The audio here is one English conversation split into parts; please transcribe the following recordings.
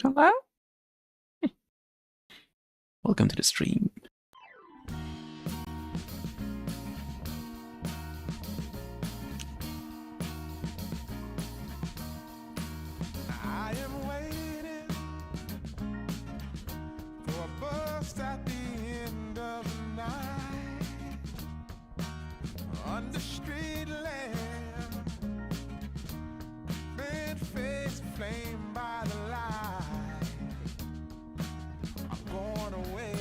Hello? Welcome to the stream. I am waiting for a bus at the end of the night under street lamp, bent face flame by the light. I'm going away.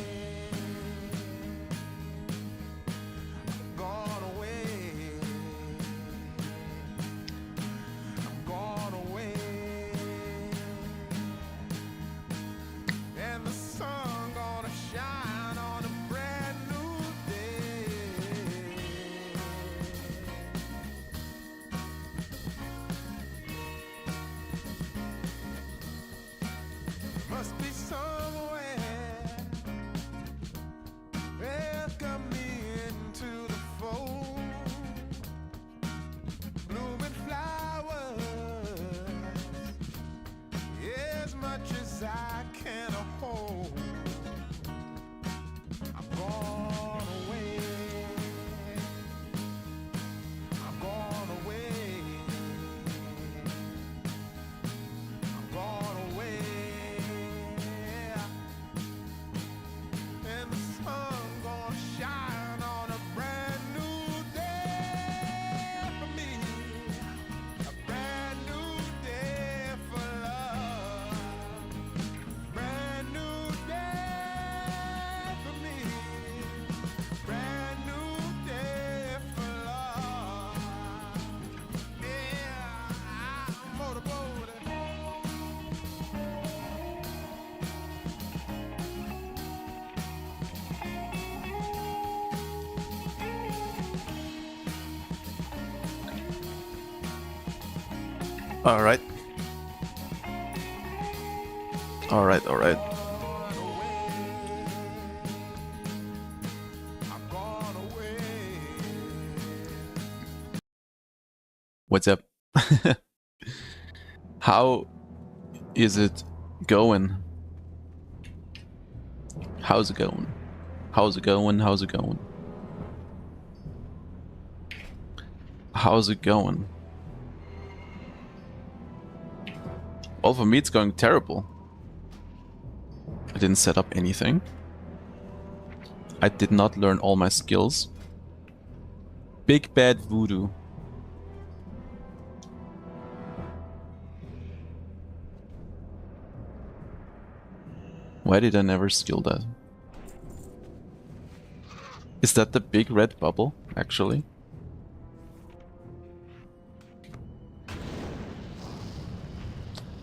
I'm going away. I'm going away. And the sun gonna shine on a brand new day. Must be somewhere welcome me into the fold. Blooming flowers, as much as I can hold. I'm gone away. I'm gone away. I'm gone away. And the sun gonna shine on a brand new day for me. A brand new day for love. Brand new day for me. Brand new day for love. Yeah, I'm motorboating. Alright. Alright. Gone away. I'm gone away. What's up? How is it going? How's it going? How's it going? How's it going? How's it going? Well, for me it's going terrible. I didn't set up anything. I did not learn all my skills. Big bad voodoo. Why did I never skill that? Is that the big red bubble, actually?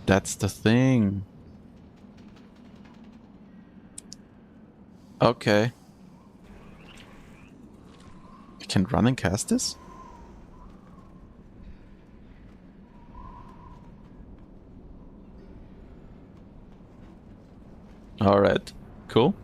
That's the thing. Okay. I can run and cast this? Alright. Cool.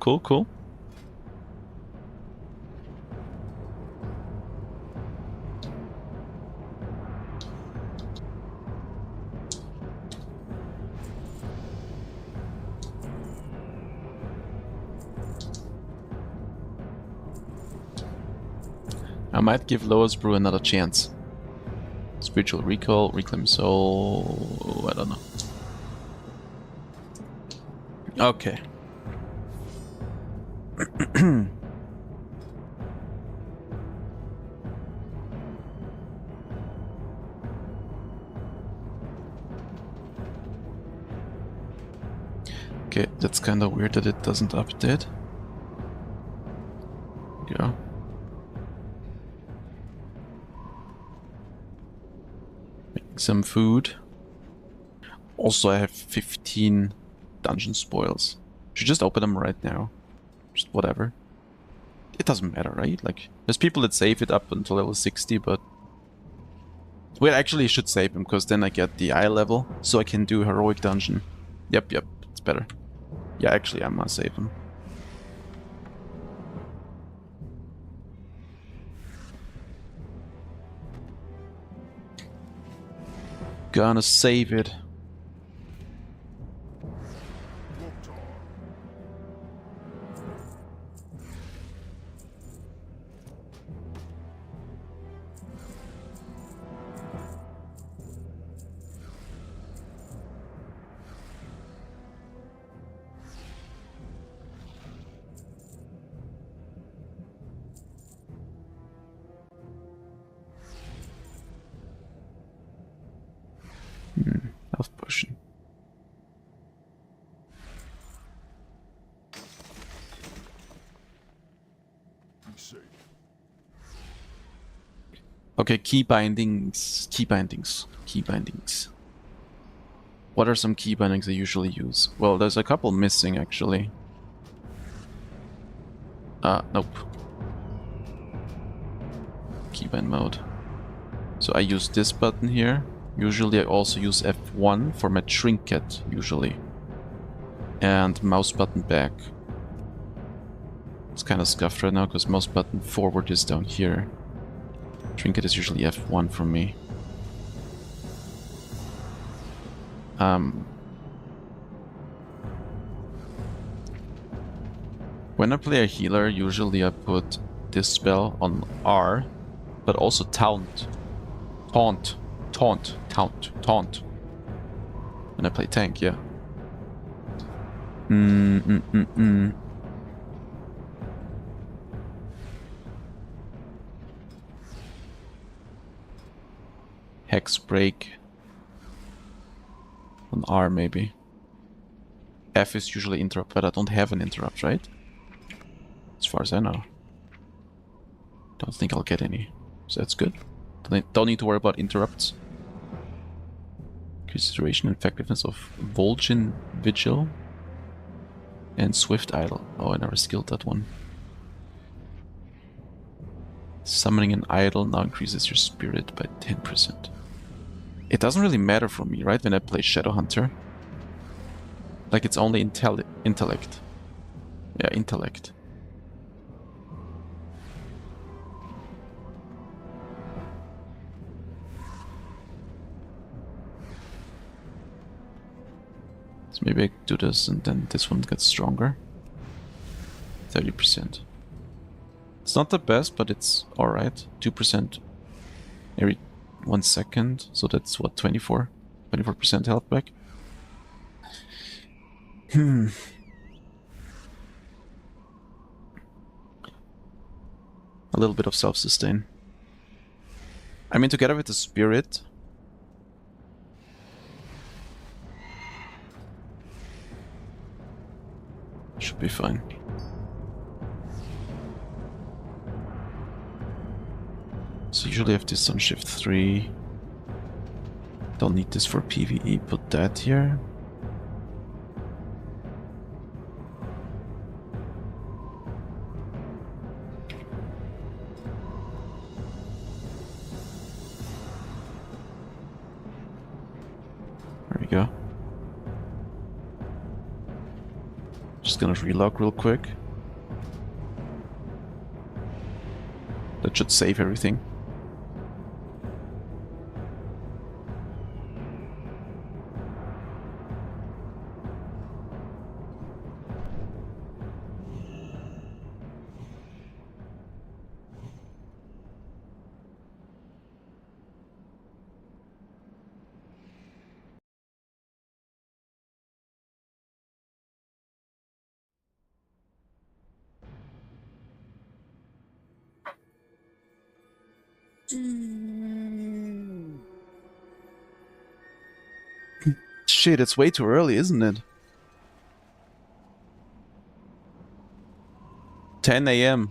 I might give Loa's Brew another chance. Spiritual Recall, Reclaim Soul... I don't know. Okay. Okay, that's kinda weird that it doesn't update. Yeah. Making some food. Also, I have 15 dungeon spoils. Should just open them right now. Just whatever. It doesn't matter, right? Like, there's people that save it up until level 60, but... Well, actually, I should save them, because then I get the eye level, so I can do heroic dungeon. Yep, it's better. Yeah, actually, I must save them. Gonna save it. Okay, key bindings. Key bindings. Key bindings. What are some key bindings I usually use? Well, there's a couple missing, actually. Nope. Keybind mode. So I use this button here. Usually I also use F1 for my trinket, usually. And mouse button back. It's kind of scuffed right now because mouse button forward is down here. Trinket is usually F1 for me. When I play a healer, usually I put this spell on R, but also taunt. Taunt. Taunt. Taunt. Taunt. When I play tank, yeah. Hex break. On R, maybe. F is usually interrupt, but I don't have an interrupt, right? As far as I know. Don't think I'll get any. So that's good. Don't need to worry about interrupts. Consideration and effectiveness of Vol'jin Vigil. And Swift Idol. Oh, I never skilled that one. Summoning an idol now increases your spirit by 10%. It doesn't really matter for me, right, when I play Shadowhunter. Like, it's only intellect. Yeah, intellect. So maybe I do this and then this one gets stronger. 30%. It's not the best, but it's alright. 2% every 1 second. So that's what, 24? 24% health back. A little bit of self-sustain. I mean, together with the spirit. Should be fine. So usually I have this on shift 3. Don't need this for PvE, put that here. There we go. Just gonna relog real quick. That should save everything. Shit, it's way too early, isn't it? 10 AM.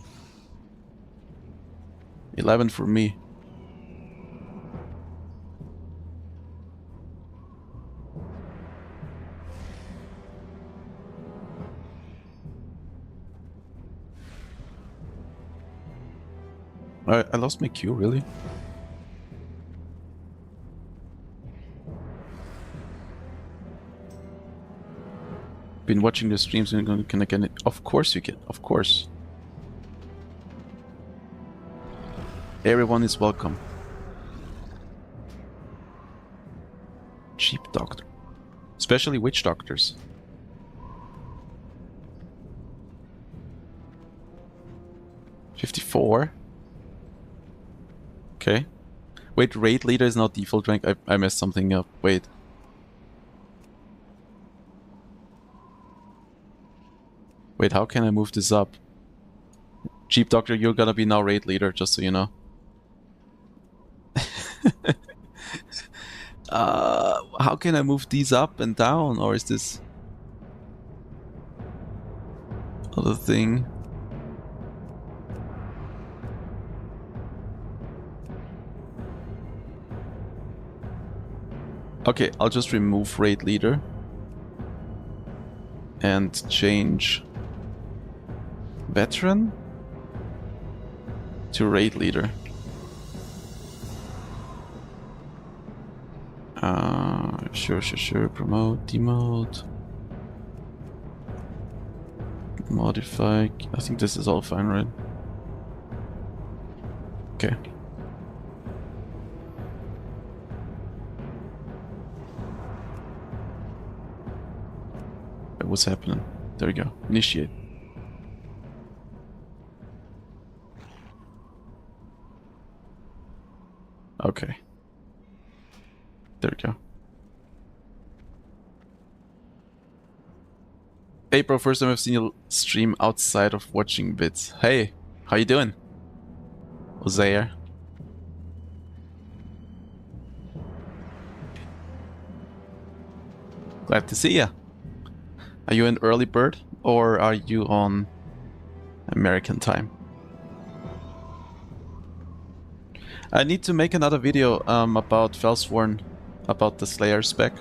11 for me. I lost my queue, really? Been watching the streams and can I get it? Of course you can, of course. Everyone is welcome. Cheap doctor. Especially witch doctors. $54. Okay. Wait, raid leader is not default rank. I messed something up. Wait. Wait, how can I move this up? Cheap doctor, you're gonna be now raid leader, just so you know. How can I move these up and down, or is this other thing? Okay, I'll just remove raid leader and change veteran to raid leader. Sure. Promote, demote, modify. I think this is all fine, right? Okay. What's happening? There we go. Initiate. Okay. There we go. Hey bro, first time I've seen you stream outside of watching bits. Hey, how you doing? Ozair. Glad to see ya. Are you an early bird or are you on American time? I need to make another video about Felsworn, about the Slayer spec.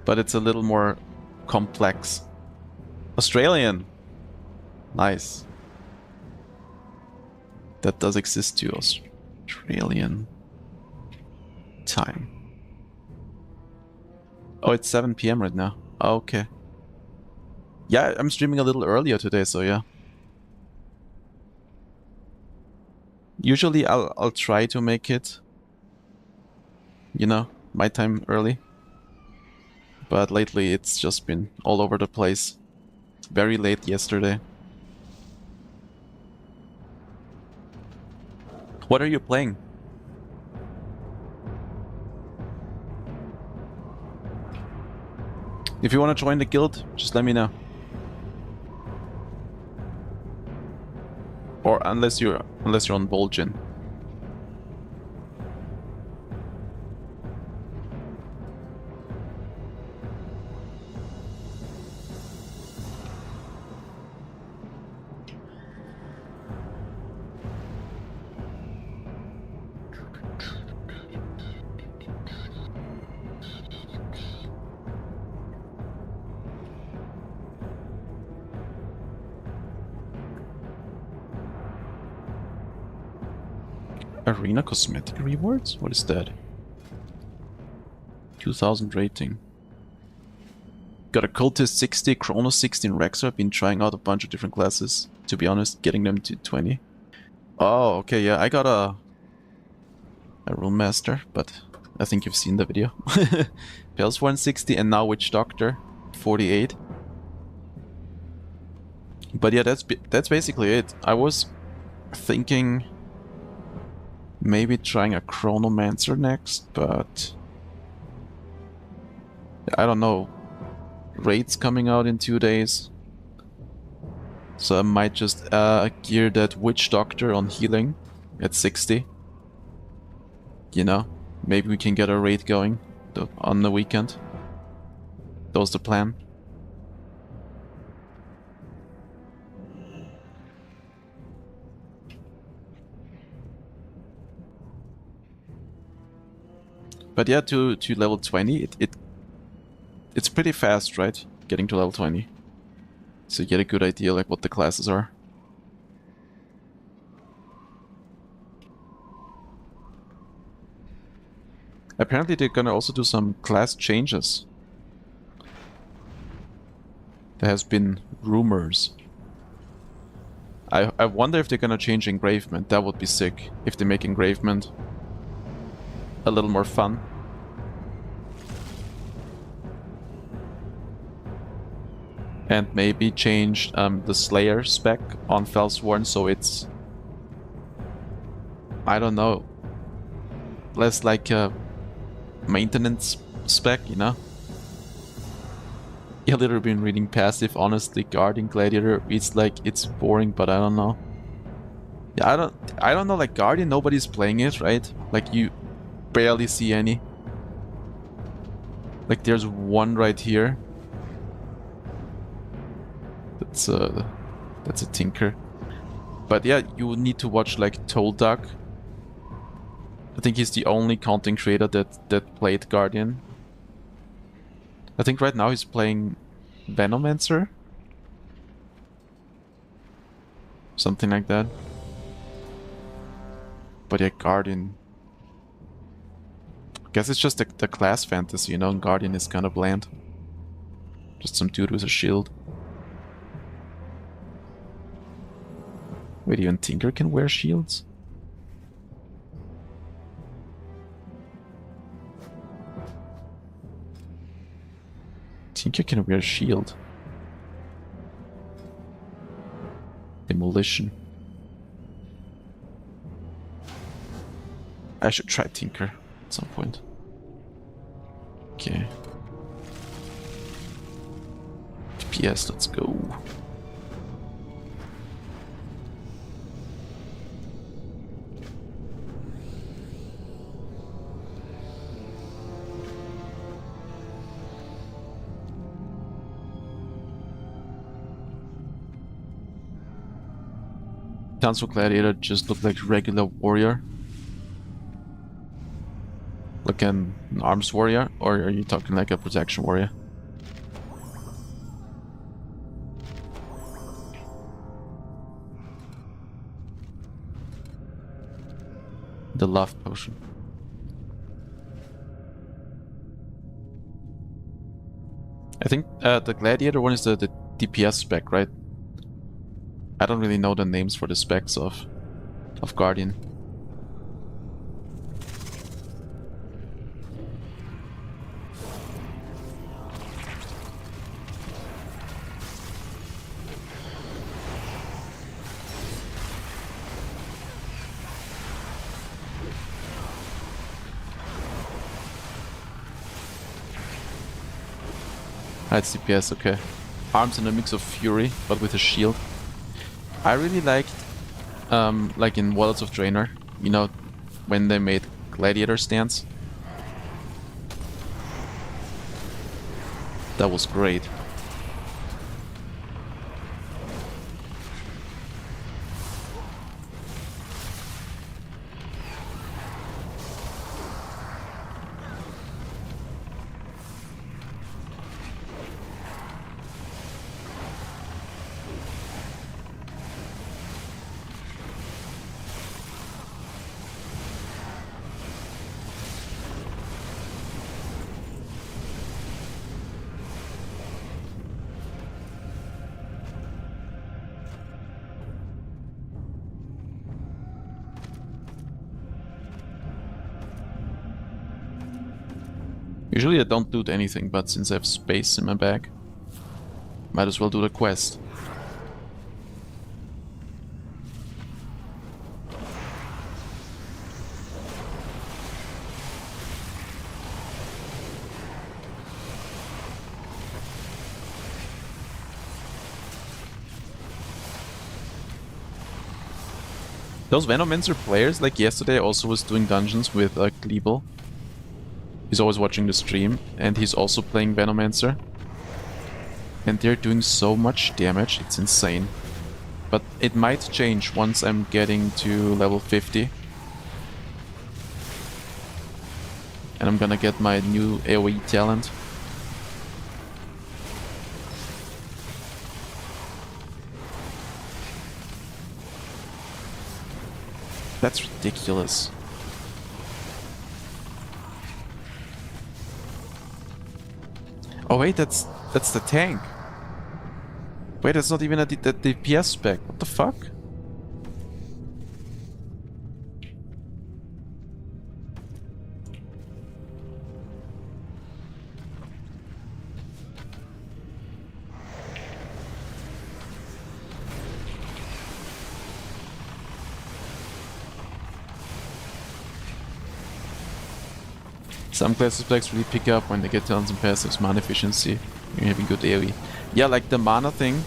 But it's a little more complex. Australian! Nice. That does exist too, Australian time. Oh, it's 7 PM right now. Oh, okay. Yeah, I'm streaming a little earlier today, so yeah. Usually I'll try to make it, you know, my time early. But lately it's just been all over the place. Very late yesterday. What are you playing? If you want to join the guild, just let me know. Or unless you're on Vol'jin. Arena cosmetic rewards? What is that? 2000 rating. Got a cultist 60, chrono 60 in Rexxar. Been trying out a bunch of different classes. To be honest, getting them to 20. Oh, okay, yeah, I got a rune master, but I think you've seen the video. Felsworn 60 and now Witch Doctor 48. But yeah, that's basically it. I was thinking maybe trying a Chronomancer next, but I don't know. Raid's coming out in 2 days, so I might just gear that Witch Doctor on healing at 60. You know, maybe we can get a raid going on the weekend. That was the plan. But yeah, to level 20, it's pretty fast, right? Getting to level 20. So you get a good idea like what the classes are. Apparently they're gonna also do some class changes. There has been rumors. I wonder if they're gonna change engravement. That would be sick if they make engravement a little more fun. And maybe change the Slayer spec on Felsworn so it's, I don't know, less like a maintenance spec, you know? Yeah, literally been reading passive, honestly, Guardian Gladiator, it's like, it's boring, but I don't know. Yeah, I don't know, like Guardian, nobody's playing it, right? Like you barely see any. Like there's one right here. That's a tinker. But yeah, you need to watch like Toldak I think he's the only content creator that played Guardian. I think right now he's playing Venomancer? Something like that. But yeah, Guardian. I guess it's just the class fantasy, you know, and Guardian is kind of bland. Just some dude with a shield. Wait, even Tinker can wear shields? Tinker can wear a shield. Demolition. I should try Tinker at some point. Okay. DPS, let's go. Council Gladiator just looked like regular warrior. Like an arms warrior, or are you talking like a protection warrior? The love potion. I think the Gladiator one is the DPS spec, right? I don't really know the names for the specs of Guardian. It's DPS, okay. Arms in a mix of Fury, but with a shield. I really liked, like in Warlords of Draenor, you know, when they made Gladiator stance. That was great. Usually I don't loot anything, but since I have space in my bag, might as well do the quest. Those Venomancer players, like yesterday, also was doing dungeons with Glebel. He's always watching the stream, and he's also playing Venomancer. And they're doing so much damage, it's insane. But it might change once I'm getting to level 50. And I'm gonna get my new AoE talent. That's ridiculous. Oh wait, that's the tank. Wait, that's not even a DPS spec. What the fuck? Some classes specs really pick up when they get tons and passives, mana efficiency, you're having good AoE. Yeah, like the mana thing,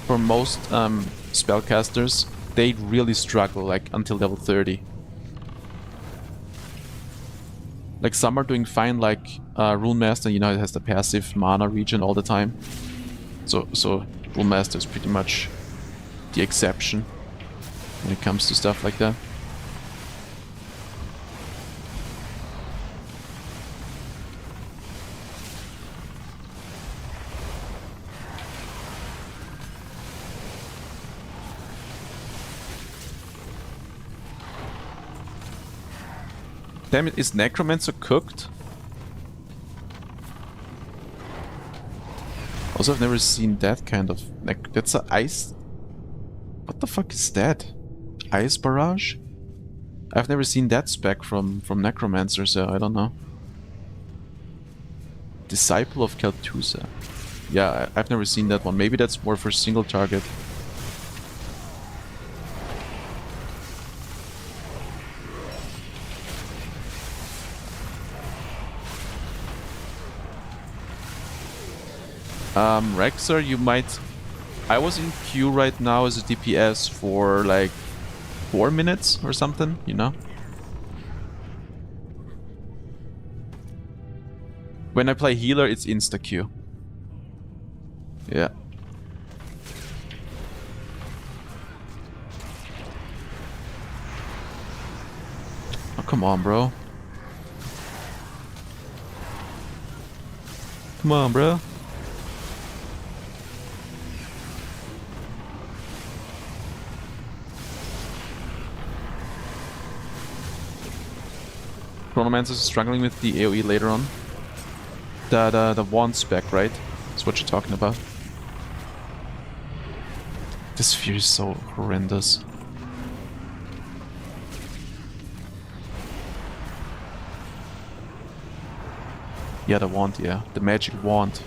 for most spellcasters, they really struggle like until level 30. Like some are doing fine, like Rune Master, you know, it has the passive mana regen all the time. So Rune Master is pretty much the exception when it comes to stuff like that. Damn it, is Necromancer cooked? Also, I've never seen that kind of... That's a ice... What the fuck is that? Ice barrage? I've never seen that spec from Necromancer, so I don't know. Disciple of Kel'Thuzza. Yeah, I've never seen that one. Maybe that's more for single target. Rexxar, you might... I was in queue right now as a DPS for like 4 minutes or something, you know? When I play healer, it's insta-queue. Yeah. Oh, come on, bro. Come on, bro. Chronomancer is struggling with the AoE later on. The wand spec, right? That's what you're talking about. This sphere is so horrendous. Yeah, the wand, yeah. The magic wand.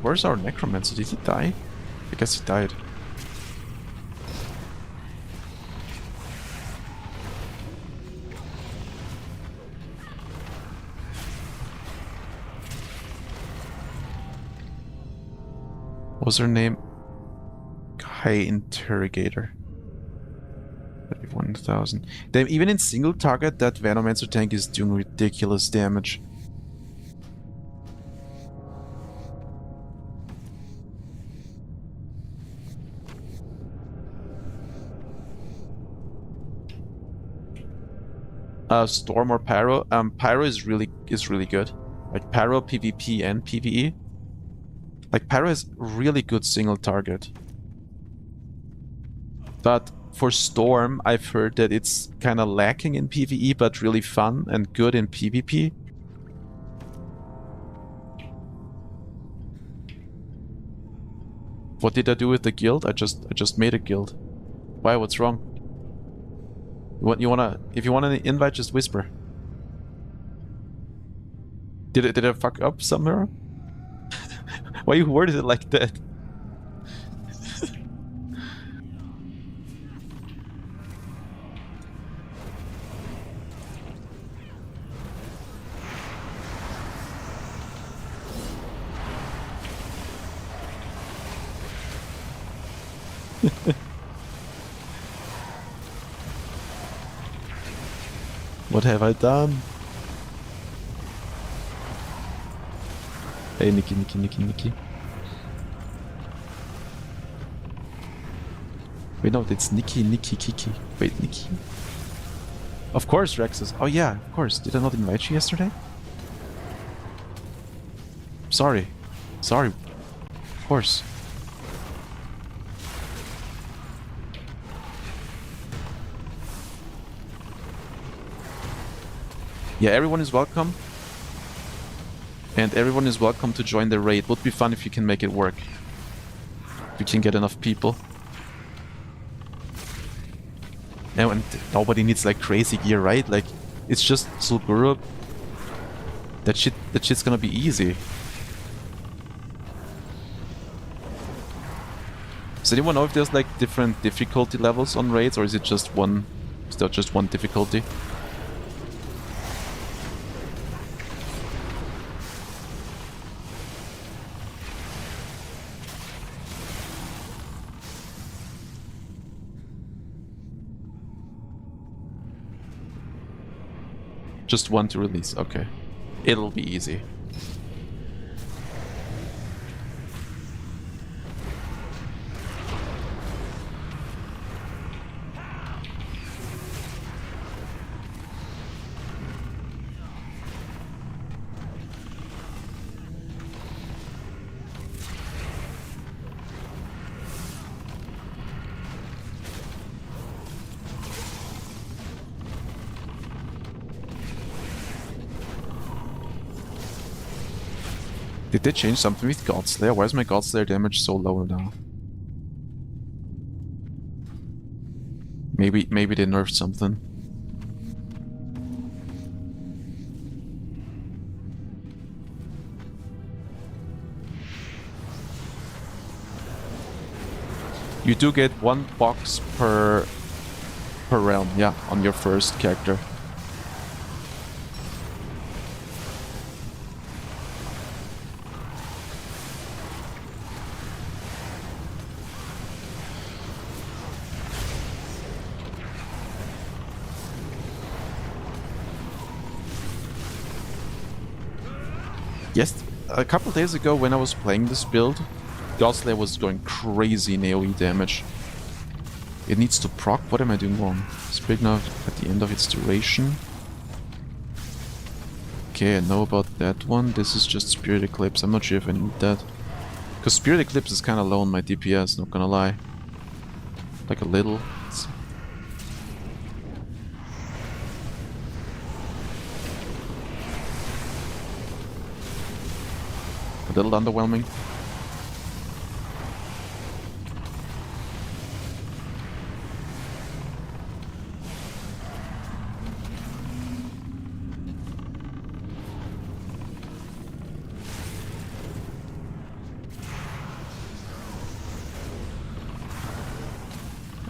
Where's our Necromancer? Did he die? I guess he died. What was her name? High Interrogator. 31,000. Damn, even in single target, that Venomancer tank is doing ridiculous damage. Storm or Pyro? Pyro is really good. Like Pyro, PvP and PvE. Like Pyro is really good single target. But for Storm, I've heard that it's kind of lacking in PvE, but really fun and good in PvP. What did I do with the guild? I just made a guild. Why? What's wrong? If you want an invite, just whisper. Did I fuck up somewhere? Why you worded it like that? What have I done? Hey, Nikki. Wait, no, it's Nikki, Kiki. Wait, Nikki. Of course, Rexxar. Oh yeah, of course. Did I not invite you yesterday? Sorry. Of course. Yeah, everyone is welcome. And everyone is welcome to join the raid. Would be fun if you can make it work. If you can get enough people. And nobody needs like crazy gear, right? Like, it's just Sulguru. That shit's gonna be easy. Does anyone know if there's like different difficulty levels on raids, or is it just one? Is there just one difficulty? Just one to release, okay. It'll be easy. Did they change something with Godslayer? Why is my Godslayer damage so low now? Maybe they nerfed something. You do get 1 box per realm, yeah, on your first character. Yes, a couple days ago when I was playing this build, Godslayer was going crazy in AoE damage. It needs to proc. What am I doing wrong? Spirit now at the end of its duration. Okay, I know about that one. This is just Spirit Eclipse. I'm not sure if I need that. Because Spirit Eclipse is kind of low on my DPS, not gonna lie. Like a little. A little underwhelming.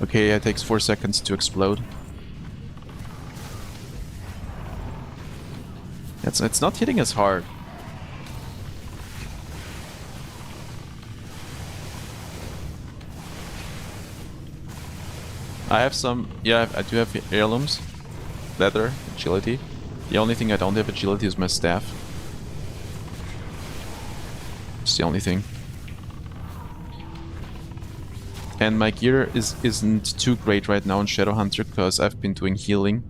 Okay, it takes 4 seconds to explode. It's not hitting as hard. I have some... Yeah, I do have heirlooms. Leather, agility. The only thing I don't have agility is my staff. It's the only thing. And my gear isn't too great right now on Shadowhunter because I've been doing healing.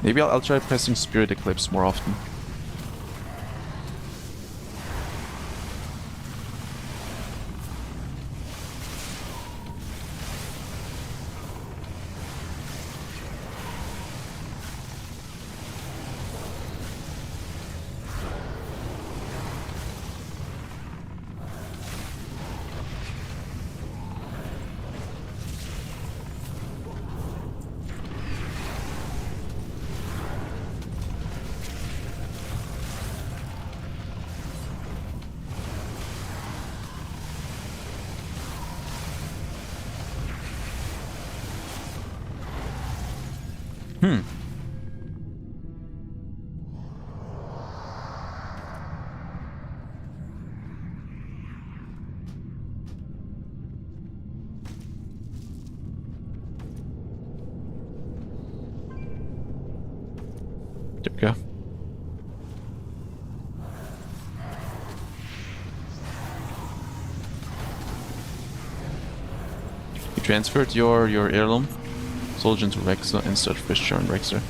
Maybe I'll try pressing Spirit Eclipse more often. There we go. You transferred your heirloom soldier into Rexxar and start fresh on Rexxar.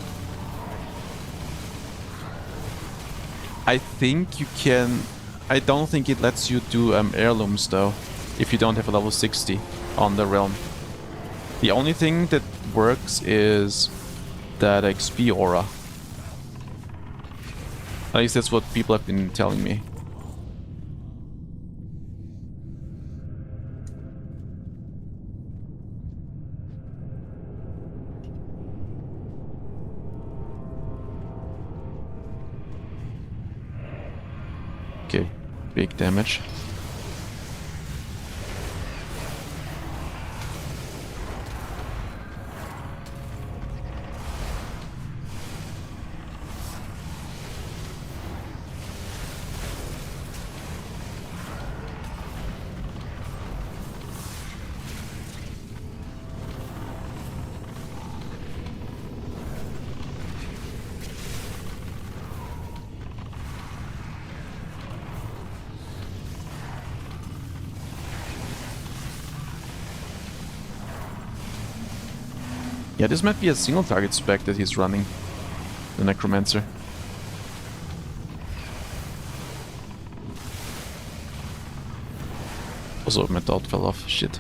I think you can... I don't think it lets you do heirlooms though, if you don't have a level 60 on the realm. The only thing that works is that XP aura. At least that's what people have been telling me. Okay, big damage. Yeah, this might be a single target spec that he's running. The Necromancer. Also, my dot fell off. Shit.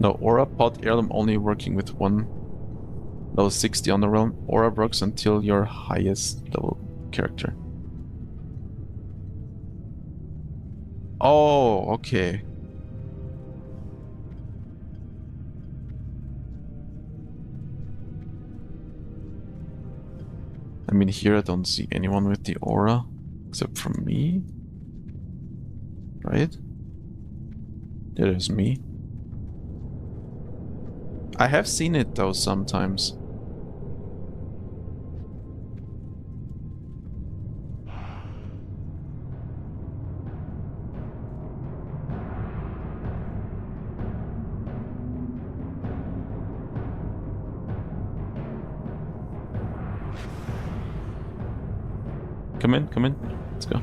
No, Aura Pod Heirloom only working with one level 60 on the realm. Aura works until your highest level character. Oh, okay. I mean, here I don't see anyone with the aura, except for me. Right? There is me. I have seen it though sometimes. Come in, come in. Let's go.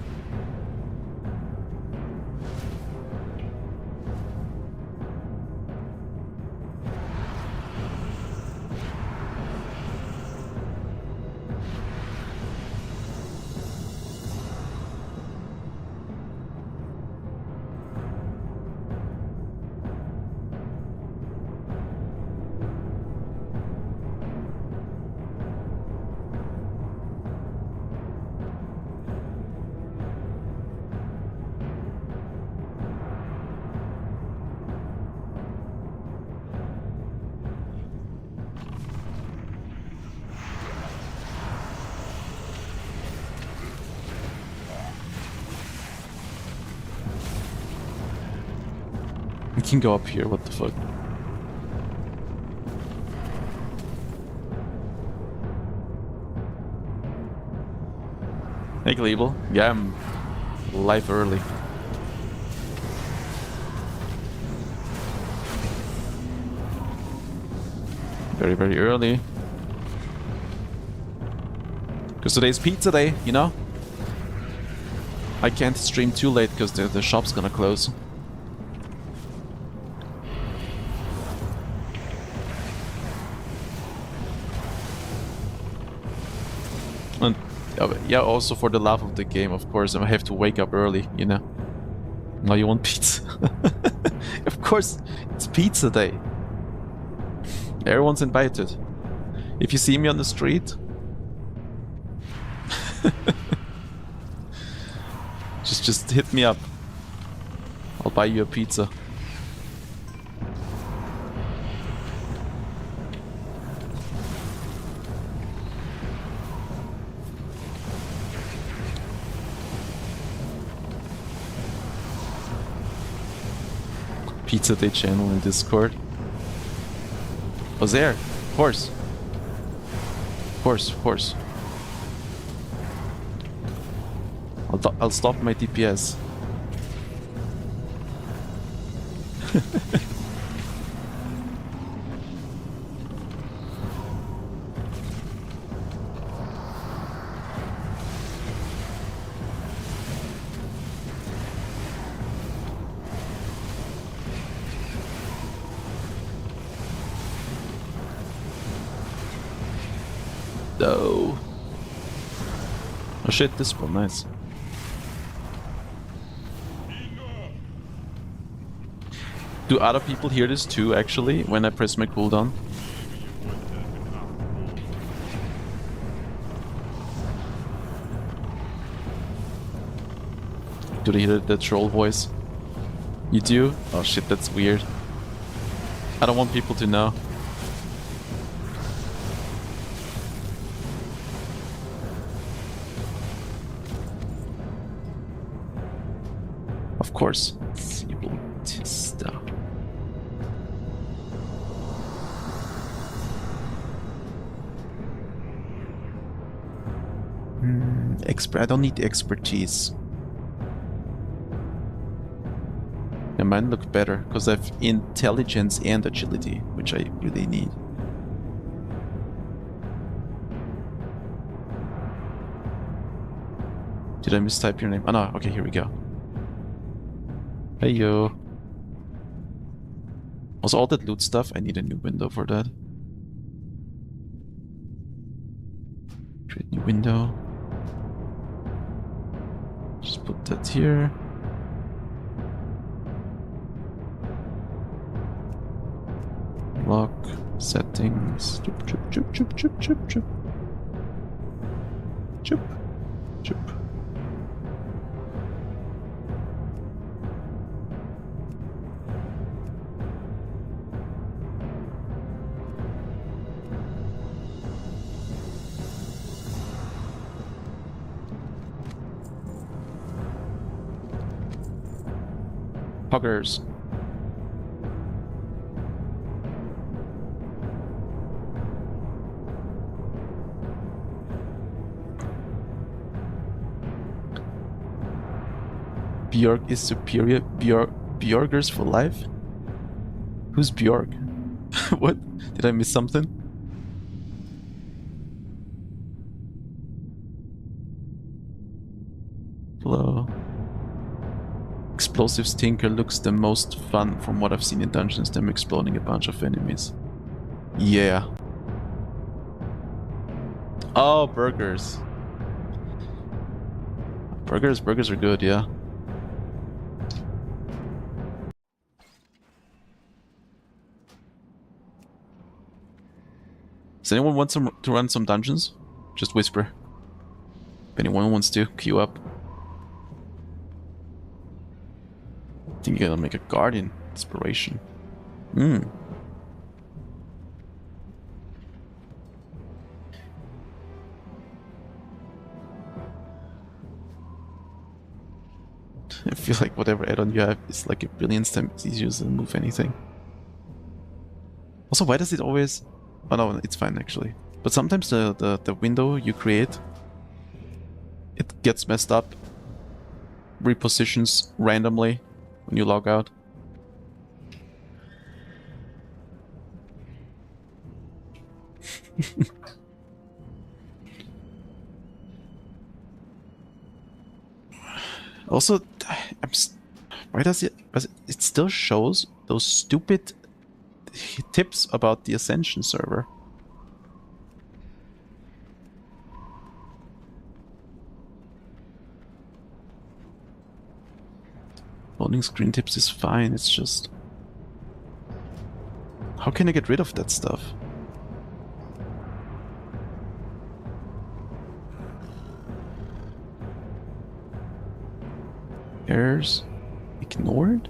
We can go up here, what the fuck? Hey Glebel. Yeah, I'm live early. Very, very early. Because today's pizza day, you know? I can't stream too late because the shop's gonna close. And yeah, also for the love of the game, of course, I have to wake up early, you know? Now you want pizza? Of course, it's pizza day. Everyone's invited. If you see me on the street, just hit me up. I'll buy you a pizza. Pizza Day channel in Discord. Oh, there. Of course. Of course, of course. I'll stop my DPS. No. Oh shit, this one, nice. Do other people hear this too, actually, when I press my cooldown? Do they hear the troll voice? You do? Oh shit, that's weird. I don't want people to know. Of course. I don't need the expertise. Yeah, mine look better because I have intelligence and agility, which I really need. Did I mistype your name? Oh no, okay, here we go. Hey yo. Also, all that loot stuff, I need a new window for that. Create new window. Just put that here. Lock, settings. Chup, chup, chup, chup, chup, chup, chup. Chup, chup. Huggers. Bjork is superior. Bjorgers for life? Who's Bjork? What? Did I miss something? Hello. Explosives Tinker looks the most fun from what I've seen in dungeons, them exploding a bunch of enemies. Yeah. Oh, burgers. Burgers are good, yeah. Does anyone want to run some dungeons? Just whisper. If anyone wants to, queue up. I think you gotta make a guardian inspiration. I feel like whatever add-on you have is like a billion times easier to move anything. Also, why does it always... Oh no, it's fine actually. But sometimes the window you create, it gets messed up. Repositions randomly when you log out. Also, why does it still shows those stupid tips about the Ascension server? Loading screen tips is fine, it's just... How can I get rid of that stuff? Errors ignored?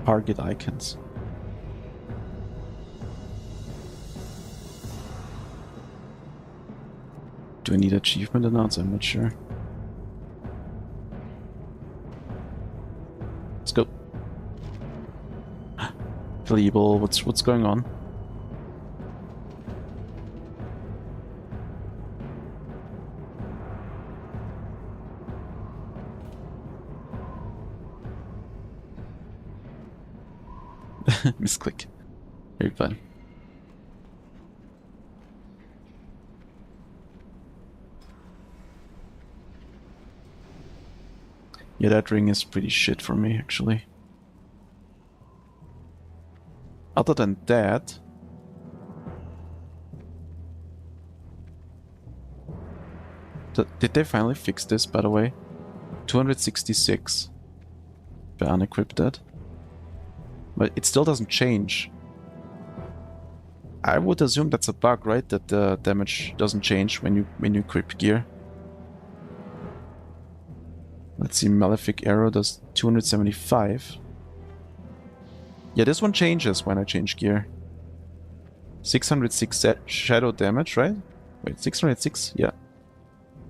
Target icons. Do I need achievement announcements? I'm not sure. Let's go. Valuable. What's going on? Misclick. Very fun. Yeah, that ring is pretty shit for me, actually. Other than that... Did they finally fix this, by the way? 266. If I unequip that. But it still doesn't change. I would assume that's a bug, right? That the damage doesn't change when you equip gear. Let's see, Malefic Arrow does 275. Yeah, this one changes when I change gear. 606 shadow damage, right? Wait, 606? Yeah.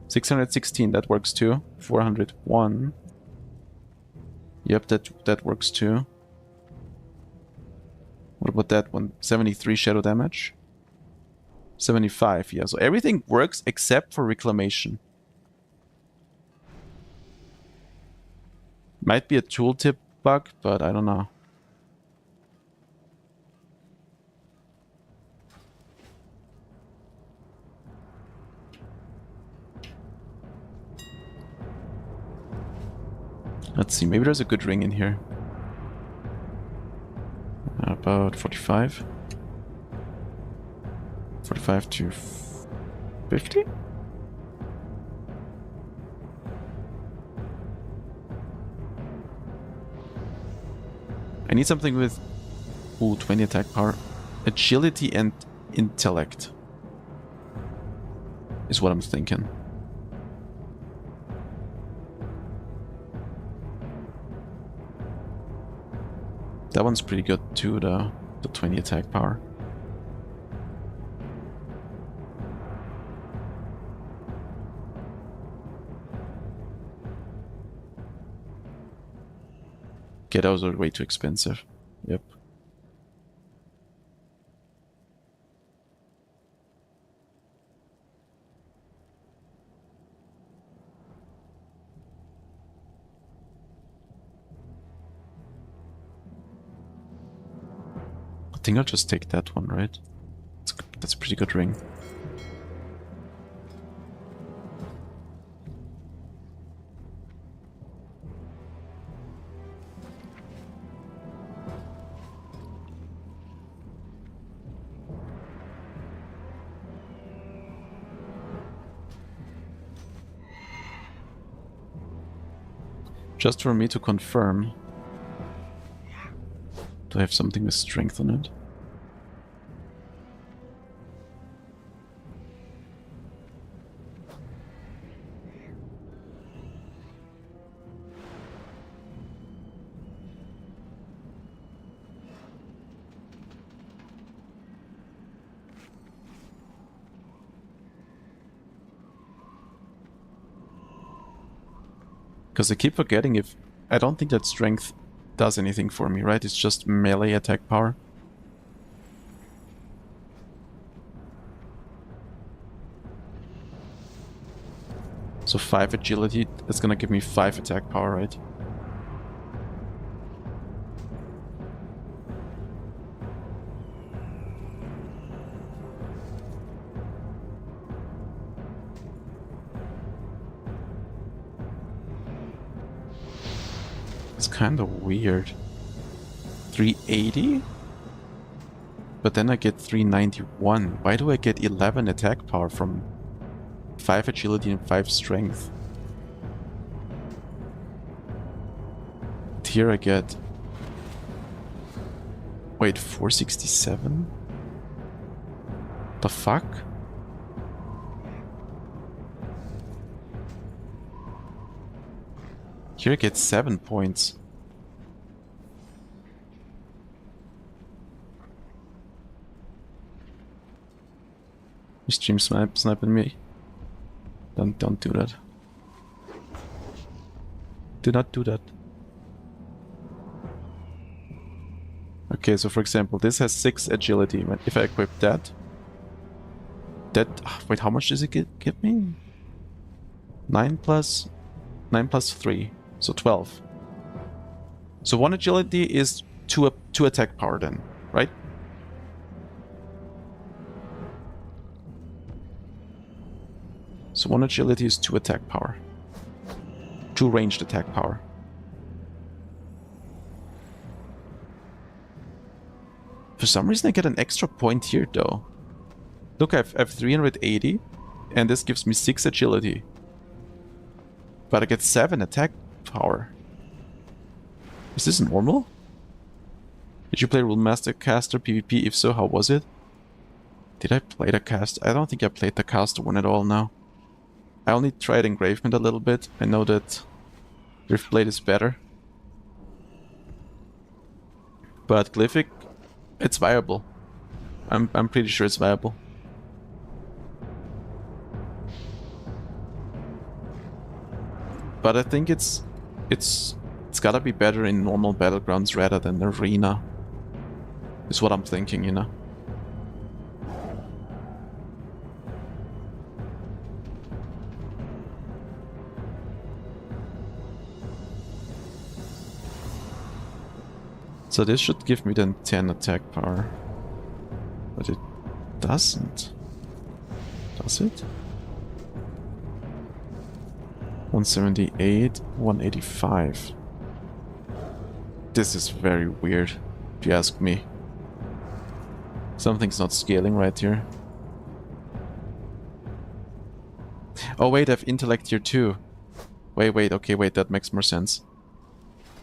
616, that works too. 401. Yep, that works too. What about that one? 73 shadow damage? 75, yeah. So everything works except for Reclamation. Might be a tooltip bug, but I don't know. Let's see, maybe there's a good ring in here. About 45? 45 to 50? I need something with 20 attack power. Agility and intellect is what I'm thinking. That one's pretty good too, the 20 attack power. Okay, those are way too expensive. Yep. I think I'll just take that one, right? That's a pretty good ring. Just for me to confirm. Do I have something with strength on it? Because I keep forgetting if... I don't think that strength does anything for me, right? It's just melee attack power. So 5 agility, that's gonna give me 5 attack power, right? It's kind of weird. 380? But then I get 391. Why do I get 11 attack power from 5 agility and 5 strength? But here I get... Wait, 467? The fuck? Here I get 7 points. You stream sniping me. Don't do that. Do not do that. Okay, so for example, this has 6 agility. If I equip that... Wait, how much does it give me? 9 plus 3. So 12. So 1 agility is 2 attack power then, right? So 1 agility is 2 attack power. 2 ranged attack power. For some reason I get an extra point here though. Look, I have 380 and this gives me 6 agility. But I get 7 attack power. Is this normal? Did you play Rule Master Caster PvP? If so, how was it? Did I play the cast? I don't think I played the caster one at all now. I only tried Engravement a little bit. I know that Riftblade is better. But Glyphic, it's viable. I'm pretty sure it's viable. But I think it's gotta be better in normal battlegrounds rather than arena. Is what I'm thinking, you know. So this should give me then 10 attack power. But it doesn't. Does it? 178, 185. This is very weird, if you ask me. Something's not scaling right here. Oh wait, I have intellect here too. Wait, okay, wait, that makes more sense.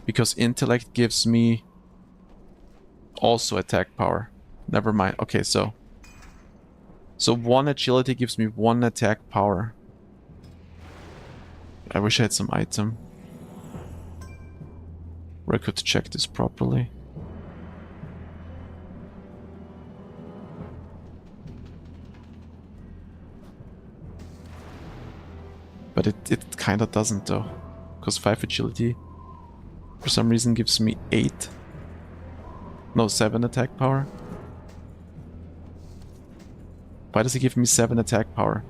Because intellect gives me also attack power. Never mind. Okay, so 1 agility gives me 1 attack power. I wish I had some item where I could check this properly. But it kinda doesn't though. Because 5 agility for some reason gives me 8. No, 7 attack power. Why does it give me 7 attack power?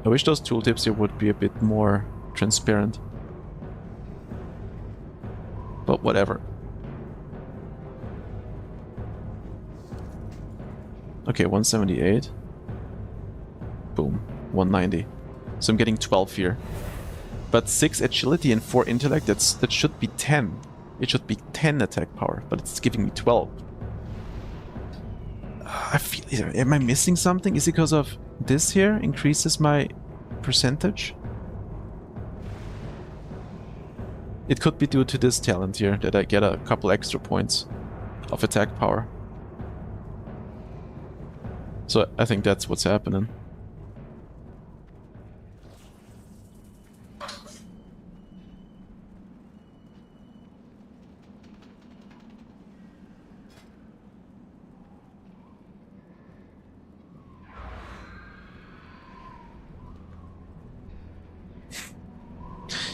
I wish those tooltips here would be a bit more transparent. But whatever. Okay, 178. Boom. 190. So I'm getting 12 here. But 6 agility and 4 intellect, that should be 10. It should be 10 attack power, but it's giving me 12. I feel... Am I missing something? Is it because of this here increases my percentage? It could be due to this talent here, that I get a couple extra points of attack power. So I think that's what's happening.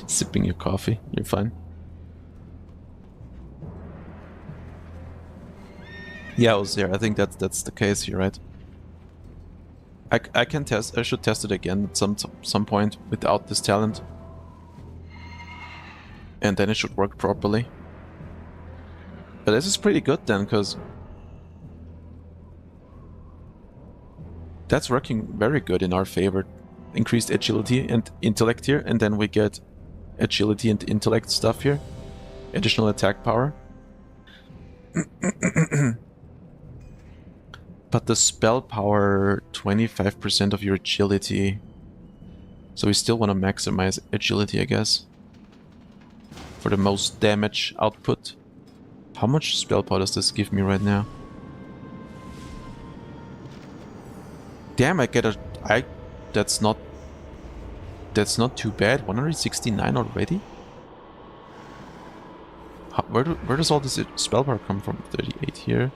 Sipping your coffee, you're fine. Yeah, I was there. I think that's the case here, right? I can test. I should test it again at some point without this talent, and then it should work properly. But this is pretty good then, because that's working very good in our favor. Increased agility and intellect here, and then we get agility and intellect stuff here. Additional attack power. But the spell power, 25% of your agility. So we still want to maximize agility, I guess. For the most damage output. How much spell power does this give me right now? Damn, I get a... That's not too bad. 169 already? Where does all this spell power come from? 38 here.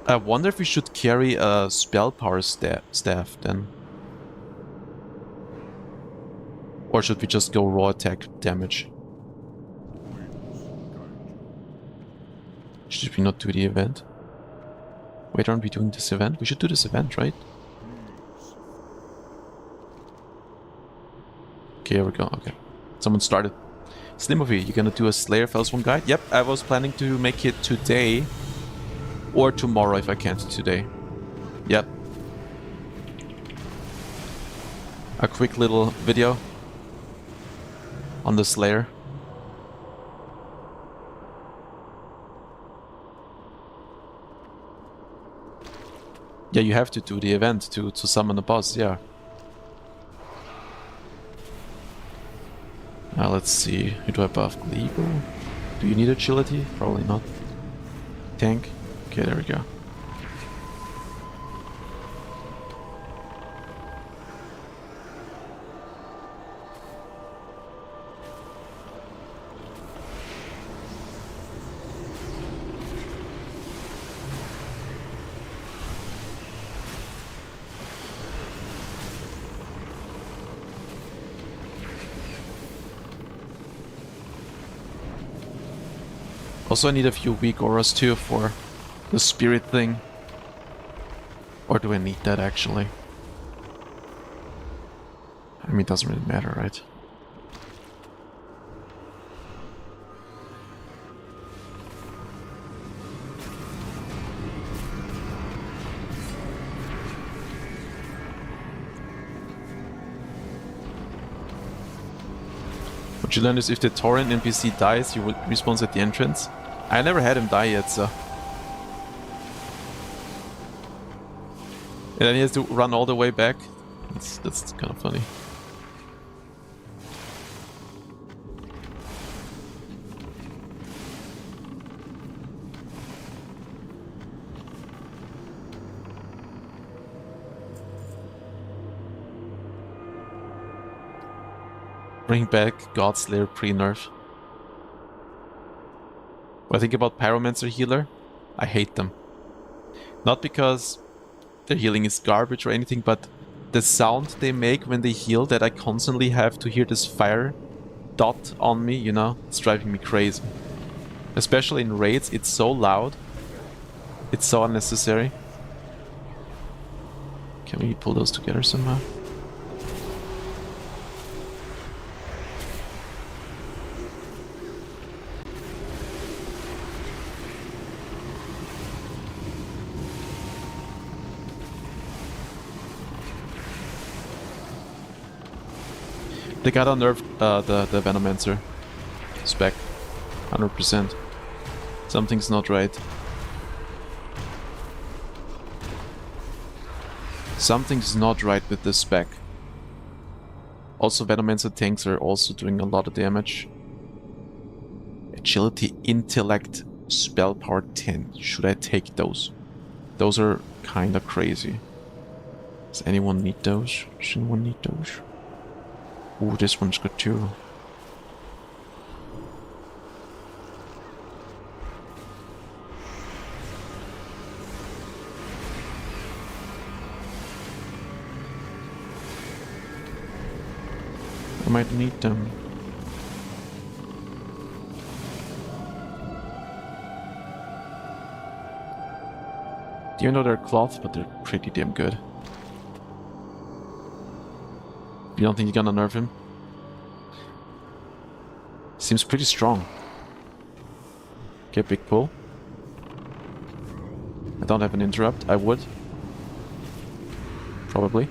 I wonder if we should carry a spell power staff then. Or should we just go raw attack damage? Should we not do the event? Wait, aren't we doing this event? We should do this event, right? Okay, here we go. Okay. Someone started. Slimovie, you gonna do a Slayer Felsworn guide? Yep, I was planning to make it today. Or tomorrow if I can't today. Yep. A quick little video on the Slayer. Yeah, you have to do the event to summon a boss, yeah. Now let's see, who do I buff? Legal? Do you need agility? Probably not. Tank? Okay, there we go. Also, I need a few weak auras too for the spirit thing. Or do I need that actually? I mean, it doesn't really matter, right? What you learn is if the Tauren NPC dies, you will respawn at the entrance. I never had him die yet, so... And then he has to run all the way back. That's kind of funny. Bring back Godslayer pre-nerf. When I think about Pyromancer healer, I hate them. Not because their healing is garbage or anything, but the sound they make when they heal, that I constantly have to hear this fire dot on me, you know, it's driving me crazy. Especially in raids, it's so loud. It's so unnecessary. Can we pull those together somehow? They gotta nerf the Venomancer spec. 100%. Something's not right. Something's not right with this spec. Also, Venomancer tanks are also doing a lot of damage. Agility, Intellect, Spell Power 10. Should I take those? Those are kinda crazy. Does anyone need those? Does anyone need those? Ooh, this one's good too. I might need them. Even though they're cloth, but they're pretty damn good. You don't think you're gonna nerf him? Seems pretty strong. Okay, big pull. I don't have an interrupt. I would. Probably.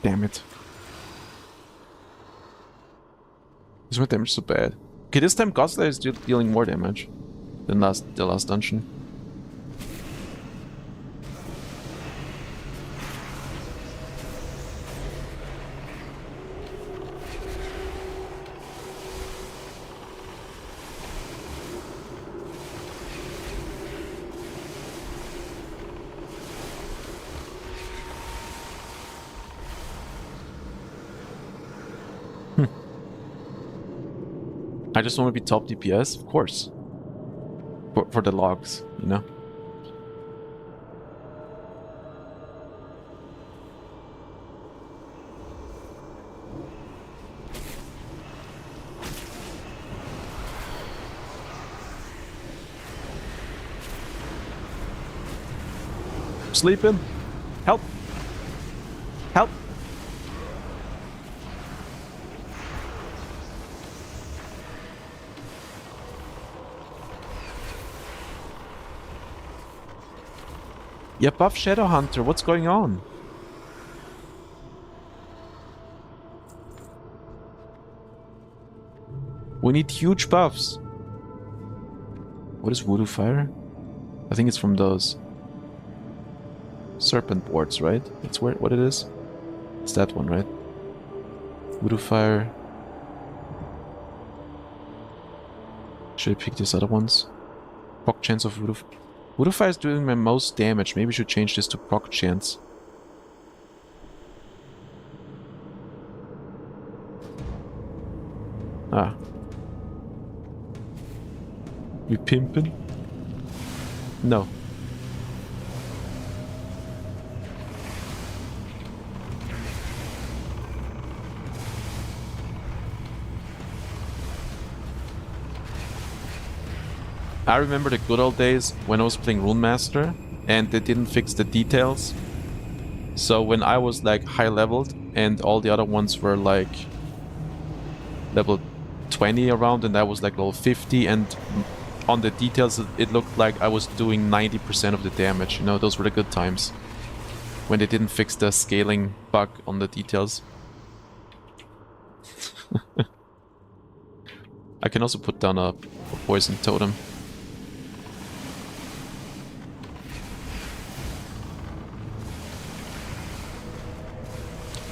Damn it. Is my damage so bad? Okay, this time Godslayer is dealing more damage than the last dungeon. I just want to be top DPS, of course. For the logs, you know? Sleeping? Help! Help! Yeah, buff Shadow Hunter, what's going on? We need huge buffs. What is Voodoo Fire? I think it's from those serpent boards, right? That's what it is. It's that one, right? Voodoo Fire. Should I pick these other ones? Proc chance of Voodoo. Voodoo Fire is doing my most damage. Maybe I should change this to proc chance. Ah. You pimpin'? No. I remember the good old days when I was playing Rune Master and they didn't fix the details. So when I was like high leveled and all the other ones were like level 20 around and I was like level 50, and on the details it looked like I was doing 90% of the damage. You know, those were the good times when they didn't fix the scaling bug on the details. I can also put down a poison totem.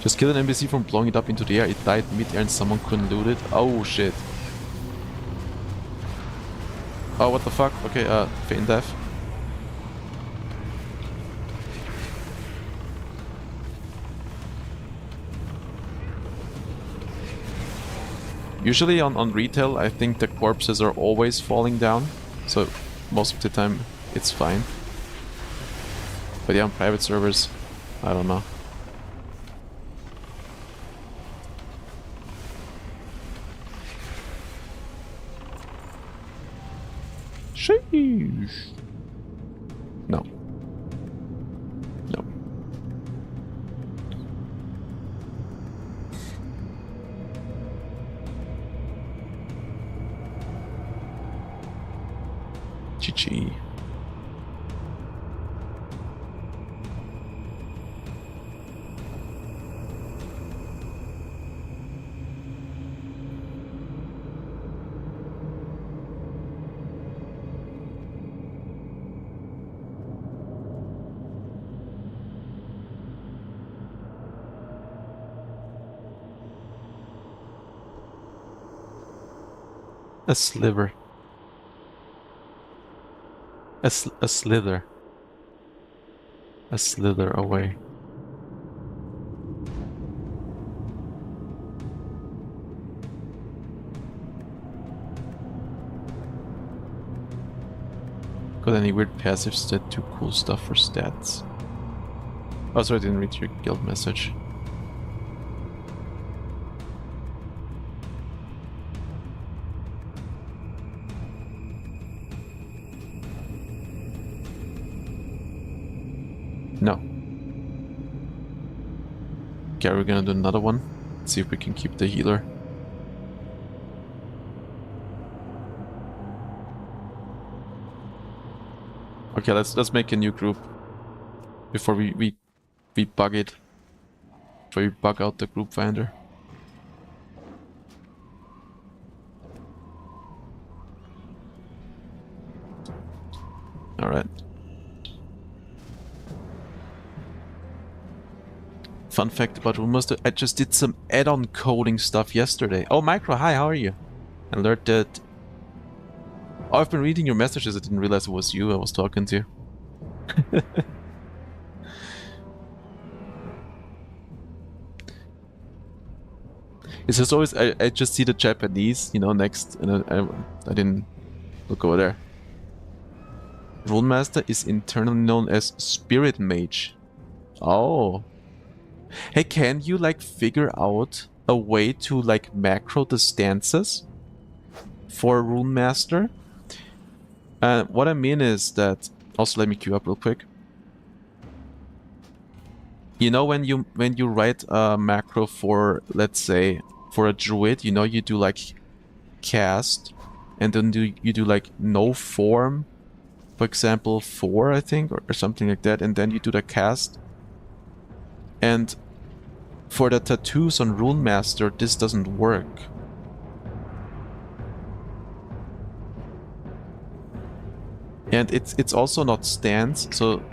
Just kill an NPC from blowing it up into the air. It died mid-air and someone couldn't loot it. Oh shit. Oh, what the fuck? Okay, feign death. Usually on retail, I think the corpses are always falling down. So most of the time, it's fine. But yeah, on private servers, I don't know. Sheesh. No. No. GG. A sliver. A slither. A slither away. Got any weird passives that do cool stuff for stats? Oh, sorry, I didn't read your guild message. No. Okay, we're gonna do another one. Let's see if we can keep the healer. Okay, let's make a new group before we bug it. Before we bug out the group finder. All right. Fun fact about Rune Master, I just did some add-on coding stuff yesterday. Oh, Micro, hi, how are you? I learned that... Oh, I've been reading your messages, I didn't realize it was you I was talking to. It's just always, I just see the Japanese, you know, next, and I didn't look over there. Rune Master is internally known as Spirit Mage. Oh. Hey, can you like figure out a way to like macro the stances for Rune Master? What I mean is that, also let me queue up real quick. You know, when you write a macro for, let's say, for a druid, you know, you do like cast, and then you do like no form, for example 4 I think, or something like that, and then you do the cast. And for the tattoos on Rune Master, this doesn't work. And it's also not stance, so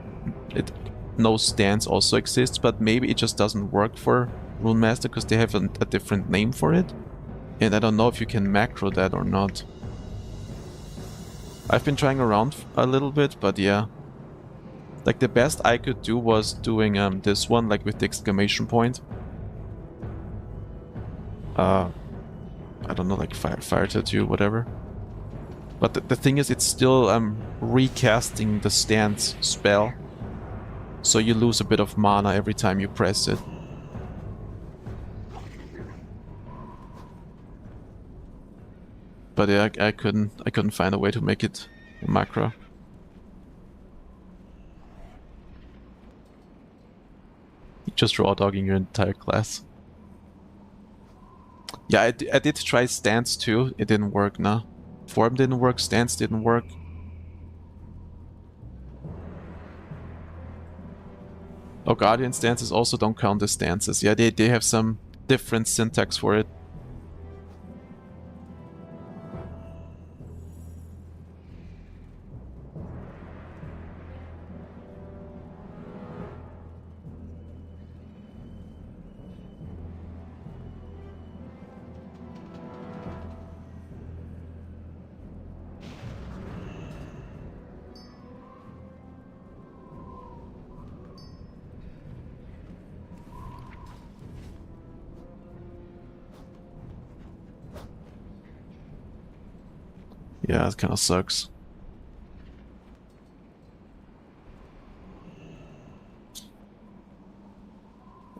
no stance also exists, but maybe it just doesn't work for Rune Master because they have a different name for it. And I don't know if you can macro that or not. I've been trying around a little bit, but yeah. Like the best I could do was doing this one, like with the exclamation point. I don't know, like fire tattoo, whatever. But the thing is, it's still recasting the stance spell. So you lose a bit of mana every time you press it. But yeah, I couldn't find a way to make it a macro. You're just raw dogging your entire class. Yeah, I did try stance too. It didn't work, nah. Form didn't work, stance didn't work. Oh, Guardian stances also don't count as stances. Yeah, they have some different syntax for it. Yeah, it kind of sucks.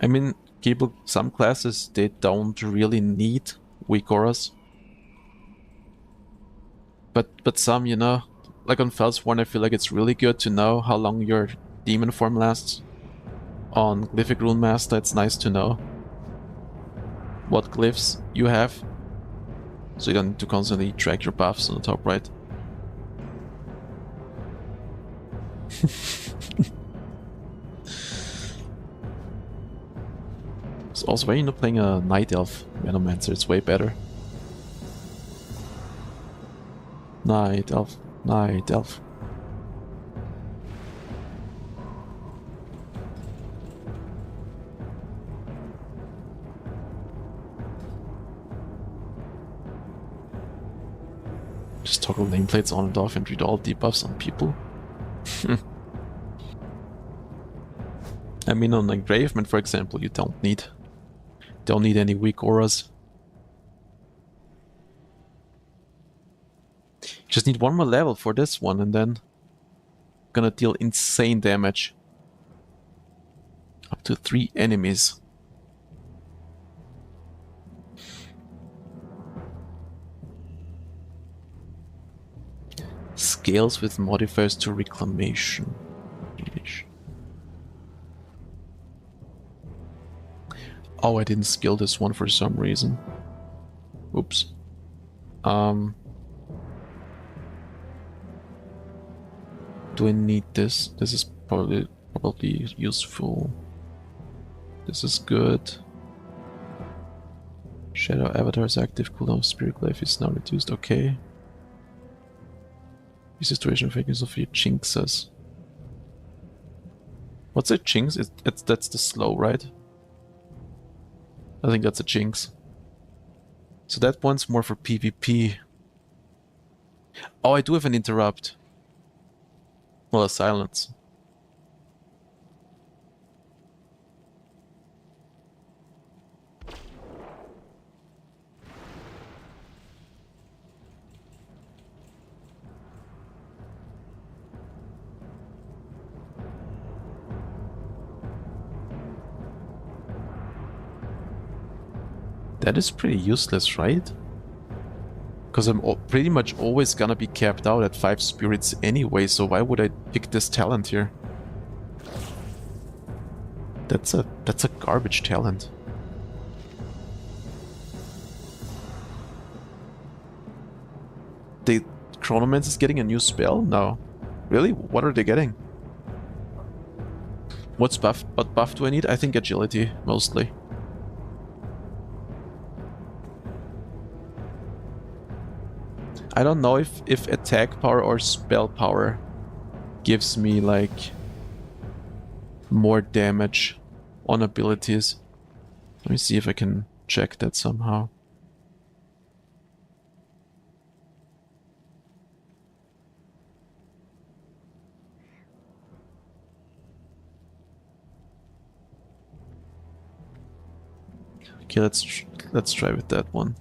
I mean, some classes, they don't really need weak auras. But some, you know, like on Felsworn, I feel like it's really good to know how long your demon form lasts. On Glyphic Rune Master, it's nice to know what glyphs you have, so you don't need to constantly track your buffs on the top right. So also, when you're not playing a Night Elf Venomancer, it's way better. Night Elf, Night Elf. Just toggle nameplates on and off and read all debuffs on people. I mean, on Engravement, for example, you don't need any weak auras. Just need one more level for this one, and then gonna deal insane damage. Up to 3 enemies. Scales with modifiers to reclamation. Oh, I didn't skill this one for some reason. Oops. Do I need this? This is probably useful. This is good. Shadow Avatar's active cooldown of Spirit Glaive is now reduced. Okay. This situation focus of your chinxes. What's a chinx? That's the slow, right? I think that's a jinx. So that one's more for PvP. Oh, I do have an interrupt. Well, a silence. That is pretty useless, right? Because I'm pretty much always gonna be capped out at 5 spirits anyway, so why would I pick this talent here? That's a garbage talent. The Chronomancer is getting a new spell? No. Really? What are they getting? What buff do I need? I think agility, mostly. I don't know if attack power or spell power gives me like more damage on abilities. Let me see if I can check that somehow. Okay, let's try with that one.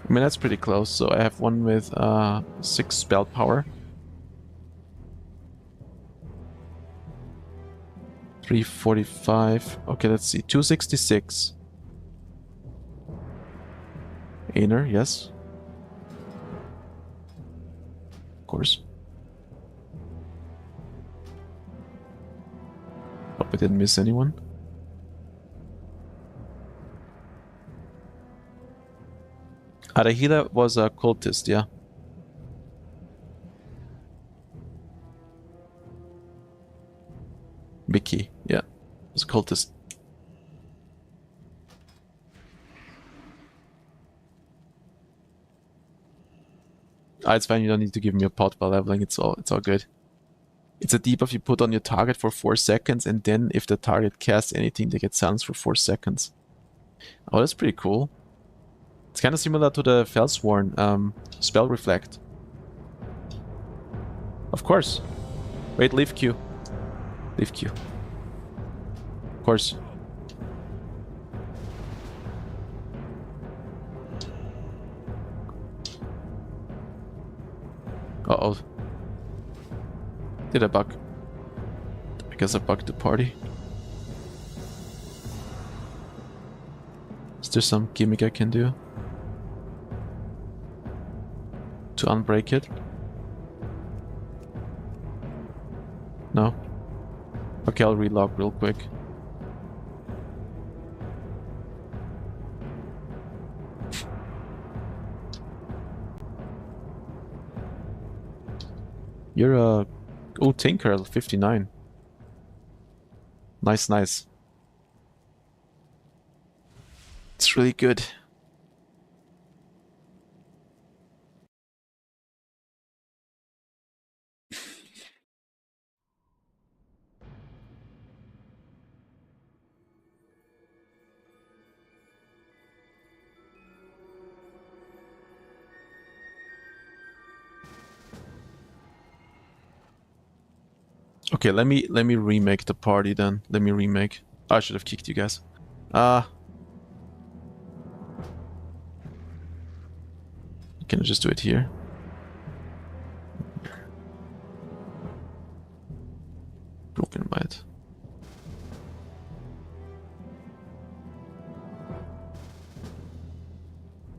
I mean, that's pretty close. So I have one with 6 spell power. 345. Okay, let's see. 266. Aner, yes. Of course. Hope I didn't miss anyone. The healer was a cultist, yeah. Vicky, yeah. Was a cultist. It's fine, you don't need to give me a pot while leveling, it's all good. It's a debuff you put on your target for 4 seconds, and then if the target casts anything, they get silenced for 4 seconds. Oh, that's pretty cool. It's kind of similar to the Felsworn spell reflect. Of course. Wait, leave Q. Leave Q. Of course. Uh-oh. Did I bug? I guess I bugged the party. Is there some gimmick I can do to unbreak it? No? Okay, I'll relog real quick. You're a... Oh, Tinker, 59. Nice, nice. It's really good. Okay, let me remake the party then. Let me remake. I should have kicked you guys. Can I just do it here? Group invite.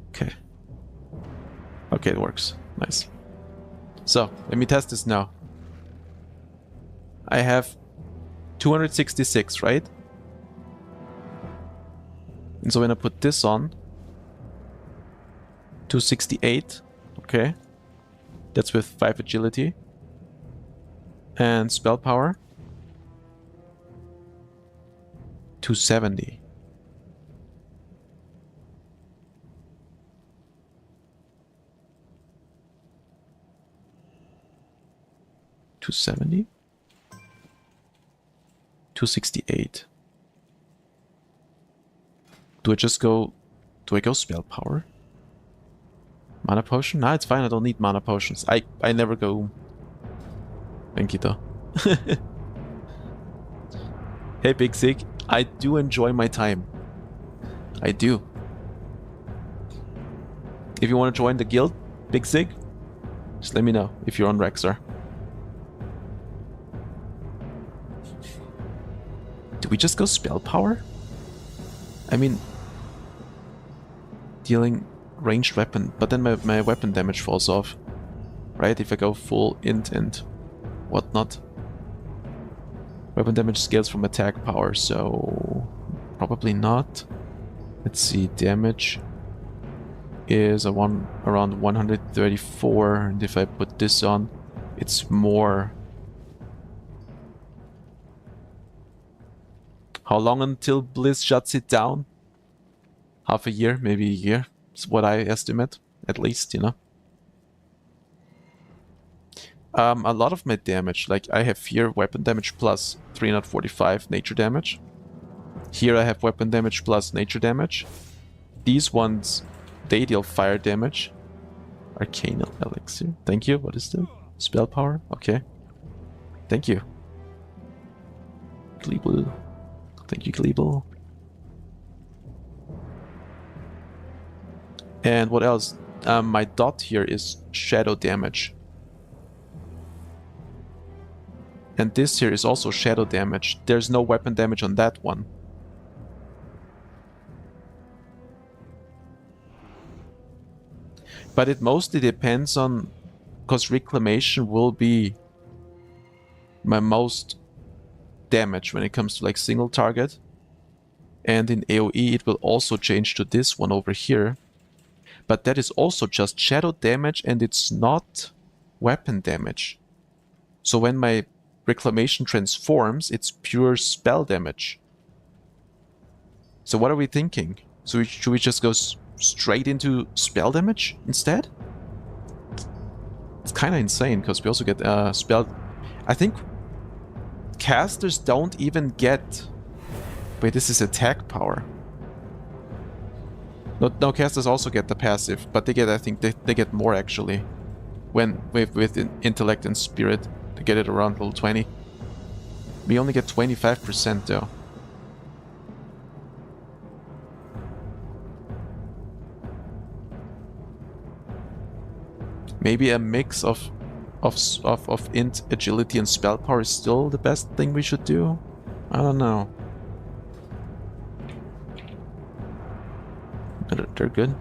Okay. Okay, it works. Nice. So, let me test this now. I have 266, right? And so when I put this on, 268, okay. That's with 5 agility. And spell power, 270. $270? 268. Do I just go... Do I go spell power? Mana potion? Nah, it's fine, I don't need mana potions. I never go... Thank you though. Hey Big Sig, I do enjoy my time. I do. If you want to join the guild, Big Sig, just let me know if you're on Rexxar. Do we just go spell power? I mean... Dealing ranged weapon, but then my weapon damage falls off. Right, if I go full int and whatnot. Weapon damage scales from attack power, so... Probably not. Let's see, damage is around 134, and if I put this on, it's more. How long until Bliss shuts it down? Half a year, maybe a year. It's what I estimate, at least, you know. A lot of my damage, like I have here weapon damage plus 345 nature damage. Here I have weapon damage plus nature damage. These ones, they deal fire damage. Arcane elixir. Thank you. What is that? Spell power? Okay. Thank you. Gleeble. Thank you, Gleeble. And what else? My dot here is shadow damage. And this here is also shadow damage. There's no weapon damage on that one. But it mostly depends on... because Reclamation will be my most damage when it comes to like single target. And in AoE it will also change to this one over here. But that is also just shadow damage and it's not weapon damage. So when my Reclamation transforms, it's pure spell damage. So what are we thinking? So should we just go straight into spell damage instead? It's kind of insane because we also get spell... I think casters don't even get... Wait, this is attack power. No, casters also get the passive, but they get, I think they get more actually. When with intellect and spirit, they get it around level 20. We only get 25% though. Maybe a mix of int, agility, and spell power is still the best thing we should do? I don't know. But they're good.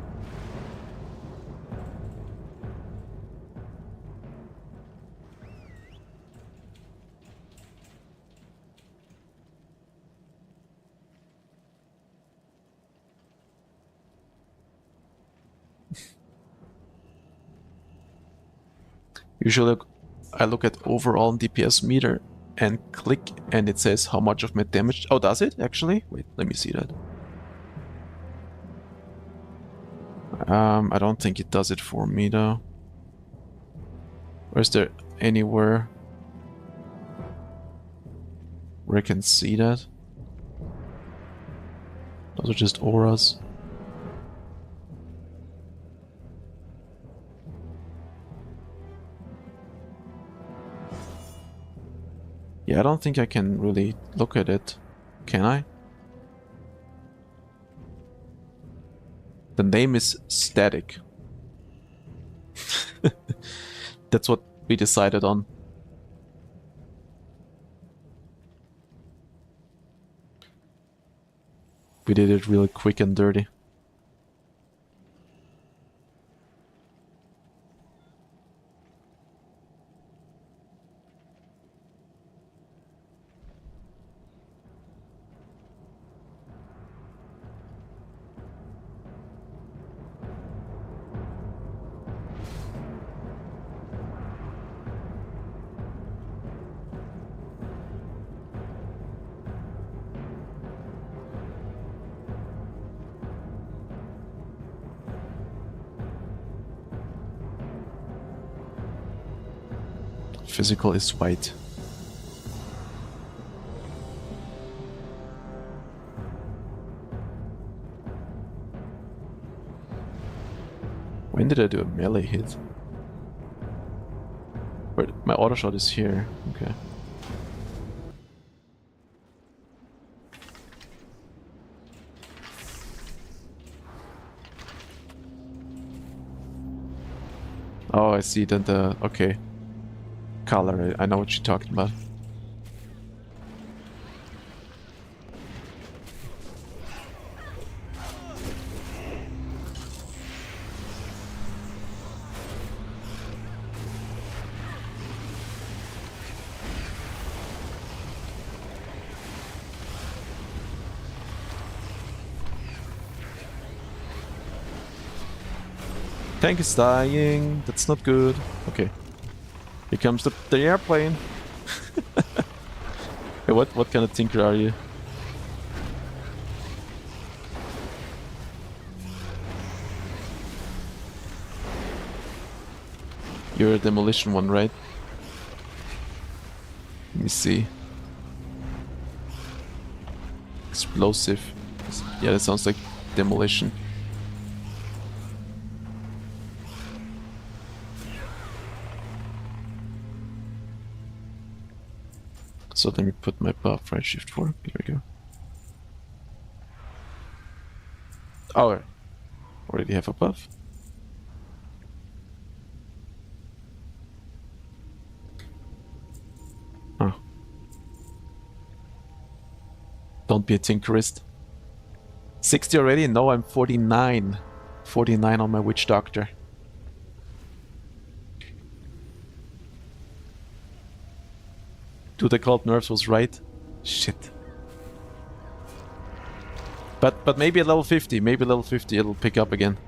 Usually I look at overall DPS meter and click and it says how much of my damage... Oh, does it actually? Wait, let me see that. I don't think it does it for me though. Or is there anywhere where I can see that? Those are just auras. Yeah, I don't think I can really look at it. Can I? The name is static. That's what we decided on. We did it really quick and dirty. Physical is white. When did I do a melee hit? Wait, my auto shot is here. Okay. Oh, I see that the... okay. Color, I know what you're talking about. Tank is dying. That's not good. Okay. Here comes the airplane. Hey, what kind of tinker are you? You're a demolition one, right? Let me see. Explosive. Yeah, that sounds like demolition. So let me put my buff, right? Shift 4. Here we go. Oh, I already have a buff. Oh. Don't be a tinkerist. 60 already? No, I'm 49. 49 on my witch doctor. Dude, the called nerfs was right. Shit. But maybe at level 50, maybe level 50 it'll pick up again.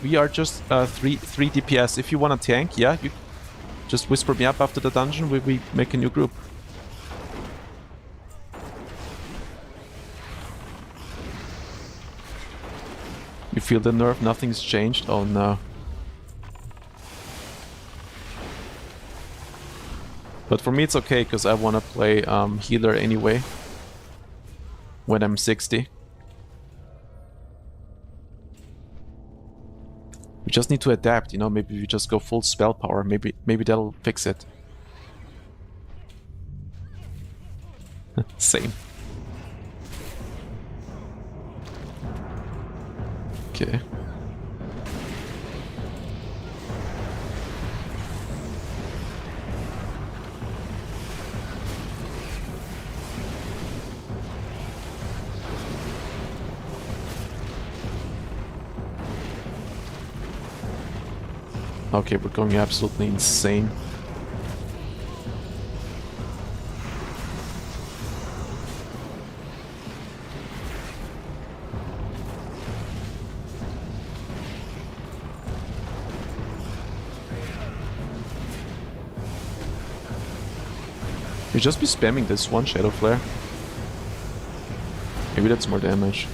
We are just 3 DPS. If you want to tank, yeah, you just whisper me up after the dungeon. We make a new group. You feel the nerf? Nothing's changed? Oh no. But for me it's okay, because I want to play healer anyway. When I'm 60. We just need to adapt, you know, maybe we just go full spell power, maybe that'll fix it. Same. Okay. Okay, we're going absolutely insane. You just be spamming this one Shadow Flare. Maybe that's more damage.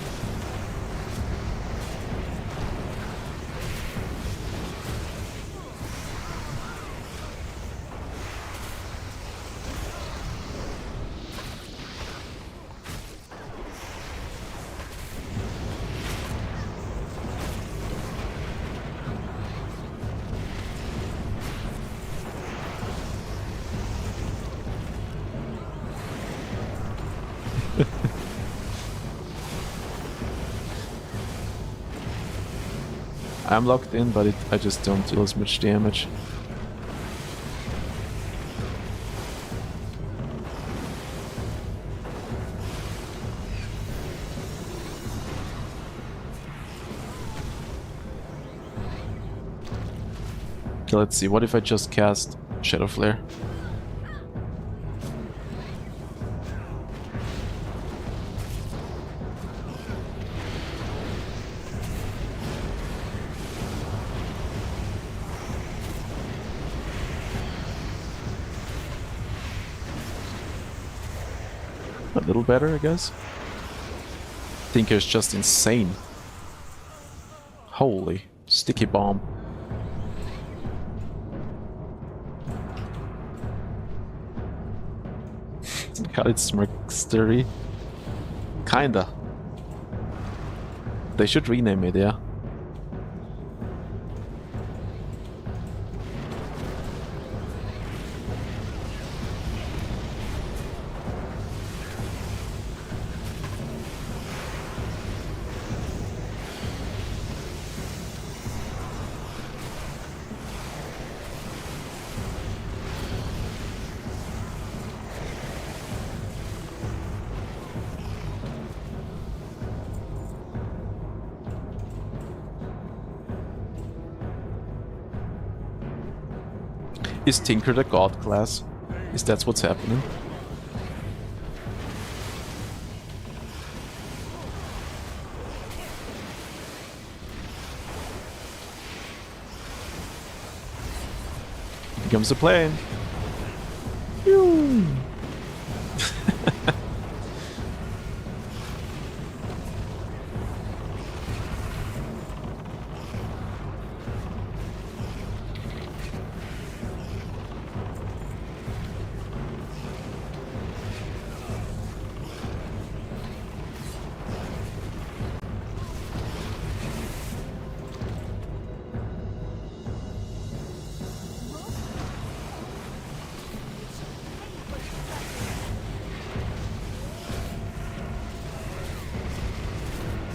I'm locked in, but I just don't deal as much damage. Okay, let's see. What if I just cast Shadow Flare? A little better, I guess. Tinker's just insane. Holy sticky bomb. God, it's Smirkstery. Kinda. They should rename it, yeah. Is Tinker the god class? Is that what's happening? Here comes the plane. Phew.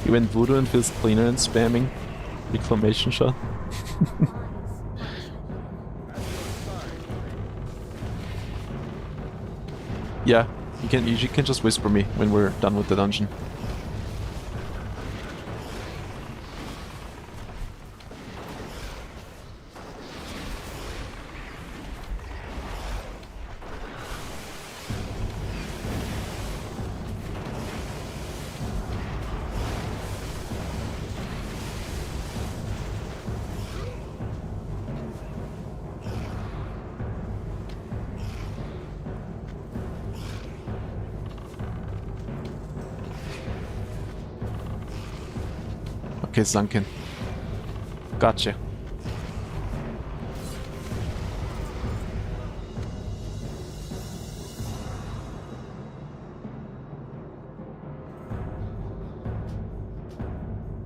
He went voodoo and feels cleaner and spamming reclamation shot. Yeah, you can just whisper me when we're done with the dungeon. Okay, sunken. Gotcha.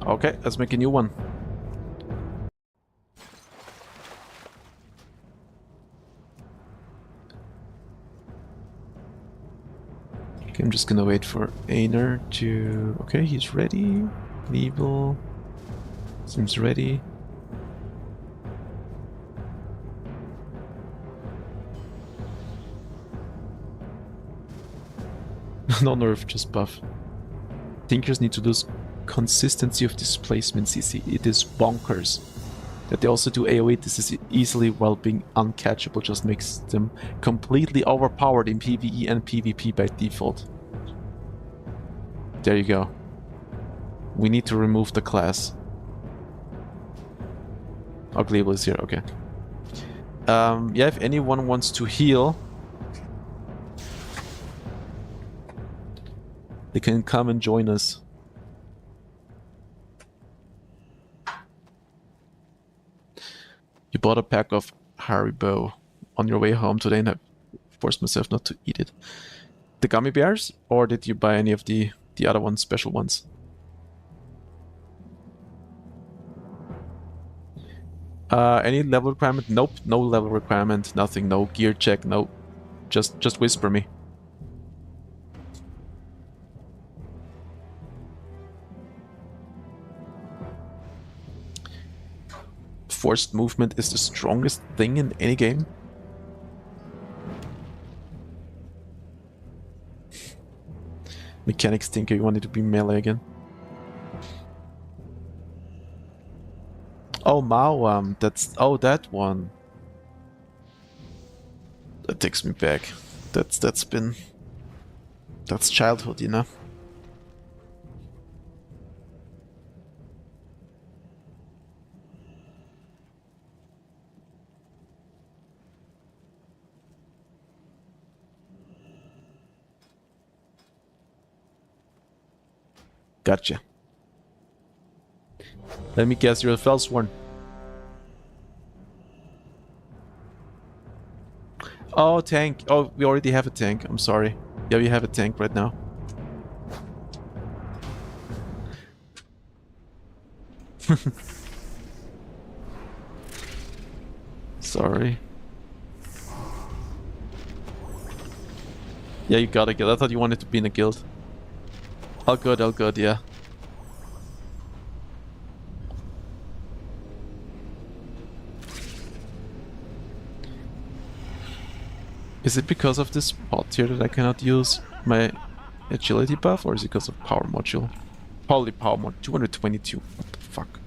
Okay, let's make a new one. Okay, I'm just gonna wait for Aner to... Okay, he's ready. Nebel... Seems ready. No nerf, just buff. Tinkers need to lose consistency of displacement, CC. It is bonkers. That they also do AoE this is easily while being uncatchable just makes them completely overpowered in PvE and PvP by default. There you go. We need to remove the class. Uglyable is here, okay. Yeah, if anyone wants to heal, they can come and join us. You bought a pack of Haribo on your way home today and I forced myself not to eat it. The gummy bears? Or did you buy any of the other ones, special ones? Any level requirement? Nope, no level requirement, nothing, no gear check, no. Just whisper me. Forced movement is the strongest thing in any game. Mechanics Tinker, you wanted to be melee again. Oh, Mawam, that's... Oh, that one. That takes me back. That's childhood, you know? Gotcha. Let me guess, you're a Felsworn. Oh, tank. Oh, we already have a tank. I'm sorry. Yeah, we have a tank right now. Sorry. Yeah, you got a guild. I thought you wanted to be in a guild. All good, yeah. Is it because of this spot here that I cannot use my agility buff, or is it because of power module? Probably power mod 222. What the fuck?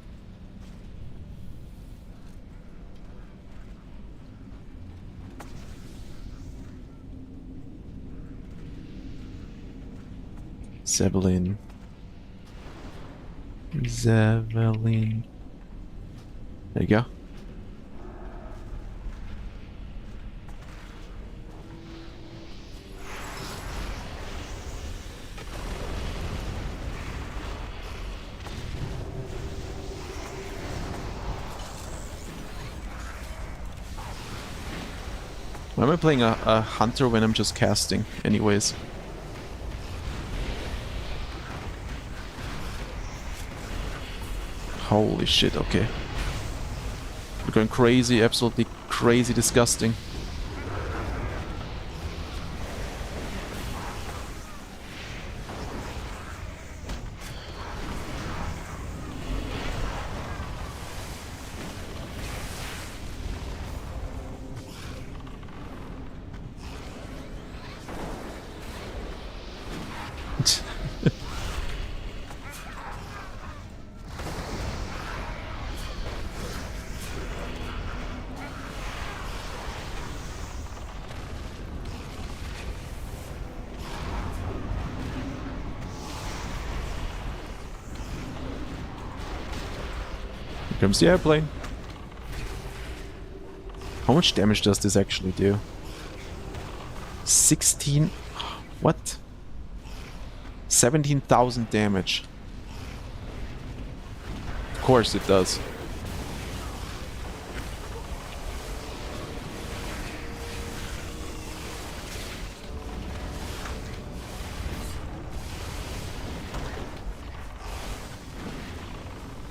Zeppelin. Zeppelin. There you go. Why am I playing a hunter when I'm just casting anyways? Holy shit, okay. We're going crazy, absolutely crazy, disgusting. Here comes the airplane. How much damage does this actually do? 16... What? 17,000 damage. Of course it does.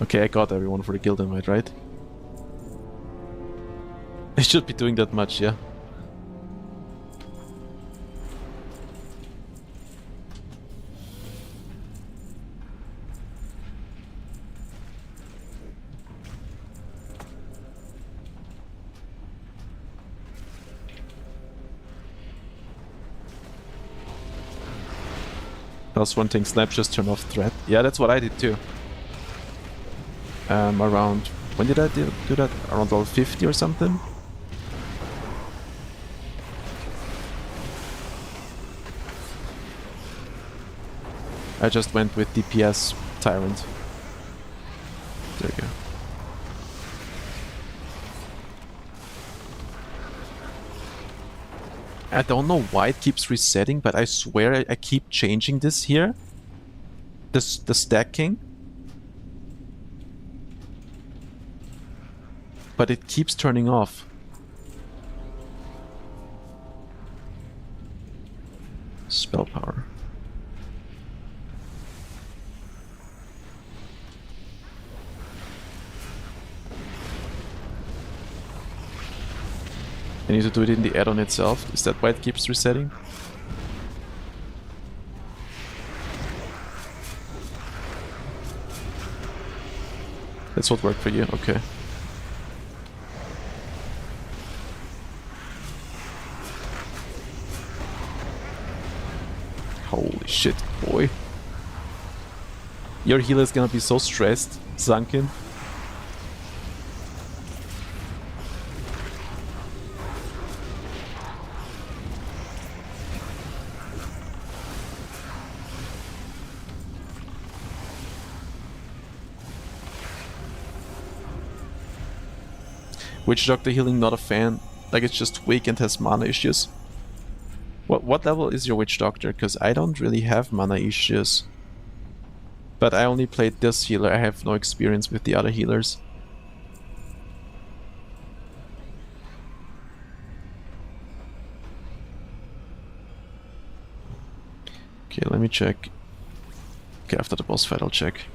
Okay, I got everyone for the guild invite, right? I should be doing that much, yeah. Plus one thing, snap just turn off threat. Yeah, that's what I did too. Around... When did I do that? Around level 50 or something? I just went with DPS Tyrant. There you go. I don't know why it keeps resetting, but I swear I keep changing this here. The stacking. But it keeps turning off. Spell power. I need to do it in the add-on itself. Is that why it keeps resetting? That's what worked for you? Okay. Holy shit, boy. Your healer is gonna be so stressed, sunken. Witch Doctor healing, not a fan. Like, it's just weak and has mana issues. What level is your Witch Doctor? Because I don't really have mana issues. But I only played this healer, I have no experience with the other healers. Okay, let me check. Okay, after the boss fight I'll check.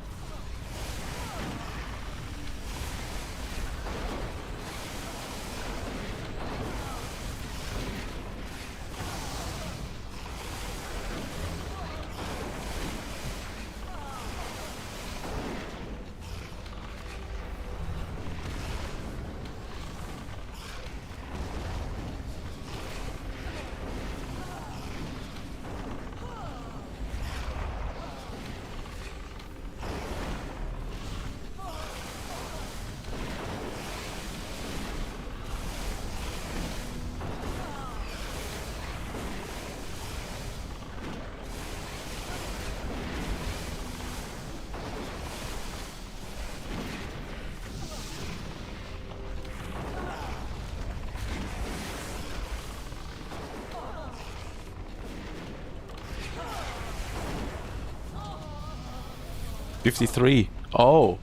53. Oh.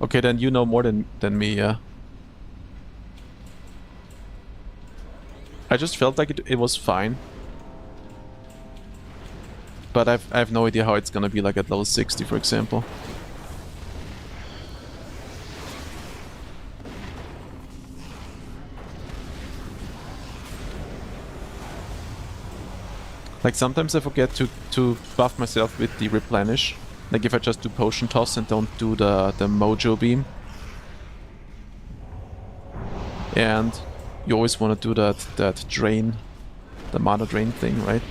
Okay, then you know more than me, yeah. I just felt like it was fine. But I have no idea how it's gonna be like at level 60, for example. Like sometimes I forget to buff myself with the replenish. Like if I just do potion toss and don't do the mojo beam. And you always want to do that drain, the mana drain thing, right?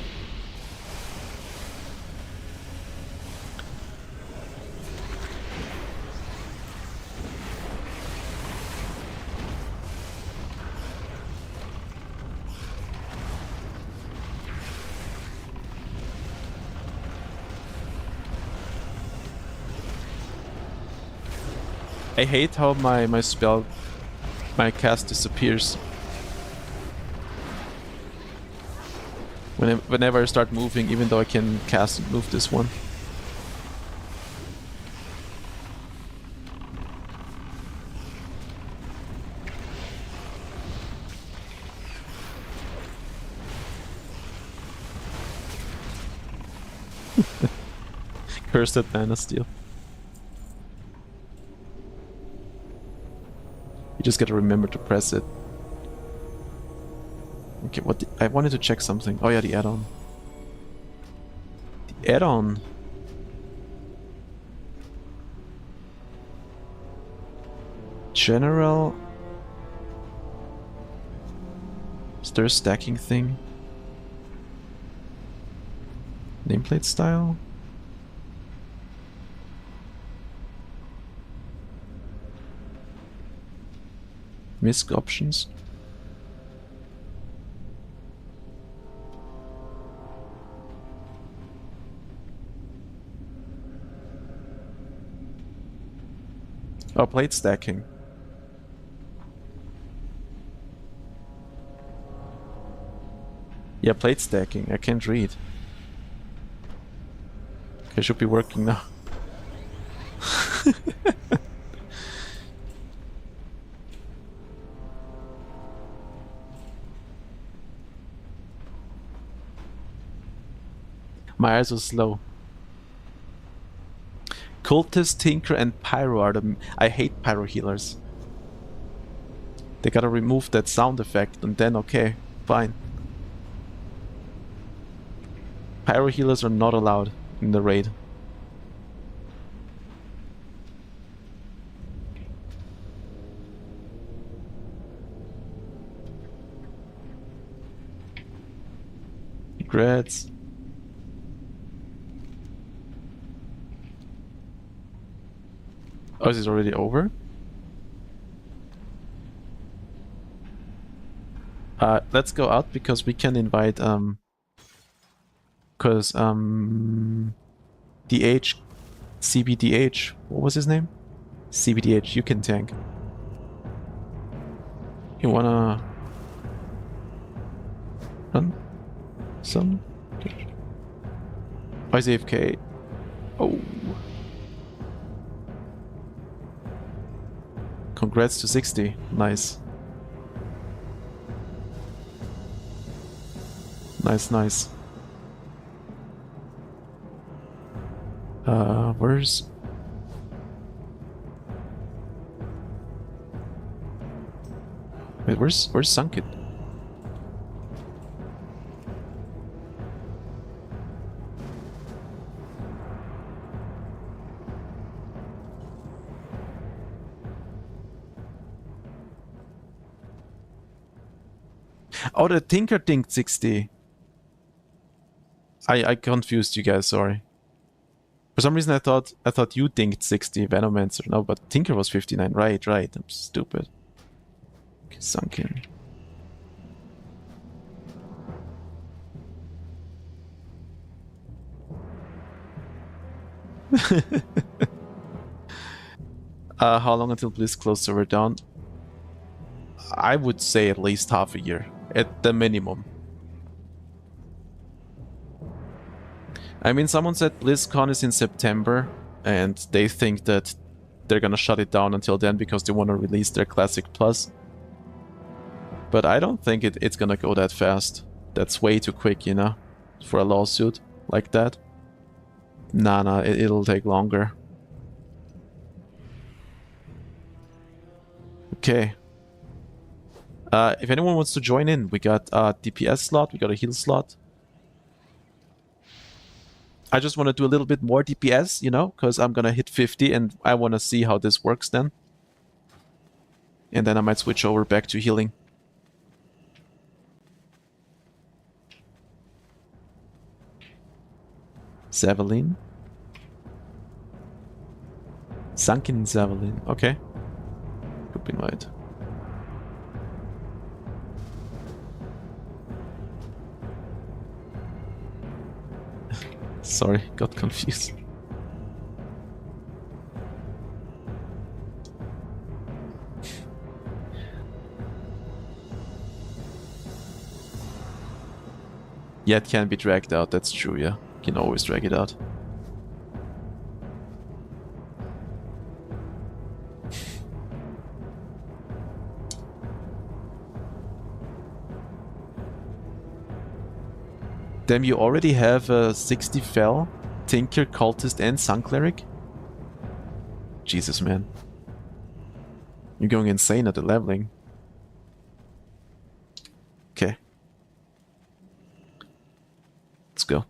I hate how my cast disappears. Whenever I start moving, even though I can cast and move this one. Cursed at mana steal. You just gotta remember to press it. Okay, what I wanted to check something. Oh yeah, the add-on. The add-on. General. Is there a stacking thing? Nameplate style? Misc options? Oh, plate stacking. Yeah, plate stacking. I can't read. Okay, should be working now. My eyes are slow. Cultist, Tinker, and Pyro are the... I hate Pyro healers. They gotta remove that sound effect and then okay, fine. Pyro healers are not allowed in the raid. Regrets. Oh, is it already over? Let's go out because we can invite DH CBDH. What was his name? CBDH. You can tank. You wanna run some? Oh, he's AFK. Oh. Congrats to 60. Nice. Nice, nice. Where's... Wait, where's Sunken? Oh, the Tinker dinked 60. I confused you guys, sorry. For some reason I thought you dinked 60, Venomancer. No, but Tinker was 59. Right. I'm stupid. Okay, Sunken. How long until Blizz close server down? I would say at least half a year, at the minimum. I mean, someone said BlizzCon is in September, and they think that they're gonna shut it down until then because they want to release their Classic Plus. But I don't think it's gonna go that fast. That's way too quick, you know, for a lawsuit like that. Nah, it'll take longer. Okay. If anyone wants to join in, we got a DPS slot, we got a heal slot. I just want to do a little bit more DPS, you know, because I'm gonna hit 50 and I want to see how this works then. And then I might switch over back to healing. Javelin. Sunken Javelin. Okay. Group invite. Sorry, got confused. Yeah, it can be dragged out, that's true, yeah. You can always drag it out. Damn, you already have a 60 Fel, Tinker, Cultist, and Sun Cleric? Jesus, man. You're going insane at the leveling. Okay. Let's go.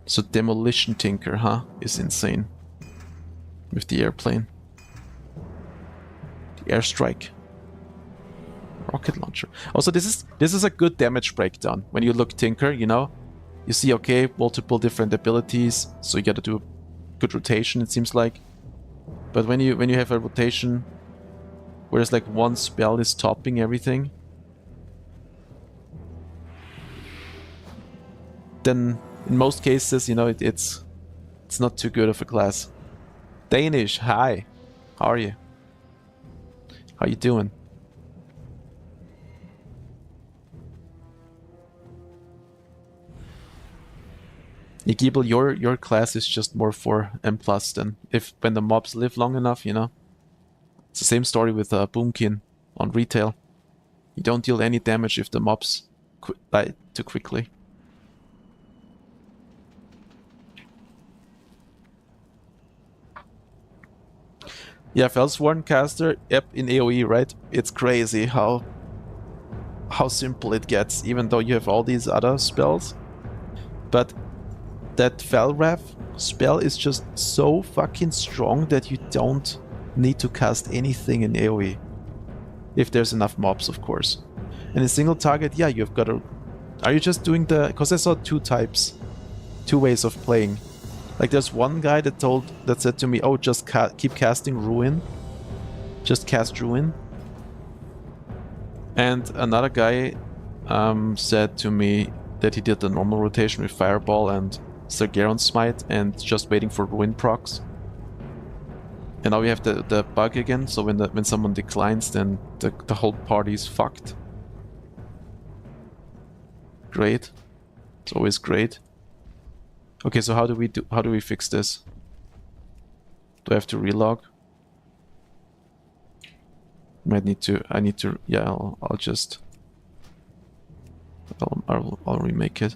So Demolition Tinker, huh? Is insane. With the airplane. The airstrike. Rocket launcher. Also, this is a good damage breakdown. When you look Tinker, you know, you see, okay, multiple different abilities, so you gotta do a good rotation, it seems like. But when you have a rotation where it's like one spell is topping everything, then in most cases, you know, it's not too good of a class. Danish, hi. How are you? How you doing? Igibel, your class is just more for M+ then. If when the mobs live long enough, you know. It's the same story with Boomkin on retail. You don't deal any damage if the mobs die too quickly. Yeah, Felsworn caster, yep, in AoE, right? It's crazy how simple it gets, even though you have all these other spells. But that Felwrath spell is just so fucking strong that you don't need to cast anything in AoE. If there's enough mobs, of course. And in single target, yeah, you've got to... Are you just doing the... Because I saw two ways of playing. Like, there's one guy that said to me, oh, just keep casting Ruin. Just cast Ruin. And another guy said to me that he did the normal rotation with Fireball and Sargeron Smite and just waiting for Ruin procs. And now we have the bug again, so when someone declines, then the whole party is fucked. Great. It's always great. Okay, so how do we fix this? Do I have to relog? I need to, yeah, I'll just... I'll remake it.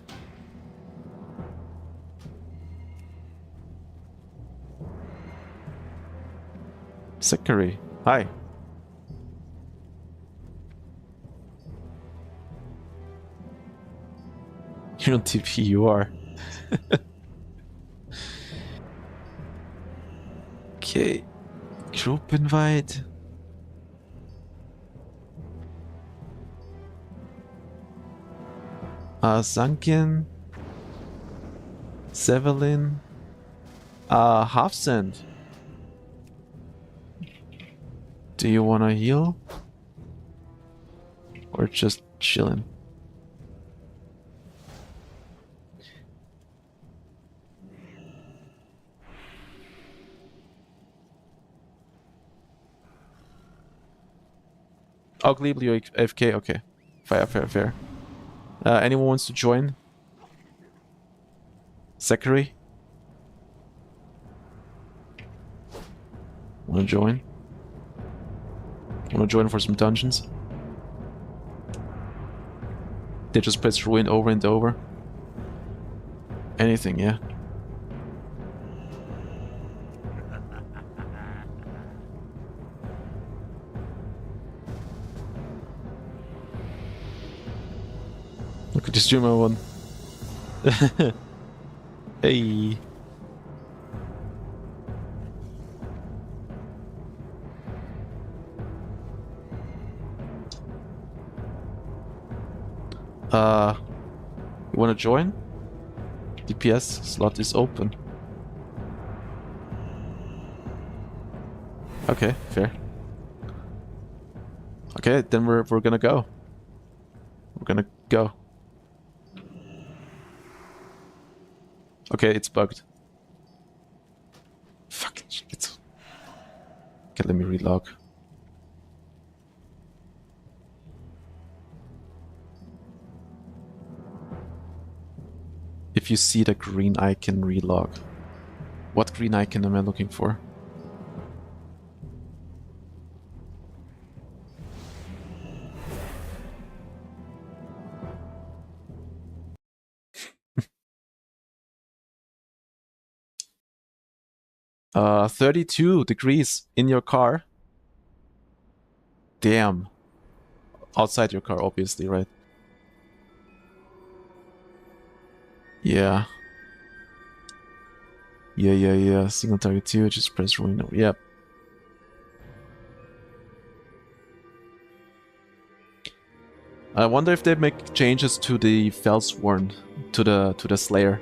Zachary, hi. You're on TP, you are. Okay. Group invite. Sunken. Sevelin. Half Cent. Do you wanna heal? Or just chillin'? Oh, Glebe, you AFK? Okay. Fair. Anyone wants to join? Zachary? Wanna join? Wanna join for some dungeons? They just press ruin over and over. Anything, yeah. Look at the streamer one. Hey. You wanna join? DPS slot is open. Okay, fair. Okay, then we're gonna go. We're gonna go. Okay, it's bugged. Fucking shit. Okay, let me relog. If you see the green icon, relog. What green icon am I looking for? Uh, 32 degrees in your car. Damn. Outside your car, obviously, right? Yeah. Yeah. Single target 2, just press ruin over. Yep. I wonder if they make changes to the Felsworn, to the Slayer.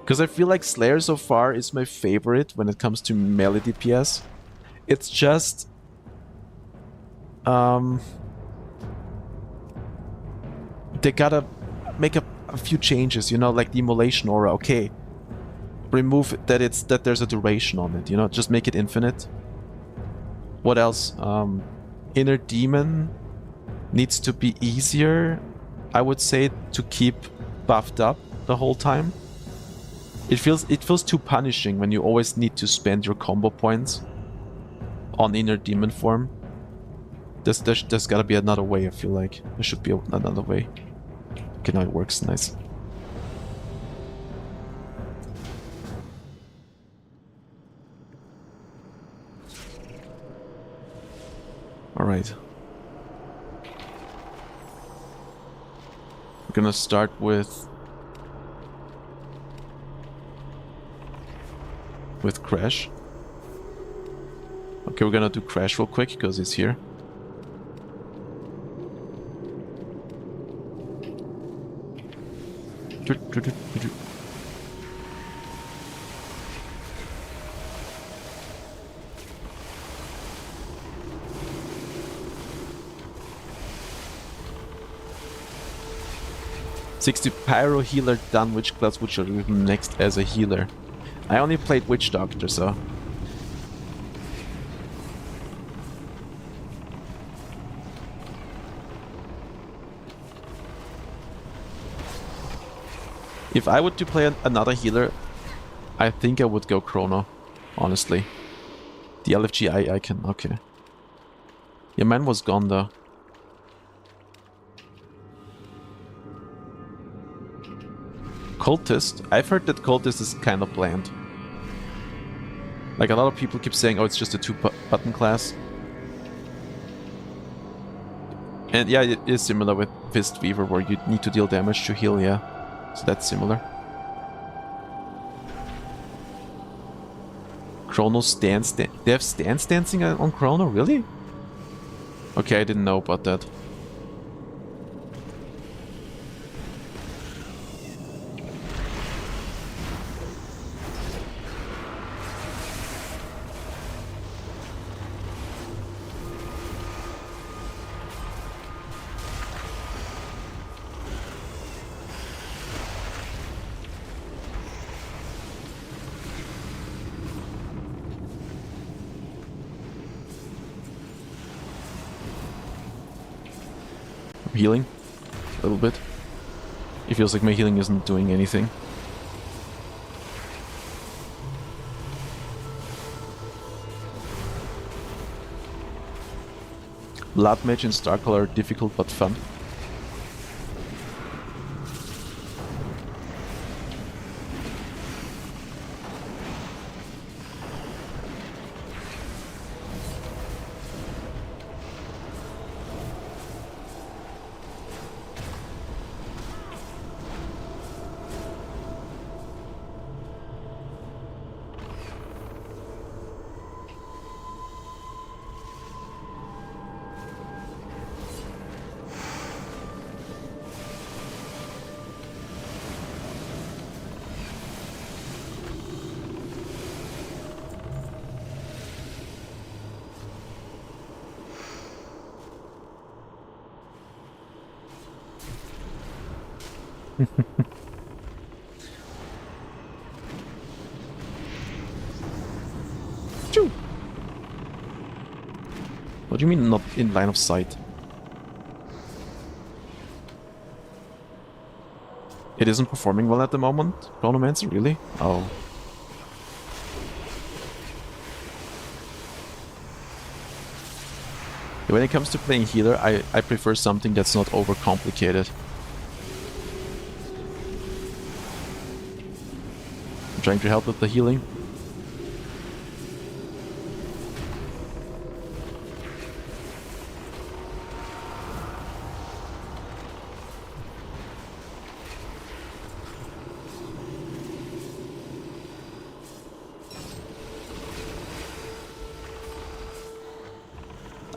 Because I feel like Slayer so far is my favorite when it comes to melee DPS. It's just... They gotta make a few changes, you know, like the immolation aura, okay. Remove that there's a duration on it, you know, just make it infinite. What else? Inner Demon needs to be easier, I would say, to keep buffed up the whole time. It feels too punishing when you always need to spend your combo points on Inner Demon form. There's gotta be another way, I feel like. There should be another way. Okay, now it works, nice. Alright. We're gonna start with Crash. Okay, we're gonna do Crash real quick because he's here. "60 Pyro Healer done. Which class would you do next as a healer?" I only played Witch Doctor, so... If I were to play another healer, I think I would go Chrono, honestly. The LFG icon, okay. Yeah, mine was gone though. Cultist? I've heard that Cultist is kind of bland. Like, a lot of people keep saying, oh, it's just a two-button class. And yeah, it is similar with Fist Weaver, where you need to deal damage to heal, yeah. So that's similar. Chrono stance... They have stance dancing on Chrono? Really? Okay, I didn't know about that. healing a little bit. It feels like my healing isn't doing anything. Blood Mage and Starcaller are difficult but fun. Choo! What do you mean not in line of sight? It isn't performing well at the moment? Chronomancer, really? Oh. When it comes to playing healer, I prefer something that's not overcomplicated. I'm trying to help with the healing.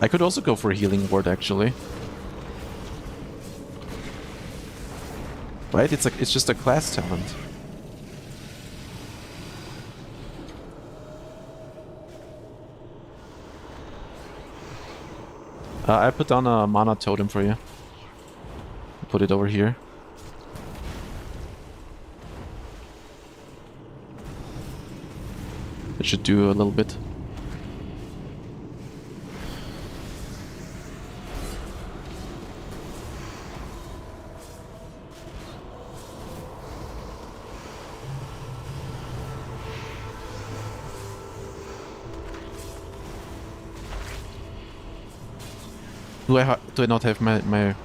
I could also go for a healing ward, actually. Right? It's just a class talent. I put down a mana totem for you. Put it over here. It should do a little bit. Do I not have my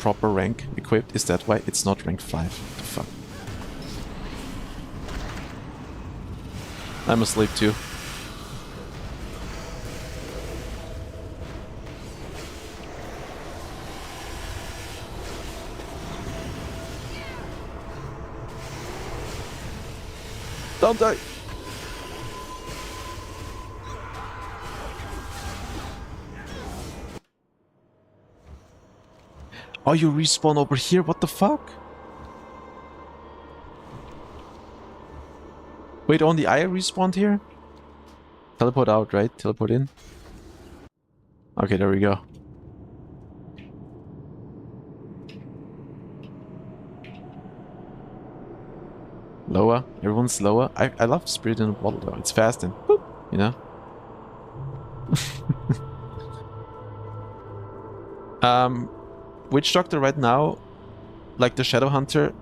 proper rank equipped? Is that why it's not rank 5? What the fuck? I'm asleep too. Don't die! Oh, you respawn over here? What the fuck? Wait, only I respawned here? Teleport out, right? Teleport in? Okay, there we go. Lower? Everyone's lower? I love Spirit in a Bottle though. It's fast and boop, you know? Witch Doctor right now, like the Shadow Hunter,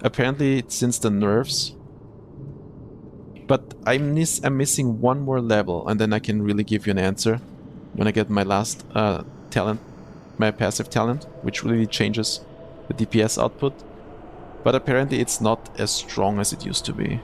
apparently it's since the nerfs. But I'm missing one more level, and then I can really give you an answer when I get my last talent, my passive talent, which really changes the DPS output. But apparently it's not as strong as it used to be.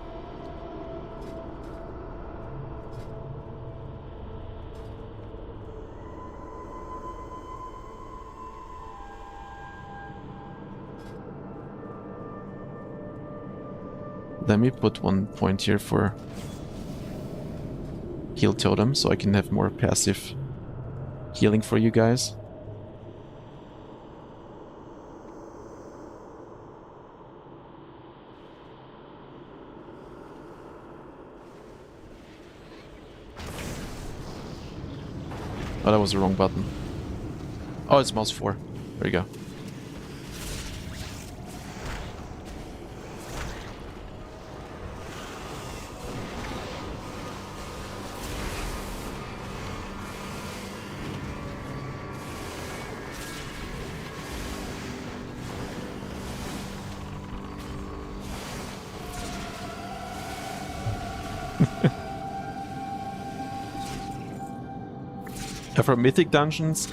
Let me put 1 point here for heal totem so I can have more passive healing for you guys. Oh, that was the wrong button. Oh, it's mouse 4. There you go. For mythic dungeons,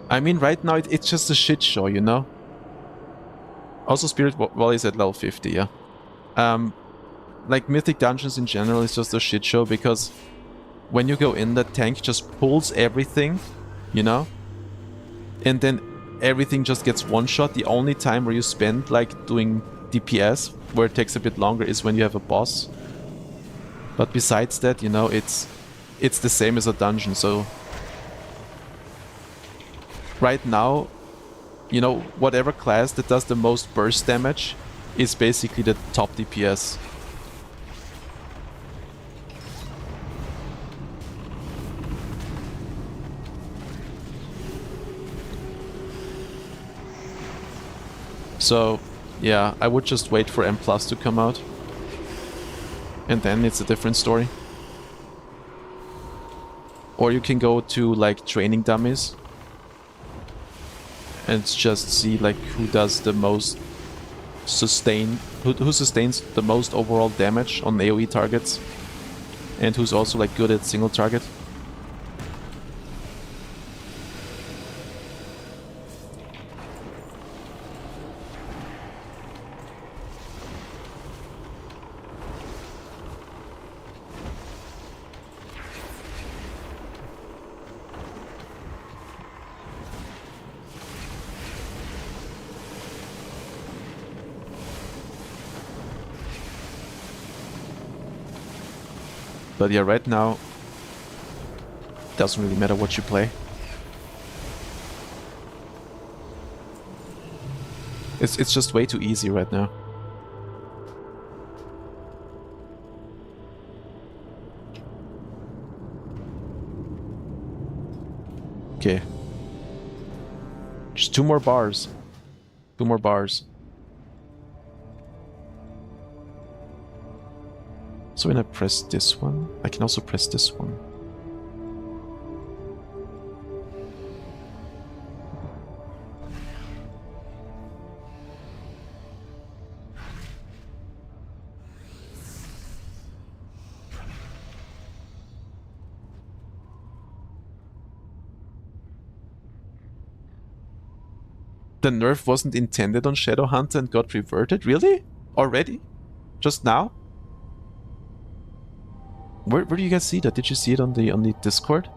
I mean, right now it's just a shit show, you know? Also, Spirit Valley is at level 50, yeah. Like, mythic dungeons in general is just a shit show because when you go in, that tank just pulls everything, you know? And then everything just gets one-shot. The only time where you spend, like, doing DPS, where it takes a bit longer, is when you have a boss. But besides that, you know, it's the same as a dungeon, so... Right now, you know, whatever class that does the most burst damage is basically the top DPS. So, yeah, I would just wait for M+ to come out. And then it's a different story. Or you can go to, like, training dummies. And just see, like, who does the most sustain... Who sustains the most overall damage on AoE targets. And who's also, like, good at single target. But yeah, right now, doesn't really matter what you play. It's just way too easy right now. Okay. Just 2 more bars. 2 more bars. So when I press this one, I can also press this one. The nerf wasn't intended on Shadowhunter and got reverted? Really? Already? Just now? Where do you guys see that? Did you see it on the Discord?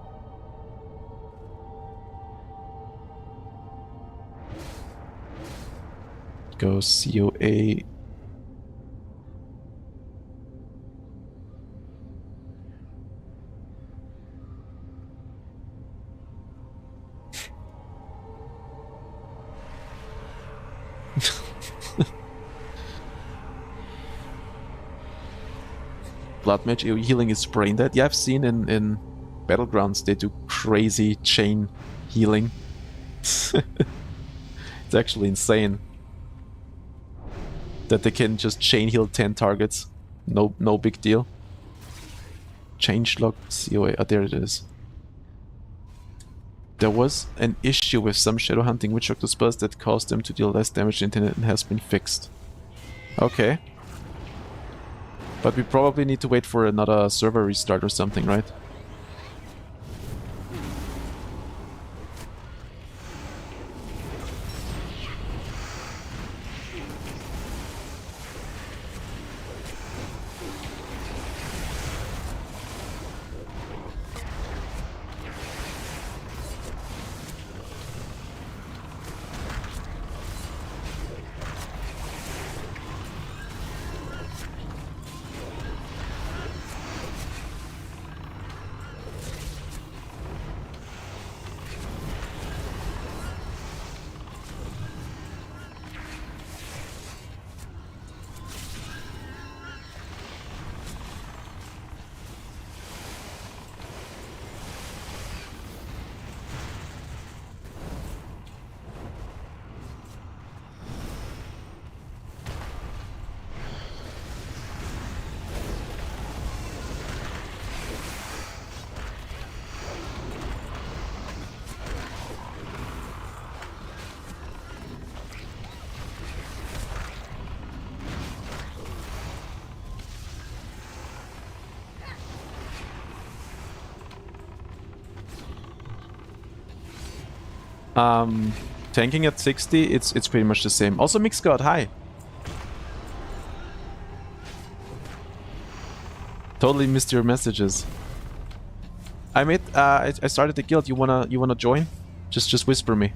Go CoA. Blood Mage AoE healing is brain dead. Yeah, I've seen in Battlegrounds they do crazy chain healing. It's actually insane that they can just chain heal 10 targets. No big deal. Changelog CoA. Oh, there it is. There was an issue with some shadow hunting witch doctor spells that caused them to deal less damage than intended and has been fixed. Okay. But we probably need to wait for another server restart or something, right? Tanking at 60, it's pretty much the same. Also, Mixgod, hi. Totally missed your messages. I made I started the guild. You wanna join? Just whisper me.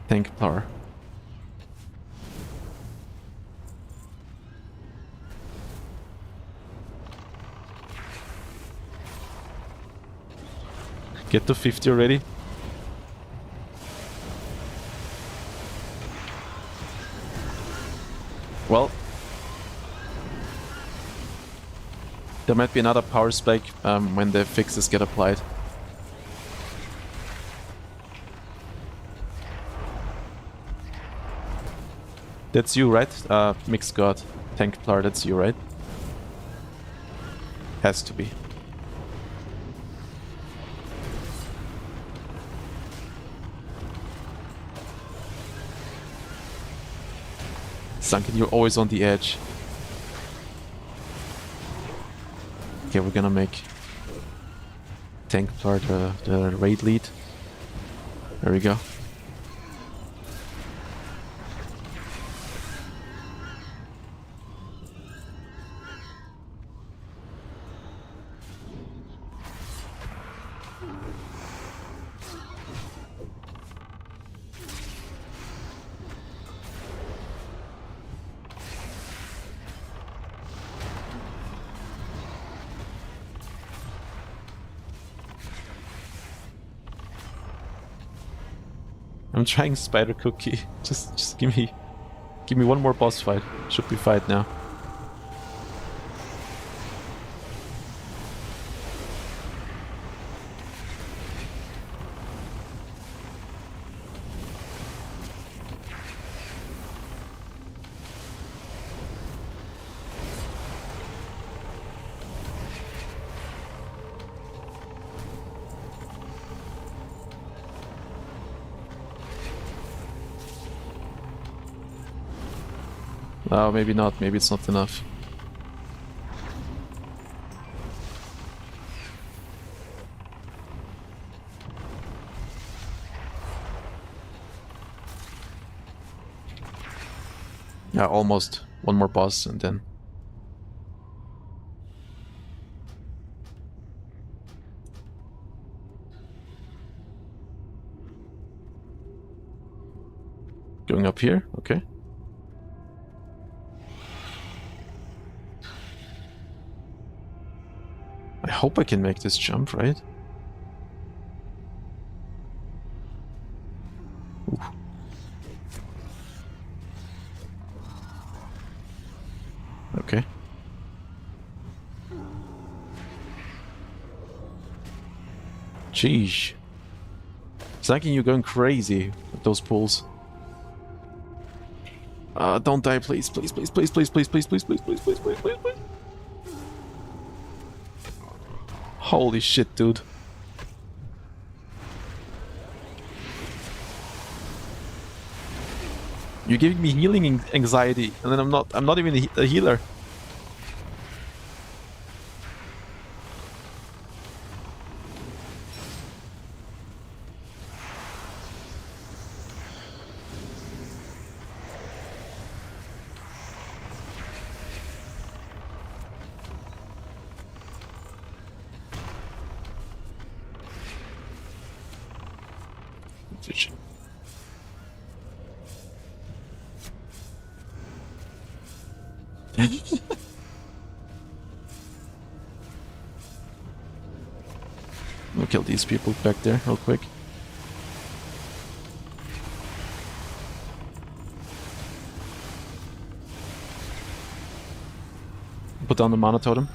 Templar. Get to 50 already. Well, there might be another power spike when the fixes get applied. That's you, right? Mixed God. Templar, that's you, right? Has to be. Sunken, you're always on the edge. Okay, we're gonna make Templar the raid lead. There we go. I'm trying Spider Cookie. Just give me one more boss fight. Should be fight now. Oh, maybe not. Maybe it's not enough. Yeah, almost. One more boss and then... Going up here? Okay. I hope I can make this jump, right? Ooh. Okay. Jeez. Zanking, you're going crazy with those pulls. Don't die, please, please, please, please, please, please, please, please, please, please, please, please, please, please. Holy shit, dude. You're giving me healing anxiety, and then I'm not even a healer. We'll kill these people back there real quick. Put down the mana totem.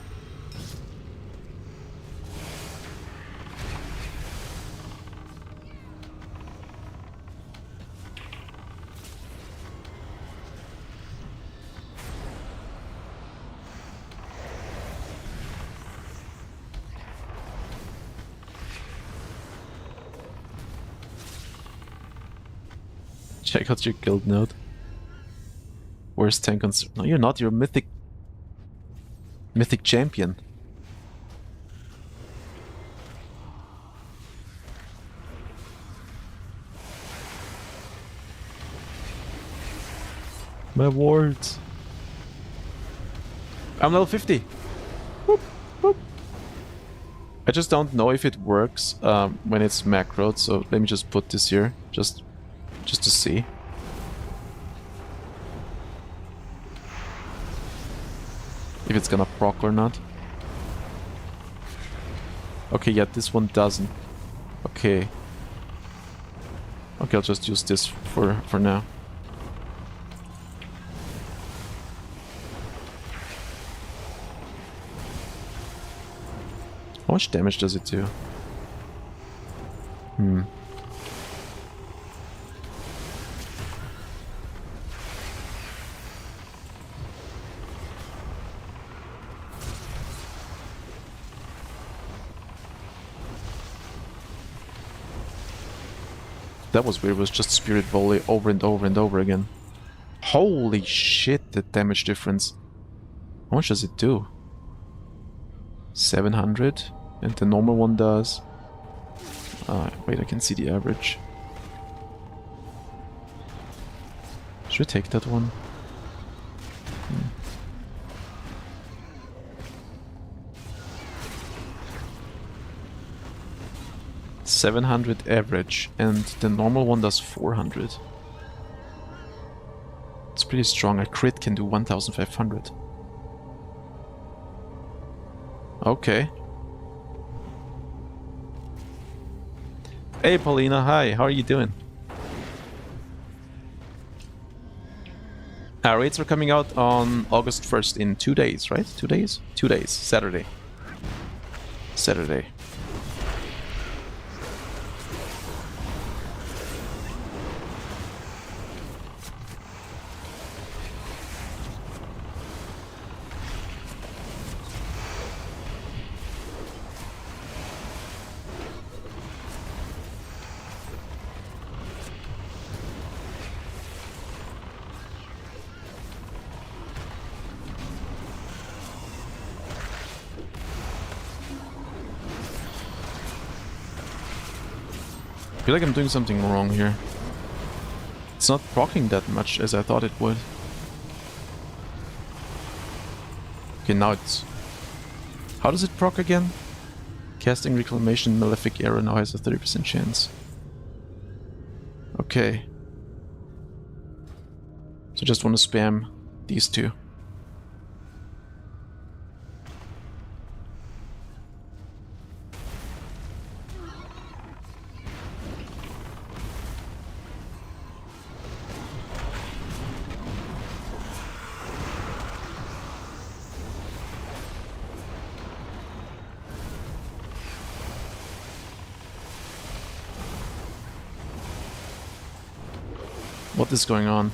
Check out your guild node. Where's tank on... No, you're not. You're a mythic... Mythic champion. My wards. I'm level 50. Whoop, whoop. I just don't know if it works when it's macroed, so let me just put this here, just to see. If it's gonna proc or not. Okay, yeah, this one doesn't. Okay. Okay, I'll just use this for now. How much damage does it do? That was weird. It was just Spirit Volley over and over and over again. Holy shit, the damage difference. How much does it do? 700, and the normal one does... wait, I can see the average. Should I take that one? 700 average, and the normal one does 400. It's pretty strong. A crit can do 1500. Okay. Hey Paulina, hi, how are you doing? Our raids are coming out on August 1st in 2 days, right? 2 days? 2 days. Saturday. Saturday. I feel like I'm doing something wrong here. It's not proccing that much as I thought it would. Okay, now it's... How does it proc again? Casting Reclamation Malefic Arrow now has a 30% chance. Okay. So just want to spam these two. What is going on?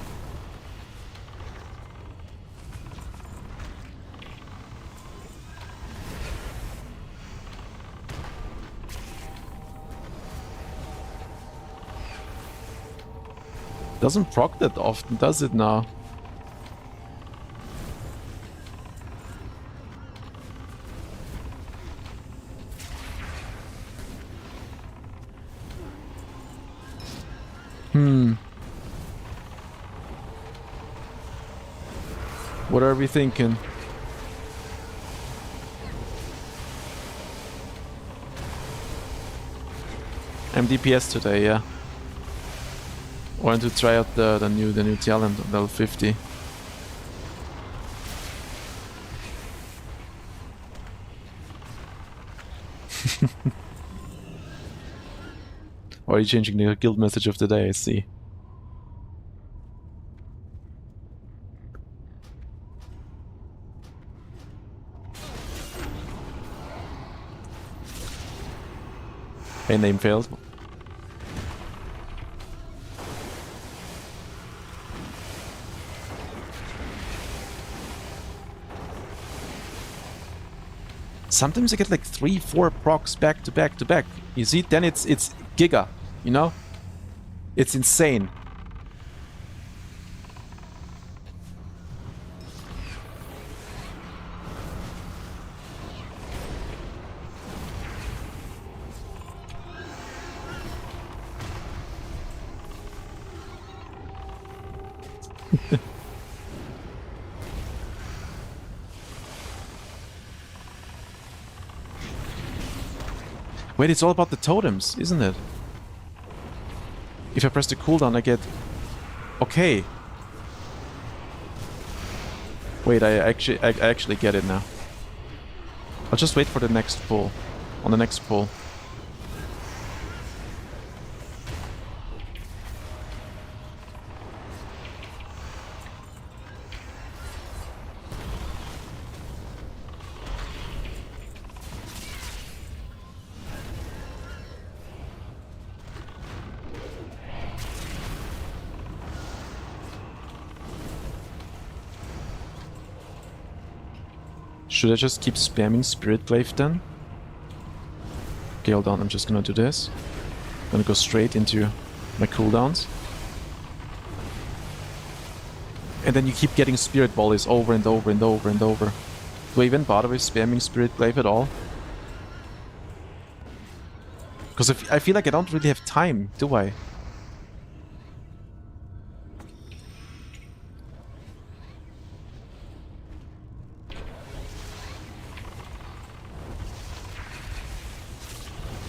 Doesn't proc that often, does it now? What are we thinking? I'm DPS today, yeah. Wanted to try out the new talent on level 50. Or are you changing the guild message of the day? I see. Hey, name failed. Sometimes I get like 3-4 procs back to back to back. You see, then it's giga, you know? It's insane. Wait, it's all about the totems, isn't it? If I press the cooldown, I get... Okay. Wait, I actually get it now. I'll just wait for the next pull. On the next pull. Should I just keep spamming Spirit Glaive then? Okay, hold on, I'm just gonna do this. I'm gonna go straight into my cooldowns. And then you keep getting Spirit Volleys over and over and over and over. Do I even bother with spamming Spirit Glaive at all? Because I feel like I don't really have time, do I?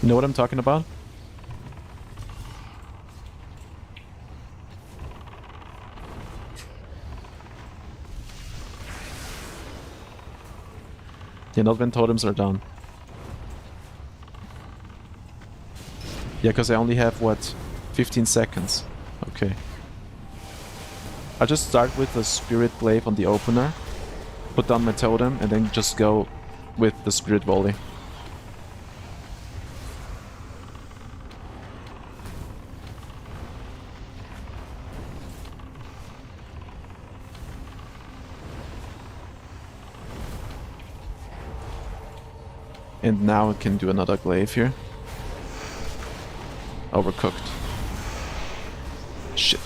You know what I'm talking about? Yeah, not when totems are down. Yeah, because I only have, what, 15 seconds. Okay. I'll just start with the Spirit Glaive on the opener, put down my totem, and then just go with the Spirit Volley. And now I can do another glaive here. Overcooked. Shit.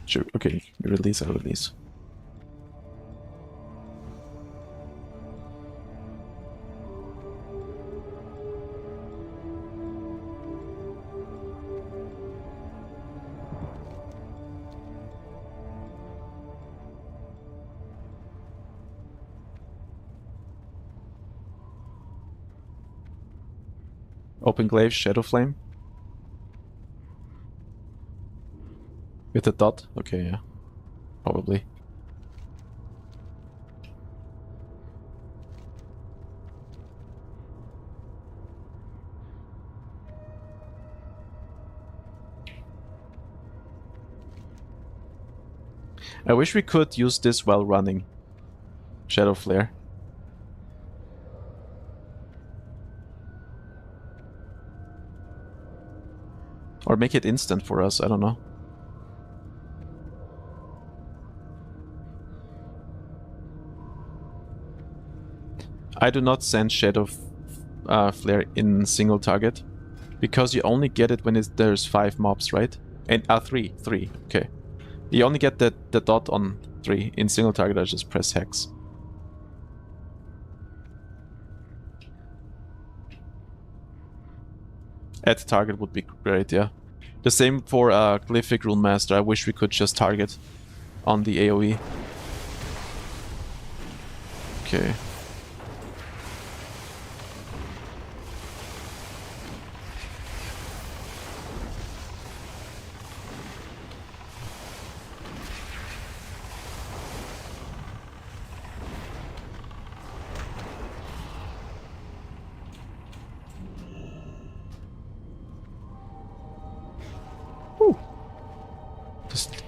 Sure, okay. Release, I release. Open glaive, shadow flame. With a dot? Okay, yeah. Probably. I wish we could use this while running. Shadow flare. Or make it instant for us, I don't know. I do not send Shadow Flare in single target. Because you only get it when there's 5 mobs, right? And 3, okay. You only get the dot on 3. In single target I just press Hex. Add target would be great, yeah. The same for Glyphic Rune Master. I wish we could just target on the AoE. Okay.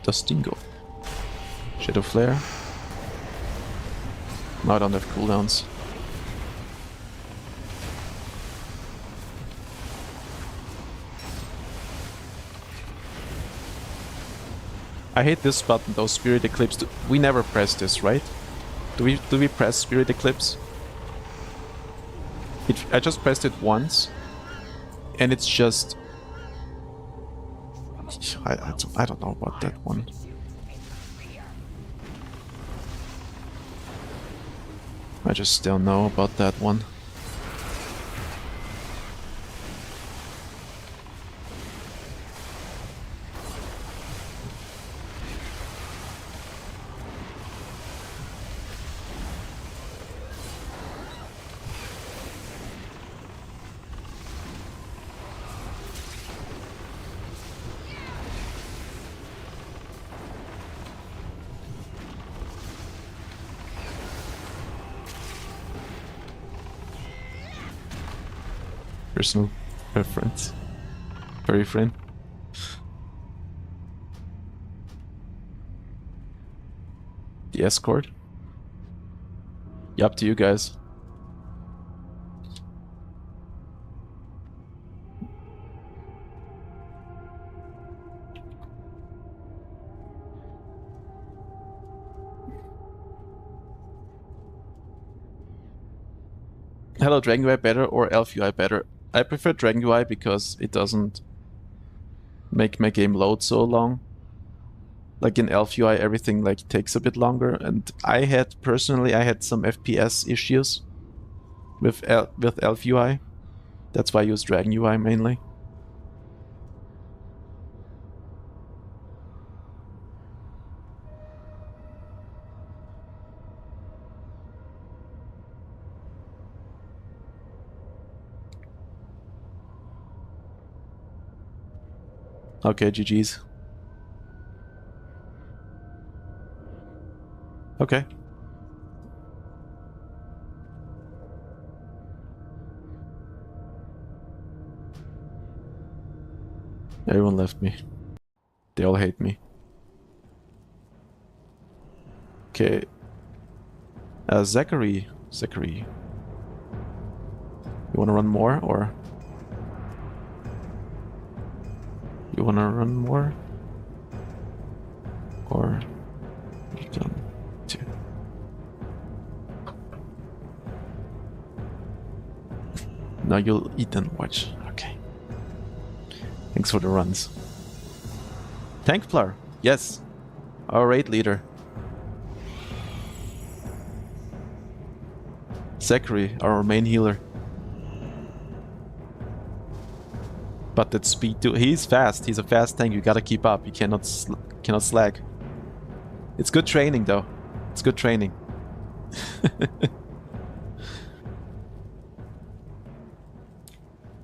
Dustingo. Shadow Flare. Now I don't have cooldowns. I hate this button though, Spirit Eclipse. We never press this, right? Do we press Spirit Eclipse? I just pressed it once, and it's just... I don't know about that one. I just don't know about that one. Personal preference. Furry friend. The escort? Yeah, up to you guys. Hello, Dragon UI better or Elf UI better? I prefer Dragon UI because it doesn't make my game load so long. Like in Elf UI, everything like takes a bit longer, and I had some FPS issues with Elf UI. That's why I use Dragon UI mainly. Okay, GG's. Okay. Everyone left me. They all hate me. Okay. Zachary. You wanna run more, or? You wanna run more? Or... you done too. Now you'll eat and watch. Okay. Thanks for the runs. Tankplar. Yes. Our raid leader. Zachary, our main healer. But that speed too. He's fast. He's a fast tank. You gotta keep up. You cannot slack. It's good training though. It's good training.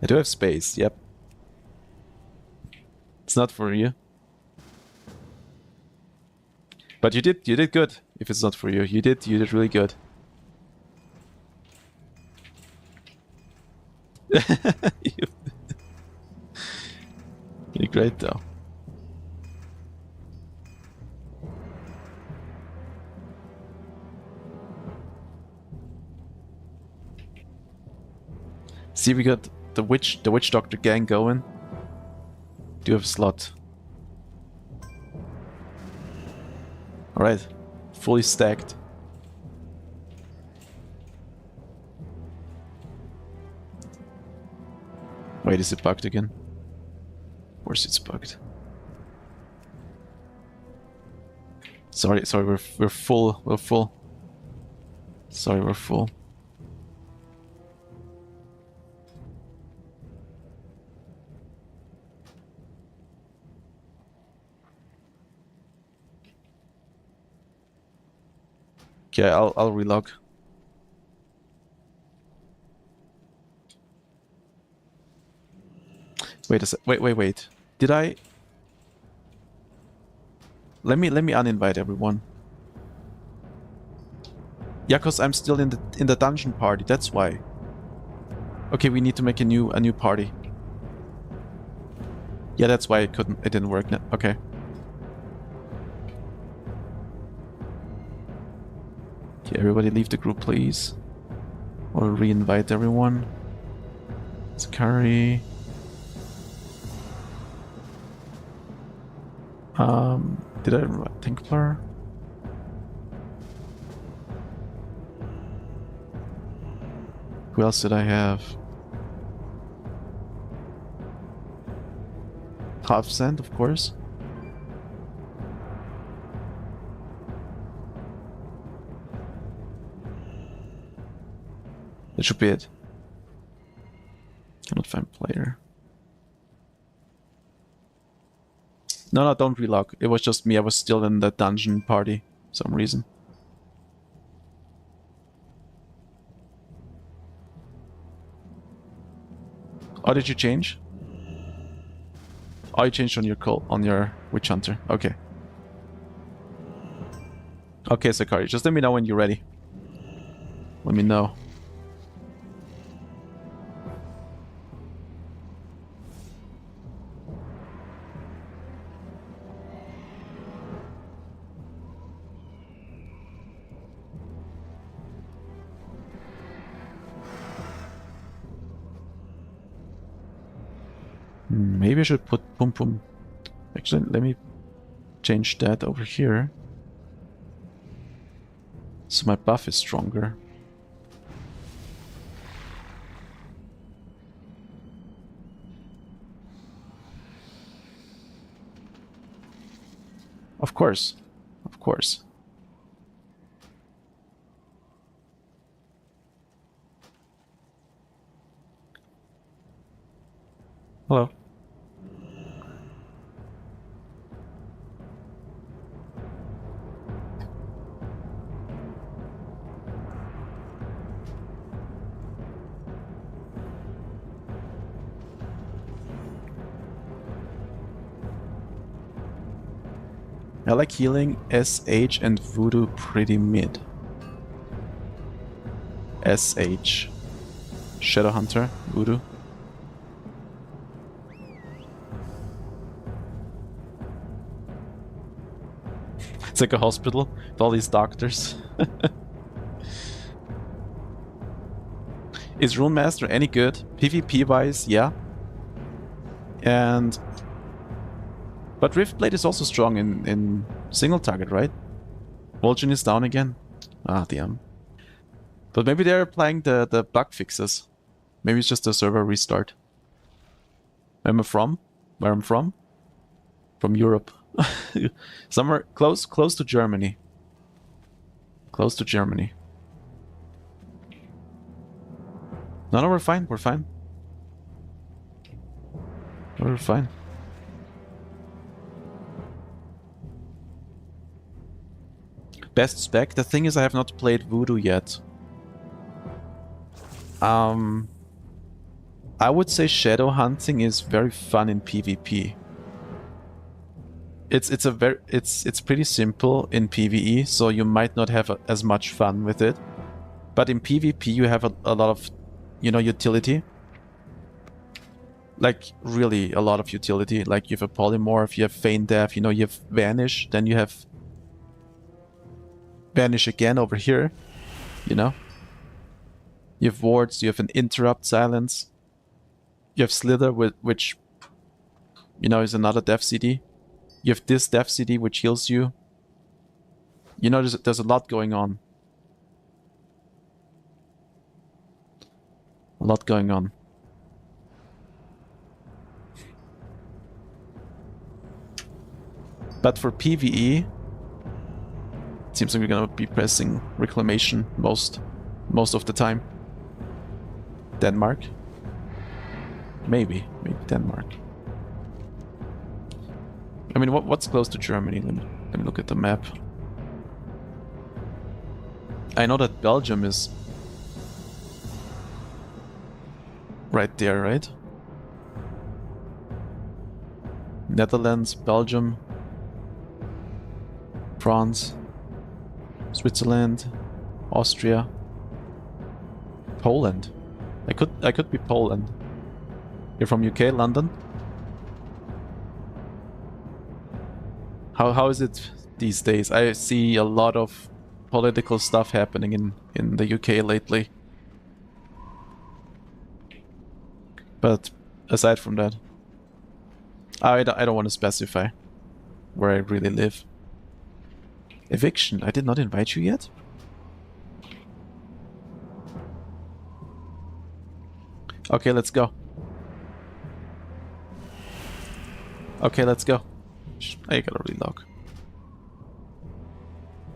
I do have space. Yep. It's not for you. But you did good. If it's not for you, you did really good. You're great though. See, we got the witch doctor gang going. Do you have a slot? Alright. Fully stacked. Wait, is it bugged again? Of course it's bugged. Sorry, we're full. We're full. Sorry, we're full. Okay, I'll relog. Wait a sec. Wait. Did I? Let me uninvite everyone. Yeah, cause I'm still in the dungeon party. That's why. Okay, we need to make a new party. Yeah, that's why it didn't work. Okay. Okay, everybody leave the group, please. Or re-invite everyone. Sakari. Did I invite Tankplar? Who else did I have? Half Cent, of course. That should be it. Cannot find player. No, don't relog. It was just me. I was still in the dungeon party for some reason. Oh, did you change? Oh, you changed on your Witch Hunter. Okay. Okay, Sakari, just let me know when you're ready. Let me know. Maybe I should put Pum Pum. Actually, let me change that over here. So my buff is stronger. Of course. Of course. Hello. I like healing, SH and Voodoo pretty mid. SH. Shadow Hunter, Voodoo. It's like a hospital with all these doctors. Is Rune Master any good? PvP wise, yeah. But Riftblade is also strong in single target, right? Vol'jin is down again. Ah, damn. But maybe they're applying the bug fixes. Maybe it's just a server restart. Where am I from? Where I'm from? From Europe. Somewhere close to Germany. Close to Germany. No, we're fine. We're fine. We're fine. Best spec? The thing is I have not played Voodoo yet. I would say shadow hunting is very fun in PvP. It's pretty simple in PvE, so you might not have as much fun with it. But in PvP you have a lot of, you know, utility. Like really a lot of utility. Like you have a polymorph, you have feign death, you know, you have vanish, then you have vanish again over here, you know. You have wards, you have an interrupt silence. You have slither, which, you know, is another death CD. You have this death CD which heals you. You know, there's a lot going on. A lot going on. But for PvE, it seems like we're gonna be pressing Reclamation most of the time. Denmark? Maybe Denmark. I mean, what's close to Germany? Let me look at the map. I know that Belgium is right there, right? Netherlands, Belgium, France, Switzerland, Austria, Poland. I could be Poland. You're from UK, London? How is it these days? I see a lot of political stuff happening in the UK lately. But aside from that, I don't want to specify where I really live. Eviction, I did not invite you yet? Okay, let's go. Okay, let's go. I gotta relog.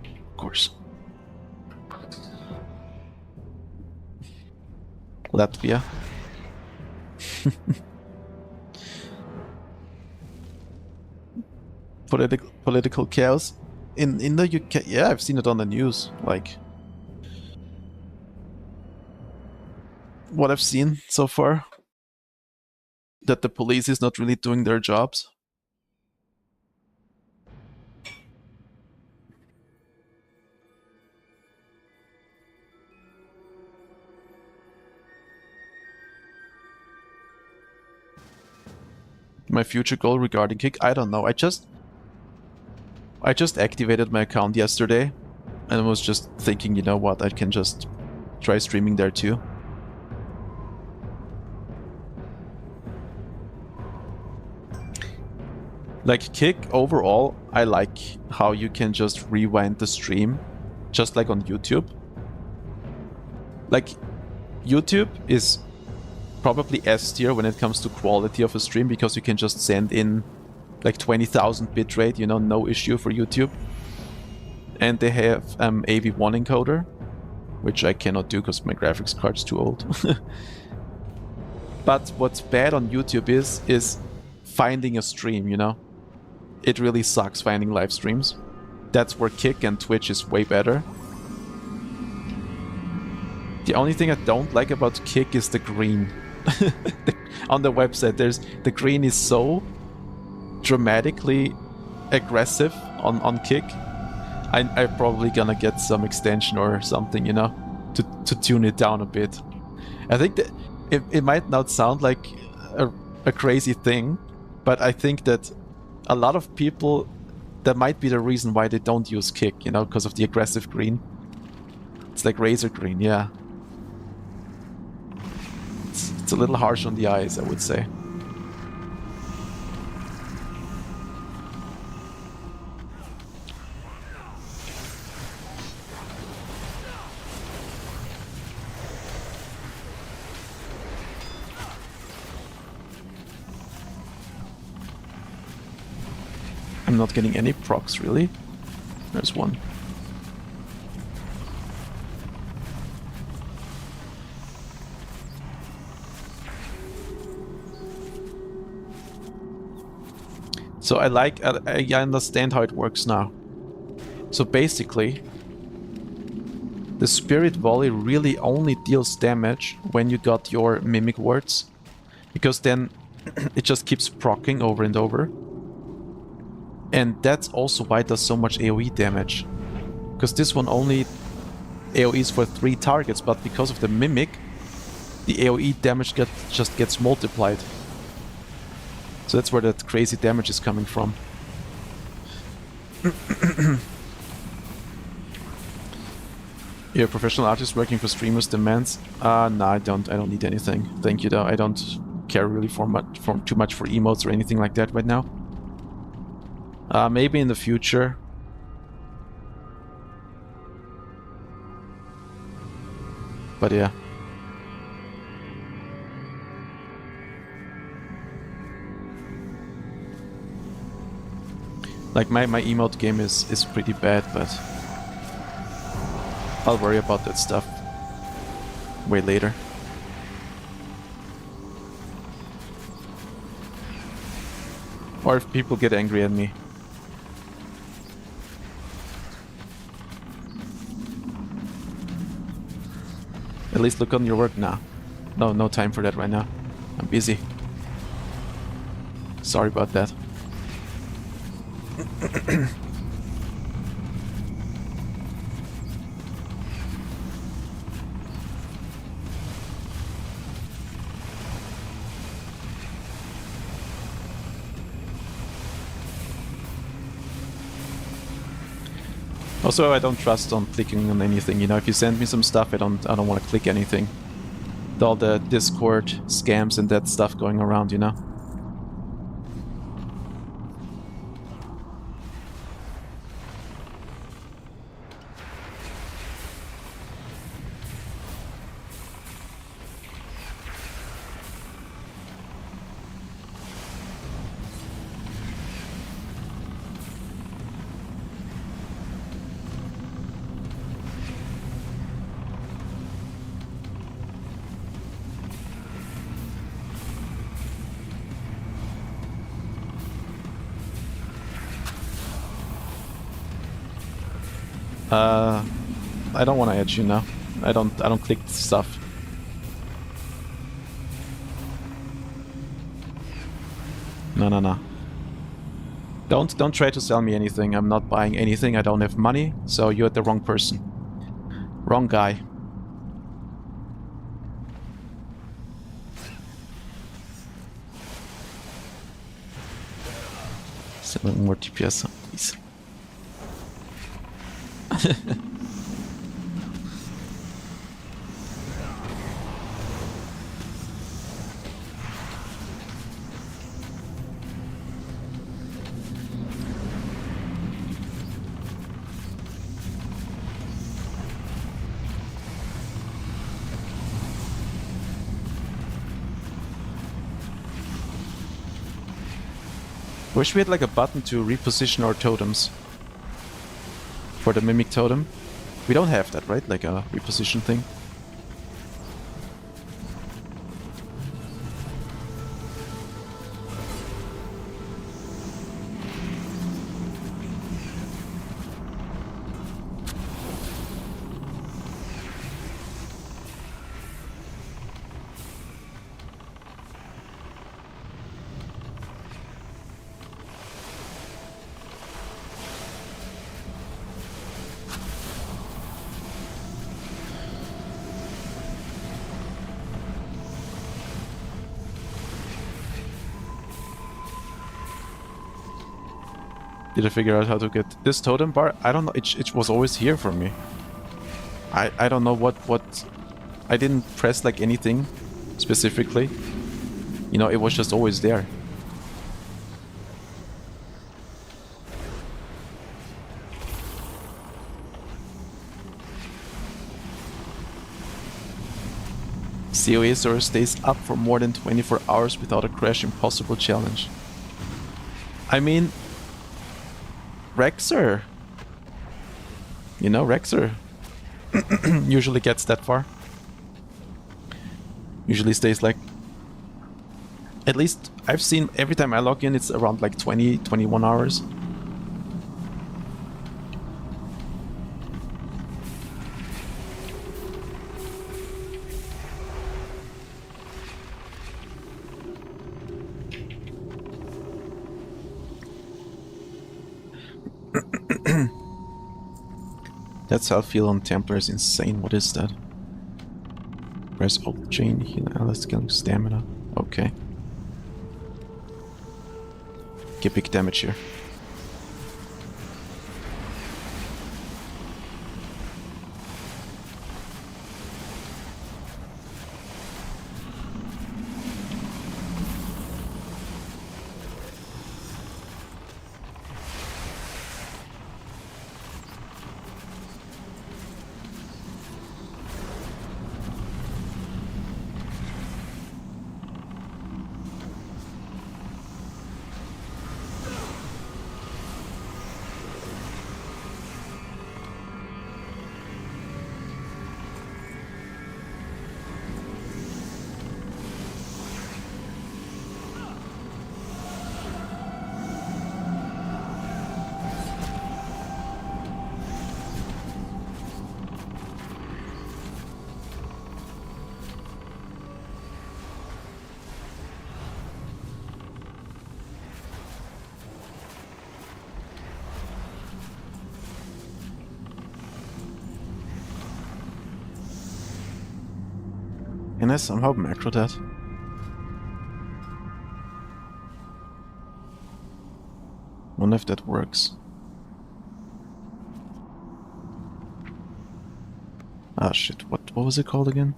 Of course. Latvia. Political chaos in the UK. Yeah, I've seen it on the news. Like what I've seen so far, that the police is not really doing their jobs. My future goal regarding Kick, I don't know. I just activated my account yesterday and was just thinking, you know what, I can just try streaming there too. Like Kick overall, I like how you can just rewind the stream, just like on YouTube. Like YouTube is probably S tier when it comes to quality of a stream, because you can just send in like 20,000 bitrate, you know, no issue for YouTube. And they have AV1 encoder, which I cannot do because my graphics card's too old. But what's bad on YouTube is finding a stream, you know? It really sucks finding live streams. That's where Kick and Twitch is way better. The only thing I don't like about Kick is the green. On the website, the green is so dramatically aggressive on Kick. I'm probably gonna get some extension or something, you know, to tune it down a bit. I think that it might not sound like a crazy thing, but I think that a lot of people, that might be the reason why they don't use Kick, you know, because of the aggressive green. It's like razor green, yeah. It's a little harsh on the eyes, I would say. I'm not getting any procs, really. There's one. So I understand how it works now. So basically, the Spirit Volley really only deals damage when you got your Mimic Words, because then it just keeps proccing over and over. And that's also why it does so much AoE damage. Because this one only AoEs for 3 targets, but because of the Mimic, the AoE damage just gets multiplied. So that's where that crazy damage is coming from. You're a professional artist working for streamers demands? No, I don't need anything. Thank you though. I don't care really too much for emotes or anything like that right now. Maybe in the future. But yeah. Like my emote game is pretty bad, but I'll worry about that stuff way later. Or if people get angry at me. At least look on your work now. No time for that right now. I'm busy. Sorry about that. Also, I don't trust on clicking on anything, you know, if you send me some stuff, I don't want to click anything. With all the Discord scams and that stuff going around, you know. I don't want to add you now. I don't click stuff. No. Don't try to sell me anything. I'm not buying anything. I don't have money, so you're the wrong person. Wrong guy. Selling more TPS, please. Wish we had like a button to reposition our totems. For the Mimic Totem. We don't have that, right? Like a reposition thing. Did I figure out how to get this totem bar? I don't know. It was always here for me. I don't know what... I didn't press like anything specifically. You know, it was just always there. CoA server stays up for more than 24 hours without a crash. Impossible challenge. I mean... Rexxar. You know, Rexxar usually gets that far. Usually stays like... At least I've seen every time I log in it's around like 20, 21 hours. That's how I feel on Templar is insane. What is that? Press Alt chain, heal Alice, killing stamina. Okay. Get big damage here. Can I somehow macro that? Wonder if that works. Ah shit, what was it called again?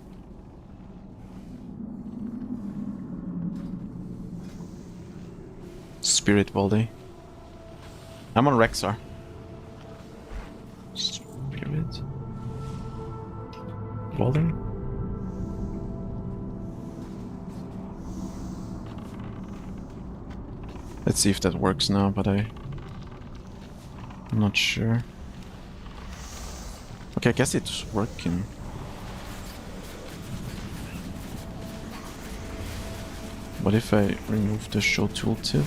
Spirit Volley. I'm on Rexxar. Spirit Volley? Let's see if that works now, but I'm not sure. Okay, I guess it's working. What if I remove the show tooltip?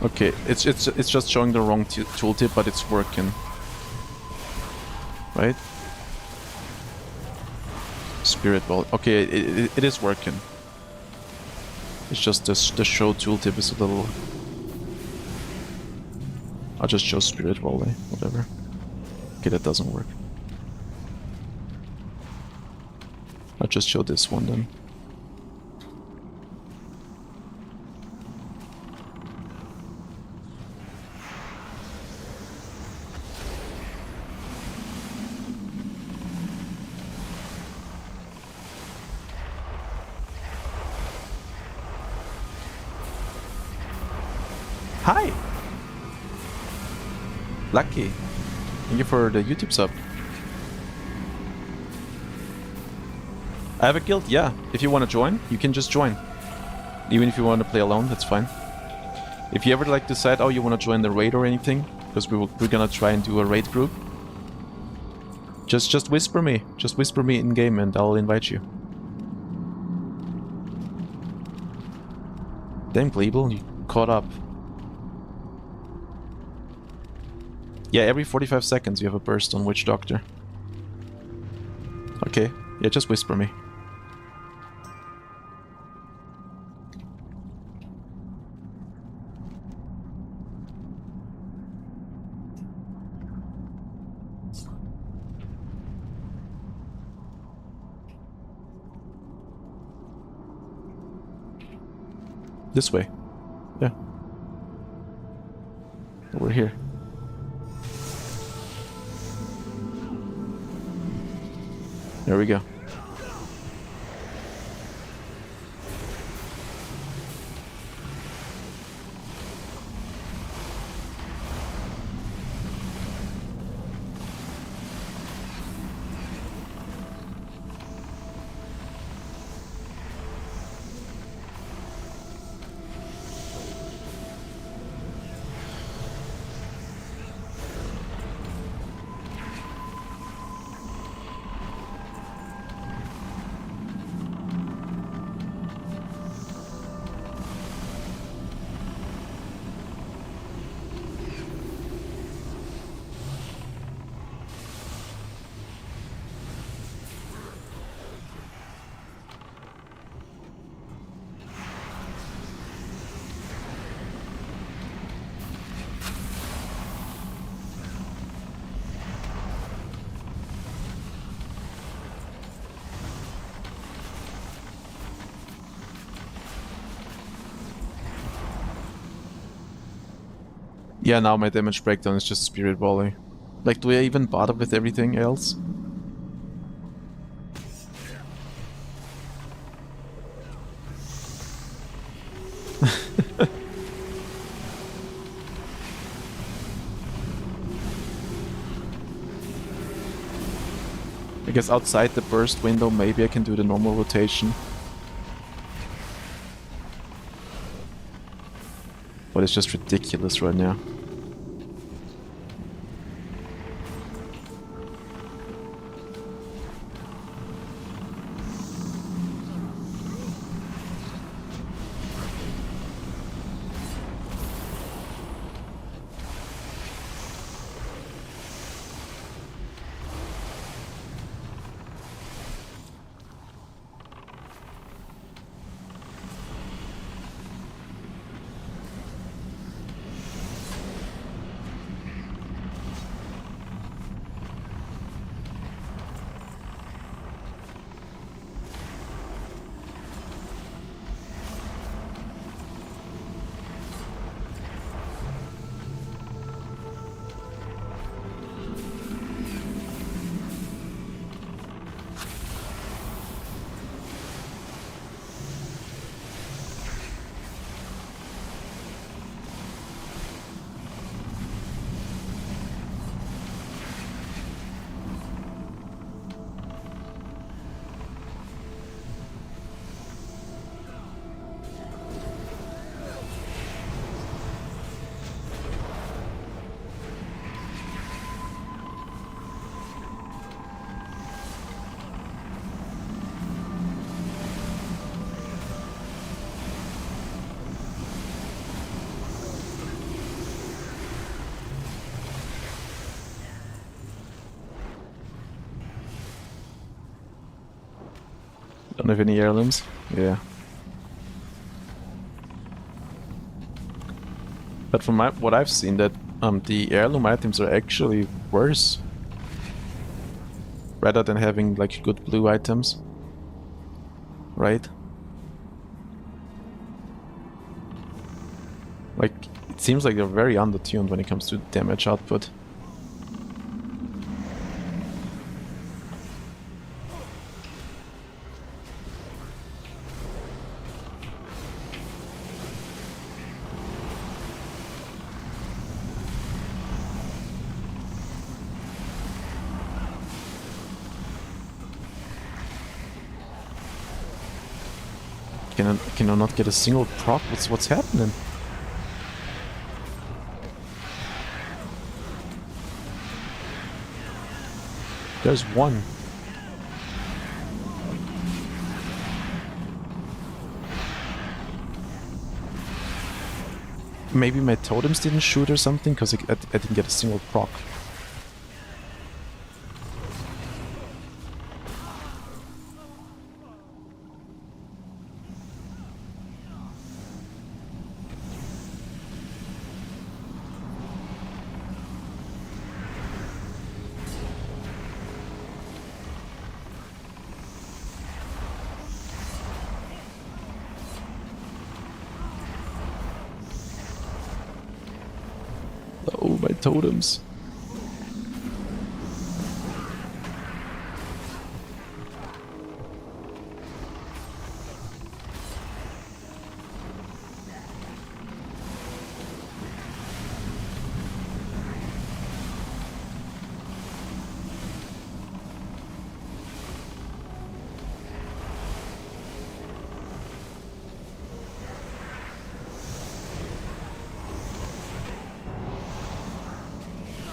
Okay, it's just showing the wrong tooltip, but it's working. Right? Spirit ball. Okay, it is working. It's just the show tooltip is a little... I'll just show spirit volley, whatever. Okay, that doesn't work. I'll just show this one then. Hi! Lucky. Thank you for the YouTube sub. I have a guild, yeah. If you want to join, you can just join. Even if you want to play alone, that's fine. If you ever like decide, oh, you want to join the raid or anything, because we're gonna try and do a raid group, just whisper me. Just whisper me in game and I'll invite you. Damn, Gleeble, you caught up. Yeah, every 45 seconds you have a burst on Witch Doctor. Okay, yeah, just whisper me. This way. Yeah. Over here. There we go. Yeah, now my damage breakdown is just Spirit Volley. Like, do I even bother with everything else? I guess outside the burst window, maybe I can do the normal rotation. But it's just ridiculous right now. Don't have any heirlooms? Yeah. But from what I've seen, that the heirloom items are actually worse. Rather than having like good blue items. Right? Like, it seems like they're very undertuned when it comes to damage output. Can I not get a single proc? What's happening? There's one. Maybe my totems didn't shoot or something, because I didn't get a single proc. Oh, my totems.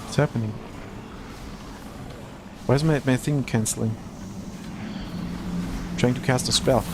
What's happening? Why is my thing cancelling? Trying to cast a spell.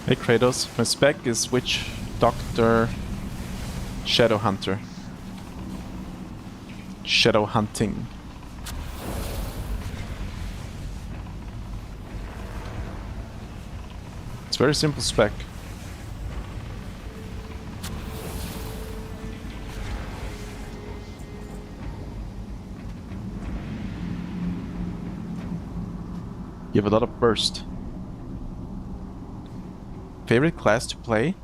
Hey Kratos, my spec is Witch Doctor Shadow Hunter. Shadow hunting. It's very simple spec. You have a lot of burst. Favorite class to play?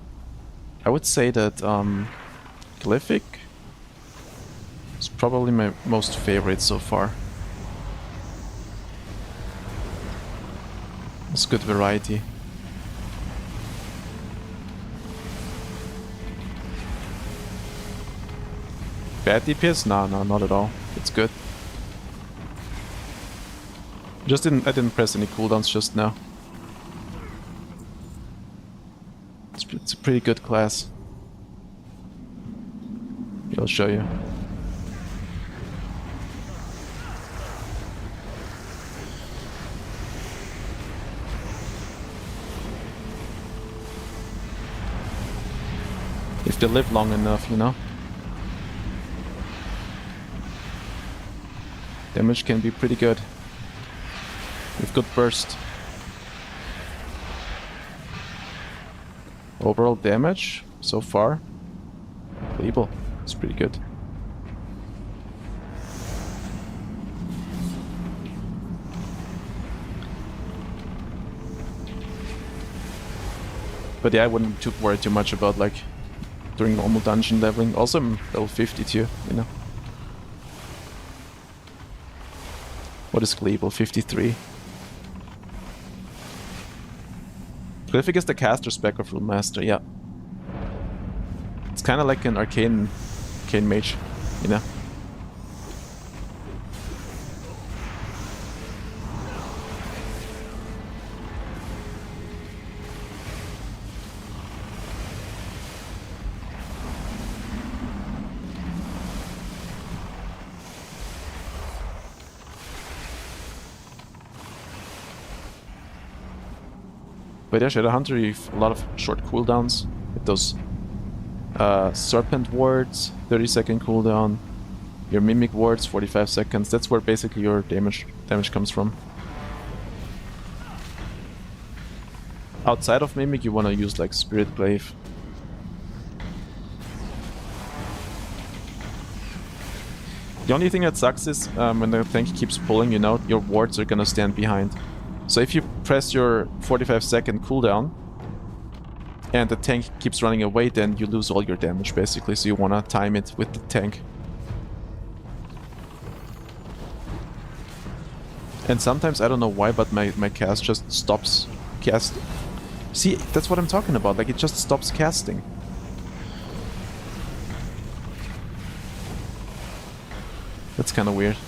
I would say that Glyphic is probably my most favorite so far. It's good variety. Bad DPS? No, not at all. It's good. I didn't press any cooldowns just now. It's a pretty good class. I'll show you. If they live long enough, you know. Damage can be pretty good. With good burst. Overall damage, so far, Label. It's pretty good. But yeah, I wouldn't worry too much about like during normal dungeon leveling. Also, I'm level 52, you know. What is Glebal? 53. Glyphic is the caster spec of Rune Master, yeah. It's kind of like an arcane mage, you know. But yeah, Shadow Hunter, you have a lot of short cooldowns with those Serpent wards, 30-second cooldown, your Mimic wards, 45 seconds. That's where basically your damage comes from. Outside of Mimic, you want to use like Spirit Glaive. The only thing that sucks is when the tank keeps pulling, you know, your wards are gonna stand behind. So if you press your 45-second cooldown and the tank keeps running away, then you lose all your damage basically, so you want to time it with the tank. And sometimes, I don't know why, but my cast just stops casting. See, that's what I'm talking about, like it just stops casting. That's kind of weird.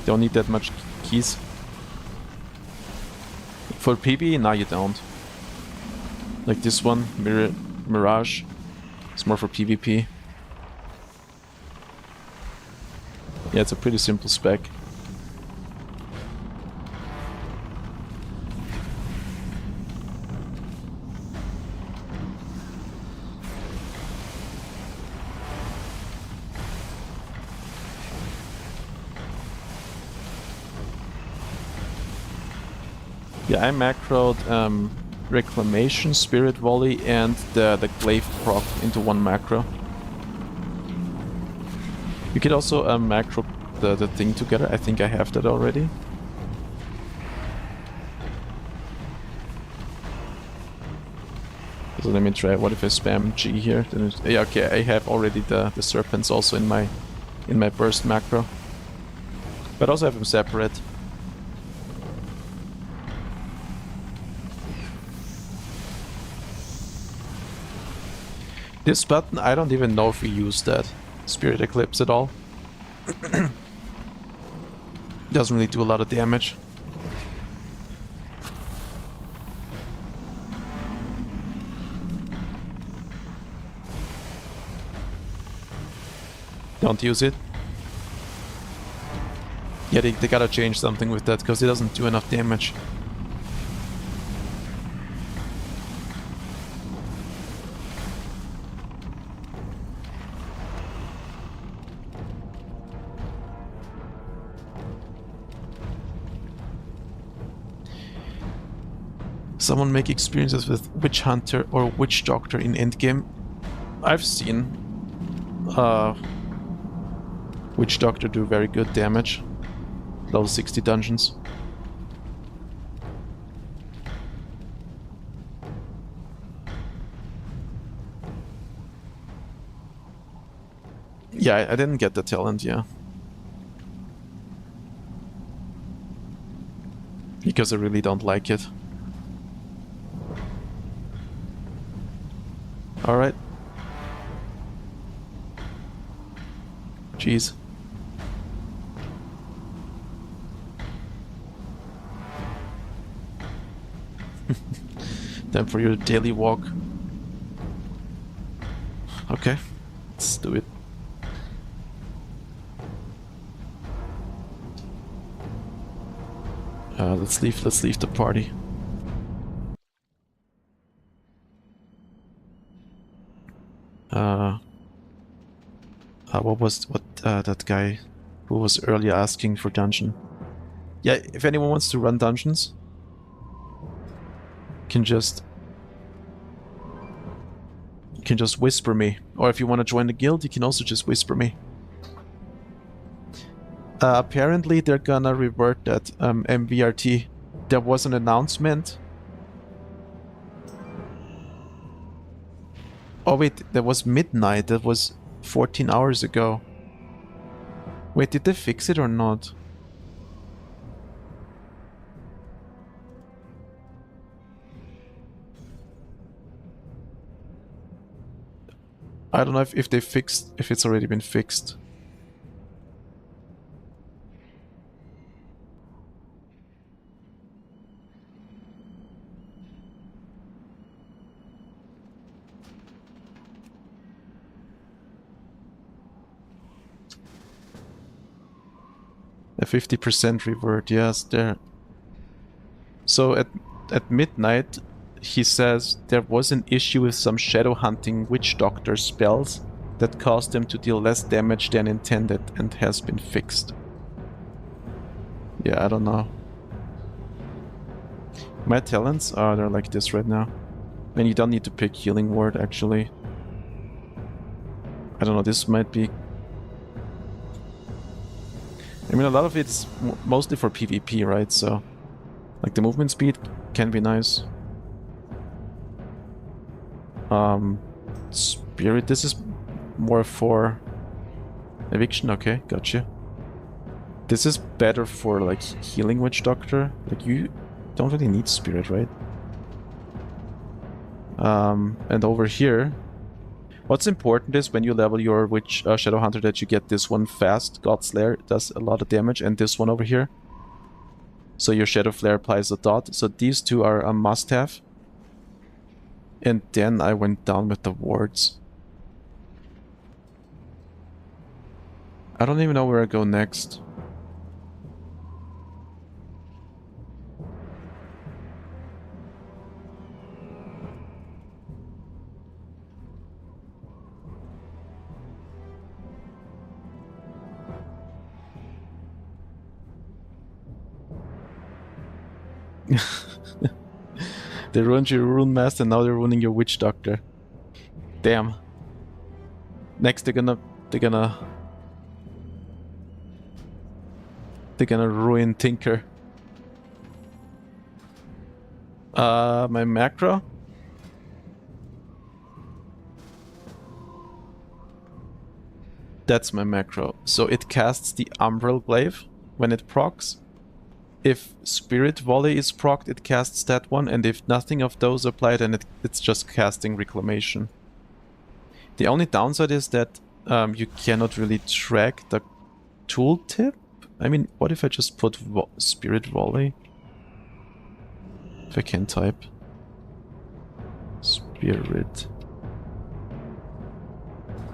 Don't need that much keys. For PB, now you don't. Like this one, Mirage, it's more for PvP. Yeah, it's a pretty simple spec. Yeah, I macroed Reclamation, Spirit Volley, and the Glaive proc into one macro. You could also macro the thing together. I think I have that already. So let me try. What if I spam G here? Then yeah, okay, I have already the serpents also in my burst macro. But also have them separate. This button, I don't even know if we use that Spirit Eclipse at all. Doesn't really do a lot of damage. Don't use it. Yeah, they gotta change something with that, because it doesn't do enough damage. Someone make experiences with Witch Hunter or Witch Doctor in endgame. I've seen Witch Doctor do very good damage. Level 60 dungeons. Yeah, I didn't get the talent, yeah. Because I really don't like it. Alright. Jeez. Time for your daily walk. Okay, let's do it. Let's leave the party. What that guy who was earlier asking for dungeon? Yeah, if anyone wants to run dungeons, can just whisper me. Or if you want to join the guild, you can also just whisper me. Apparently they're gonna revert that MVRT. There was an announcement. Oh wait, that was midnight. That was 14 hours ago. Wait, did they fix it or not? I don't know if it's already been fixed. A 50% revert, yes, there. So at midnight, he says there was an issue with some shadow hunting witch doctor spells that caused them to deal less damage than intended and has been fixed. Yeah, I don't know. My talents are they're like this right now. And you don't need to pick healing word actually. I don't know, this might be... I mean, a lot of it's mostly for PvP, right? So, like, the movement speed can be nice. Spirit, this is more for eviction, okay, gotcha. This is better for, like, healing witch doctor. Like, you don't really need spirit, right? And over here, what's important is when you level your witch shadow hunter that you get this one fast. God Slayer does a lot of damage, and this one over here. So your shadow flare applies a dot. So these two are a must-have. And then I went down with the wards. I don't even know where I go next. They ruined your rune master, and now they're ruining your witch doctor. Damn. Next they're gonna ruin Tinker. My macro? That's my macro. So it casts the Umbral Glaive when it procs. If Spirit Volley is procced, it casts that one, and if nothing of those apply, then it's just casting Reclamation. The only downside is that you cannot really track the tooltip. I mean, what if I just put Spirit Volley? If I can type. Spirit.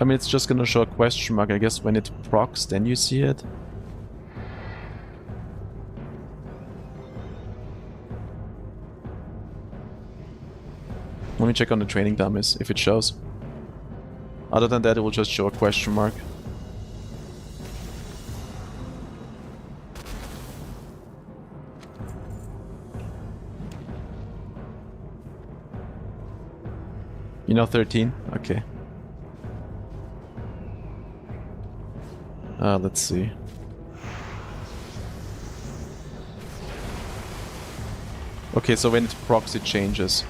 I mean, it's just gonna show a question mark. I guess when it procs, then you see it. Let me check on the training dummies if it shows. Other than that, it will just show a question mark. You know 13? Okay. Let's see. Okay, so when it procs, it changes.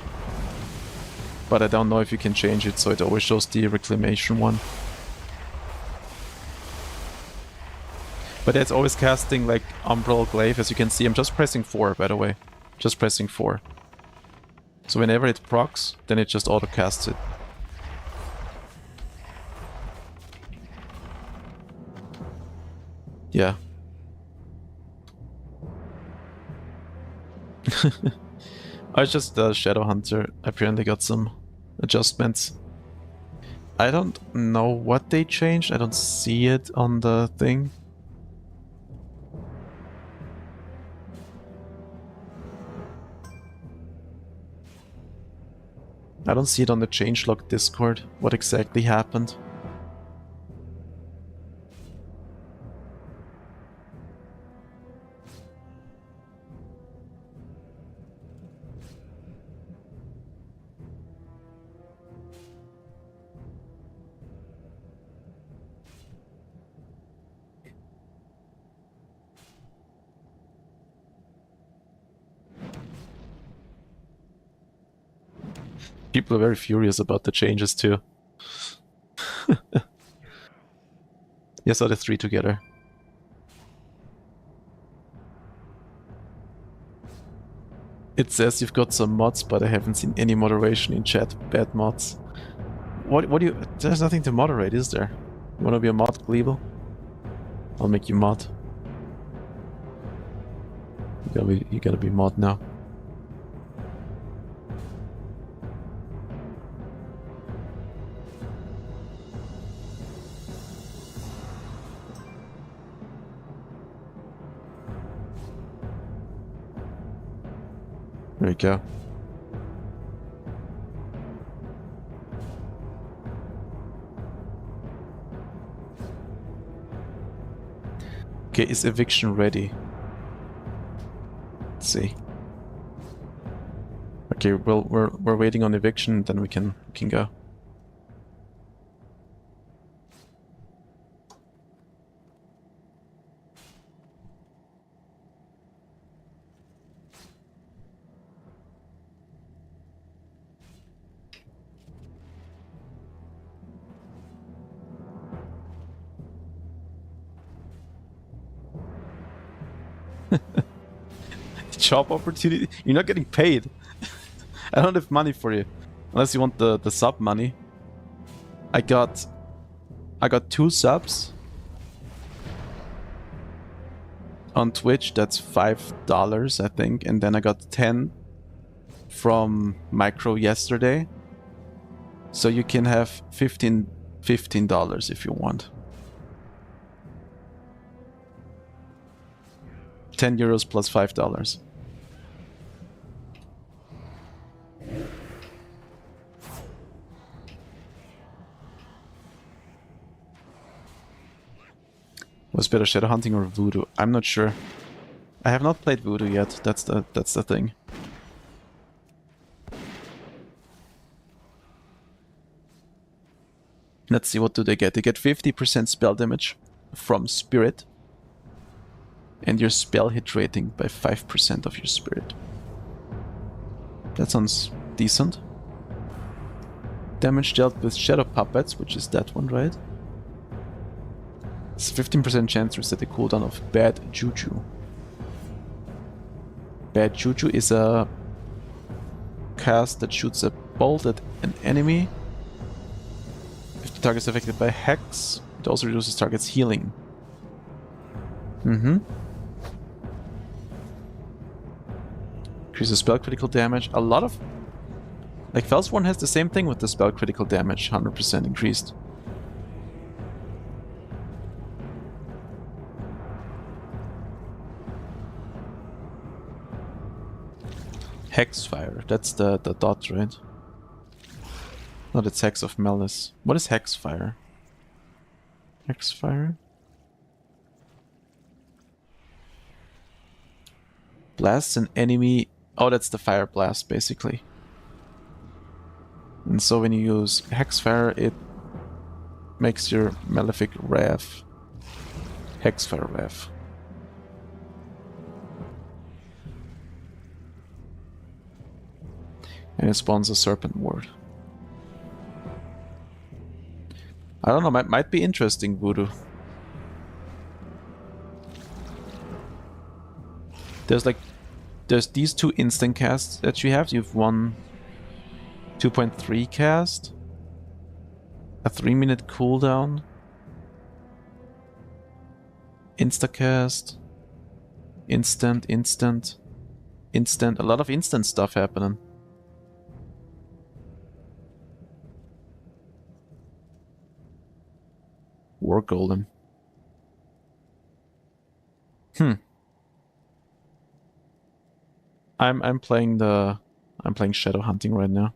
But I don't know if you can change it, so it always shows the reclamation one. But it's always casting like Umbral Glaive, as you can see. I'm just pressing 4, by the way. Just pressing 4. So whenever it procs, then it just auto-casts it. Yeah. I just Shadow Hunter apparently got some adjustments. I don't know what they changed. I don't see it on the thing. I don't see it on the changelog Discord, what exactly happened. People are very furious about the changes too. Yes, are the 3 together. It says you've got some mods, but I haven't seen any moderation in chat. Bad mods. What do you... There's nothing to moderate, is there? You wanna be a mod, Glebel? I'll make you mod. You gotta be mod now. There we go. Okay, is eviction ready? Let's see. Okay, well, we're waiting on eviction, then we can go. Job opportunity? You're not getting paid. I don't have money for you. Unless you want the sub money. I got 2 subs on Twitch. That's $5, I think. And then I got 10 from Micro yesterday. So you can have $15 if you want. 10 euros plus $5. What's better, Shadow Hunting or Voodoo? I'm not sure. I have not played Voodoo yet. That's the thing. Let's see, what do they get? They get 50% spell damage from Spirit. And your spell hit rating by 5% of your Spirit. That sounds decent. Damage dealt with Shadow Puppets, which is that one, right? It's 15% chance to reset the cooldown of Bad Juju. Bad Juju is a cast that shoots a bolt at an enemy. If the target is affected by Hex, it also reduces target's healing. Increases spell critical damage. A lot of... Like, Felsworn has the same thing with the spell critical damage, 100% increased. Hexfire, that's the dot, right? Not its Hex of Malice. What is Hexfire? Hexfire? Blasts an enemy... Oh, that's the Fire Blast, basically. And so when you use Hexfire, it makes your Malefic Wrath. Hexfire Wrath. And it spawns a Serpent Ward. I don't know, might be interesting, Voodoo. There's these two instant casts that you have. You have one 2.3 cast, a 3-minute cooldown, instacast, instant, a lot of instant stuff happening. War Golem. I'm playing Shadow Hunting right now.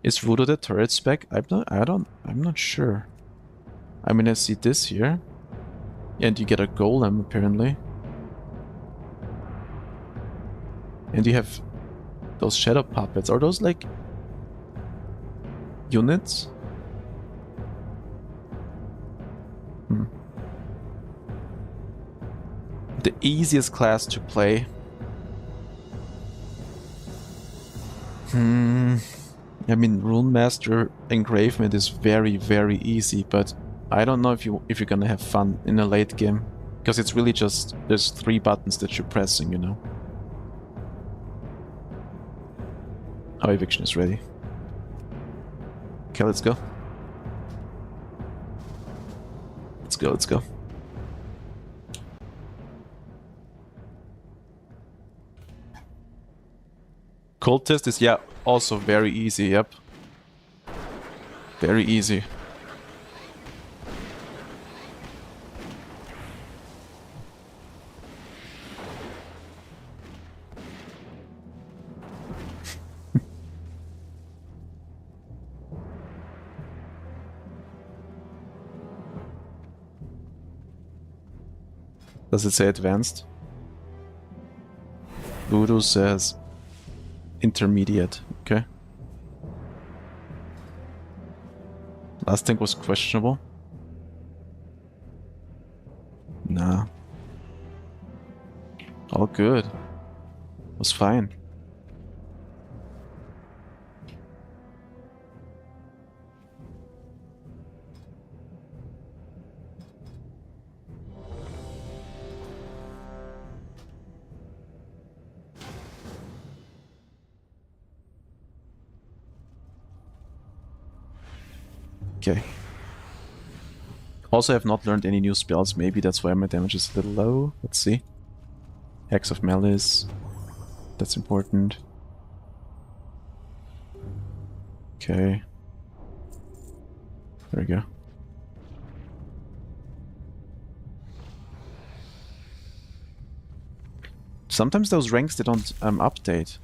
Is Voodoo the turret spec? I'm not sure. I mean, I see this here. And you get a golem apparently. And you have those shadow puppets. Are those like units? The easiest class to play. I mean, Rune Master Engravement is very, very easy, but I don't know if you're gonna have fun in a late game, because it's really just there's 3 buttons that you're pressing, you know. Our eviction is ready. Okay, let's go. Let's go. Cultist is, yeah, also very easy, yep. Very easy. Does it say advanced? Voodoo says intermediate, okay. Last thing was questionable. Nah. All good. Was fine. Okay. Also, I have not learned any new spells. Maybe that's why my damage is a little low. Let's see. Hex of Malice. That's important. Okay. There we go. Sometimes those ranks, they don't update.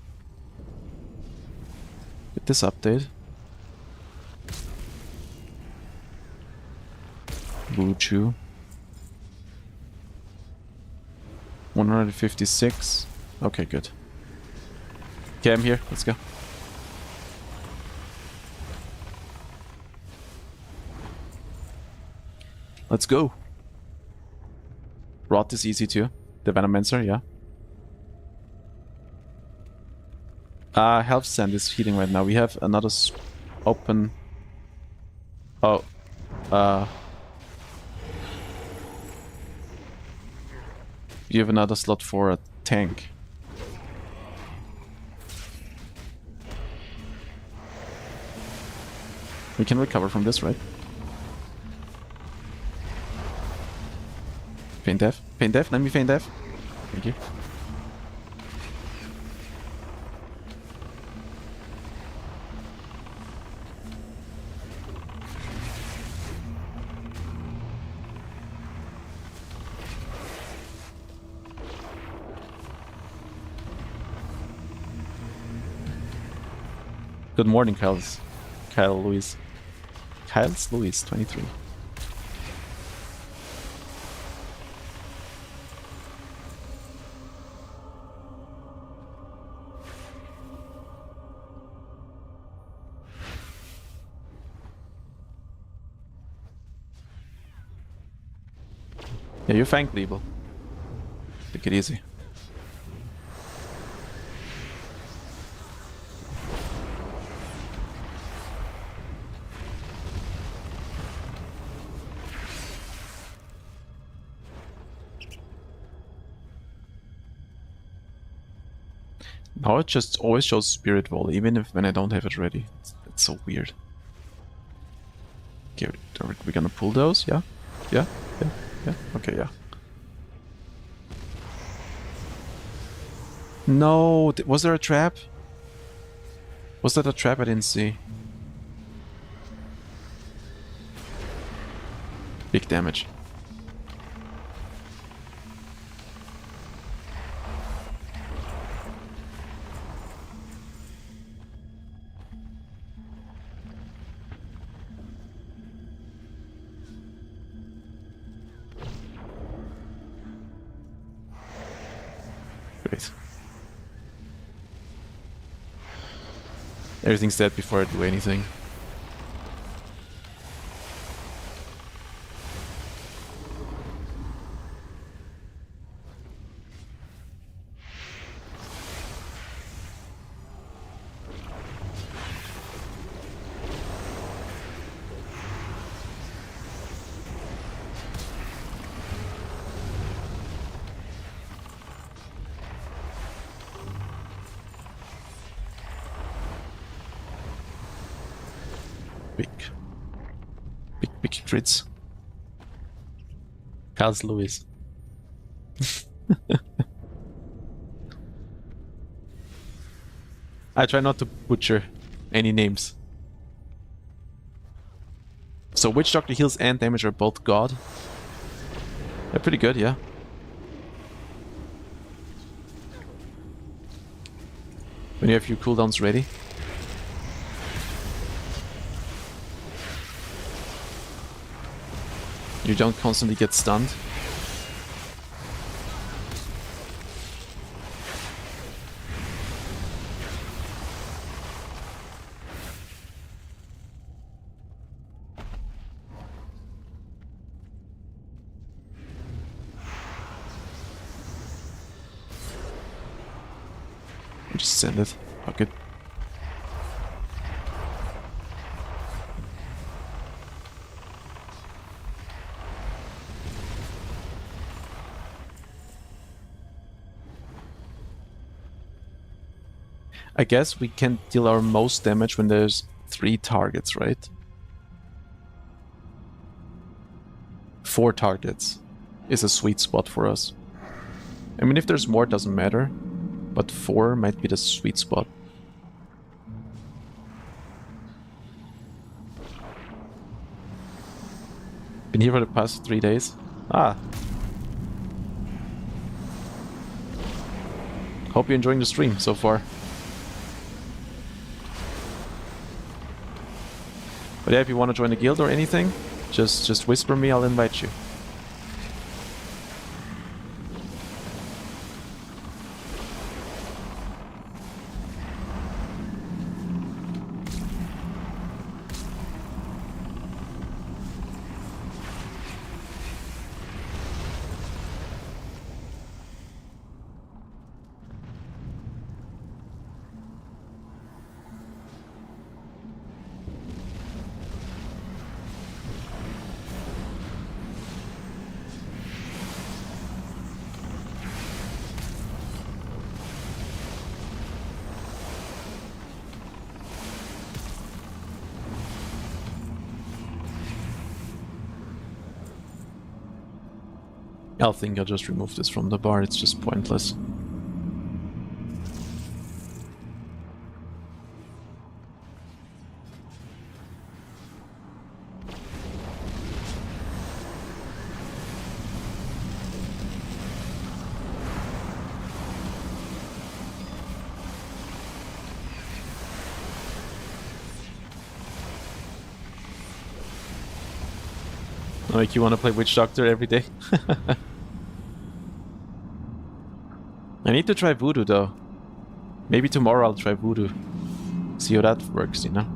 Did this update? Buchu. 156. Okay, good. Okay, I'm here. Let's go. Let's go. Rot is easy too. The Venomancer, yeah. Health Sand is healing right now. We have another open... Oh. You have another slot for a tank. We can recover from this, right? Feign death. Feign death. Let me feign death. Thank you. Good morning, Kyle Lewis. Kyle's Lewis, 23. Yeah, you're fine, Glebel. Take it easy. Now it just always shows Spirit Wall, even if when I don't have it ready. It's so weird. Okay, are we gonna pull those? Yeah? Yeah? Yeah? Yeah? Okay, yeah. No! Was there a trap? Was that a trap I didn't see? Big damage. Great. Everything's dead before I do anything. Big crits. Carlos Lewis. I try not to butcher any names. So Witch Doctor heals and damage are both god. They're pretty good, yeah. When you have your cooldowns ready. You don't constantly get stunned. Just send it. Fuck it. I guess we can deal our most damage when there's 3 targets, right? 4 targets is a sweet spot for us. I mean, if there's more, it doesn't matter. But 4 might be the sweet spot. Been here for the past 3 days. Ah. Hope you're enjoying the stream so far. But yeah, if you want to join the guild or anything, just whisper me, I'll invite you. I think I'll just remove this from the bar, it's just pointless. Like you want to play Witch Doctor every day? I need to try Voodoo though. Maybe tomorrow I'll try Voodoo. See how that works, you know?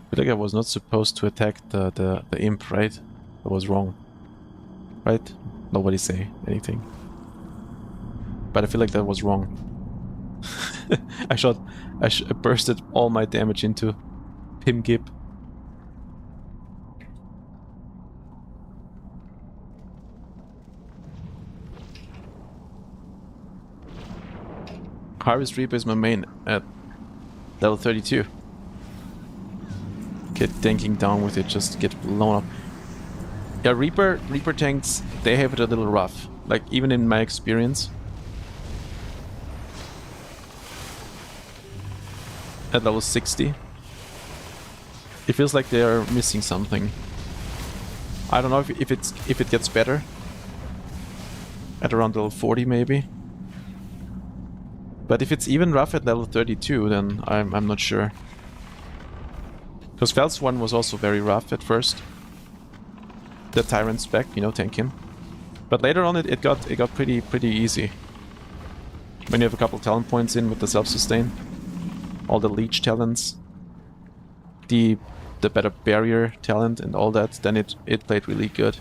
I feel like I was not supposed to attack the imp, right? I was wrong. Right? Nobody say anything. But I feel like that was wrong. I bursted all my damage into Pim Gib. Harvest Reaper is my main at level 32. Get tanking down with it, just get blown up. Yeah, Reaper tanks, they have it a little rough. Like, even in my experience. At level 60. It feels like they are missing something. I don't know if it gets better. At around level 40 maybe. But if it's even rough at level 32, then I'm not sure. Because Fel's one was also very rough at first. The Tyrant spec, you know, tank him. But later on it got pretty easy. When you have a couple talent points in with the self-sustain. All the leech talents. The better barrier talent and all that, then it played really good.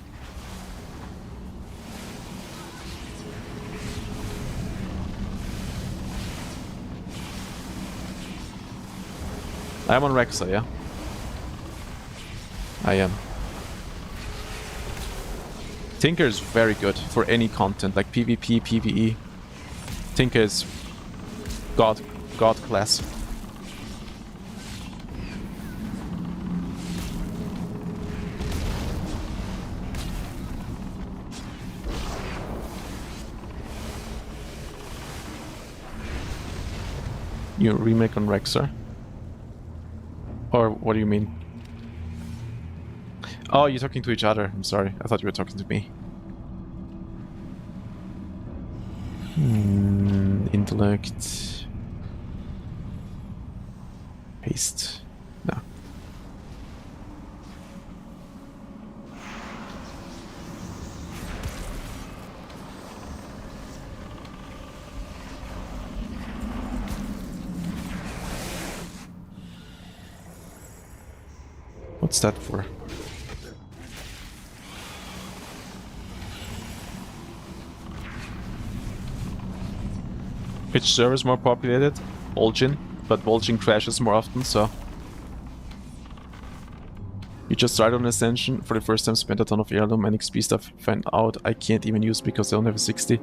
I'm on Rexxar, yeah? I am. Tinker is very good for any content, like PvP, PvE. Tinker is god class. You remake on Rexxar? Or what do you mean? Oh, you're talking to each other. I'm sorry. I thought you were talking to me. Intellect. Paste. No. What's that for? Which server is more populated? Vol'jin, but Vol'jin crashes more often, so... You just started on Ascension for the first time, spent a ton of heirloom and XP stuff, find out I can't even use because I only have a 60.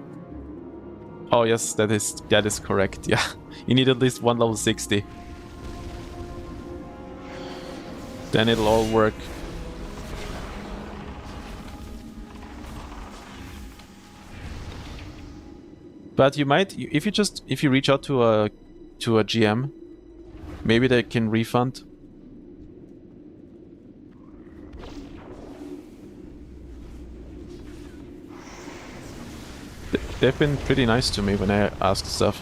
Oh yes, that is correct, yeah. You need at least one level 60. Then it'll all work. But you might, if you reach out to a GM, maybe they can refund. They've been pretty nice to me when I ask stuff.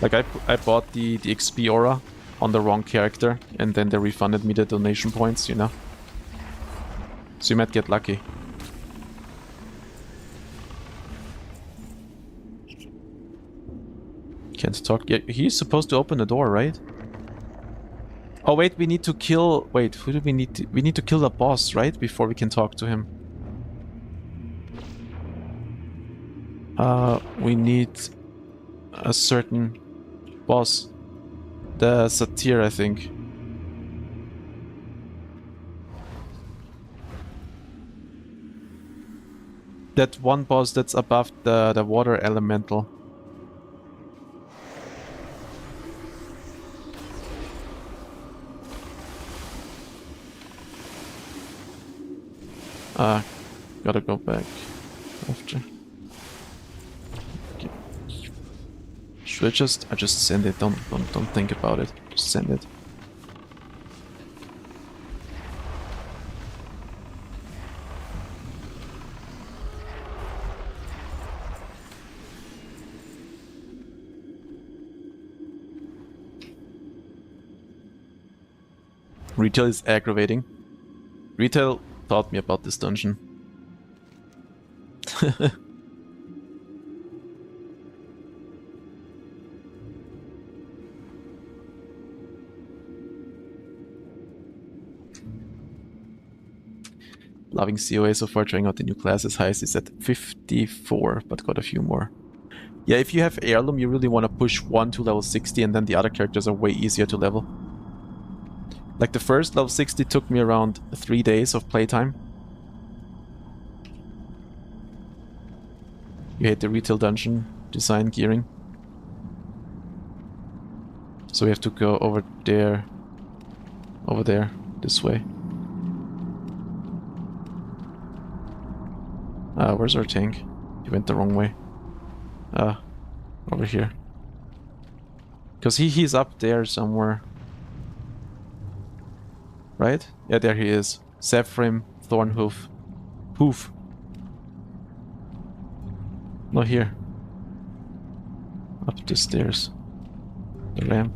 Like I bought the XP aura on the wrong character, and then they refunded me the donation points, you know. So you might get lucky. Can't talk. Yeah, he's supposed to open the door, right? Oh wait, we need to kill... Wait, who do we need to... We need to kill the boss, right? Before we can talk to him. We need a certain boss. The Satyr, I think. That one boss that's above the water elemental. Gotta go back after. Okay. Should I just send it? Don't think about it. Just send it. Retail is aggravating. Retail taught me about this dungeon. Loving CoA so far, trying out the new classes. Highest is at 54, but got a few more. Yeah, if you have Heirloom, you really want to push one to level 60, and then the other characters are way easier to level. Like the first level 60 took me around 3 days of playtime. You hate the retail dungeon design gearing. So we have to go over there, this way. Where's our tank? He went the wrong way. Over here. Because he's up there somewhere. Right? Yeah, there he is. Zephyrim, Thornhoof. Hoof. No, here. Up the stairs. The ramp.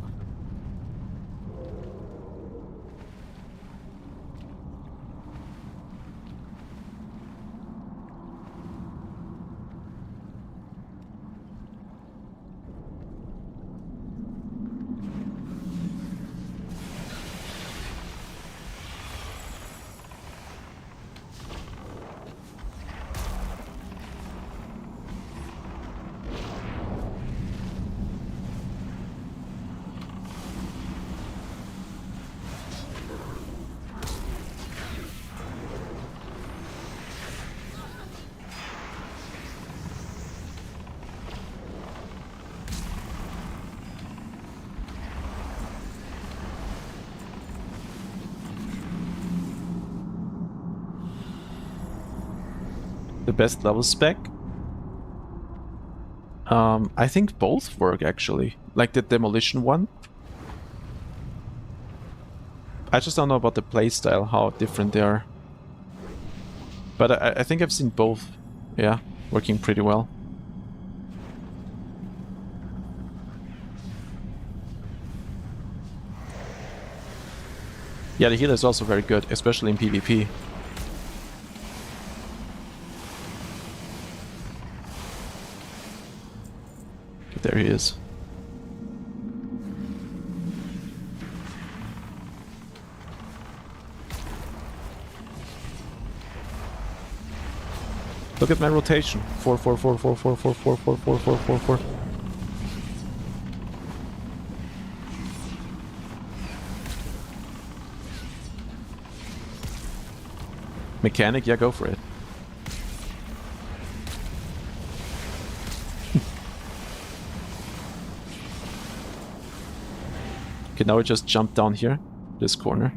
The best level spec? I think both work actually. Like the demolition one. I just don't know about the playstyle, how different they are. But I think I've seen both, yeah, working pretty well. Yeah, the healer is also very good, especially in PvP. There he is. Look at my rotation. 4, 4, 4, 4, 4, 4, 4, 4, 4, 4, 4, 4. Mechanic, yeah, go for it. Okay, now we just jump down here, this corner.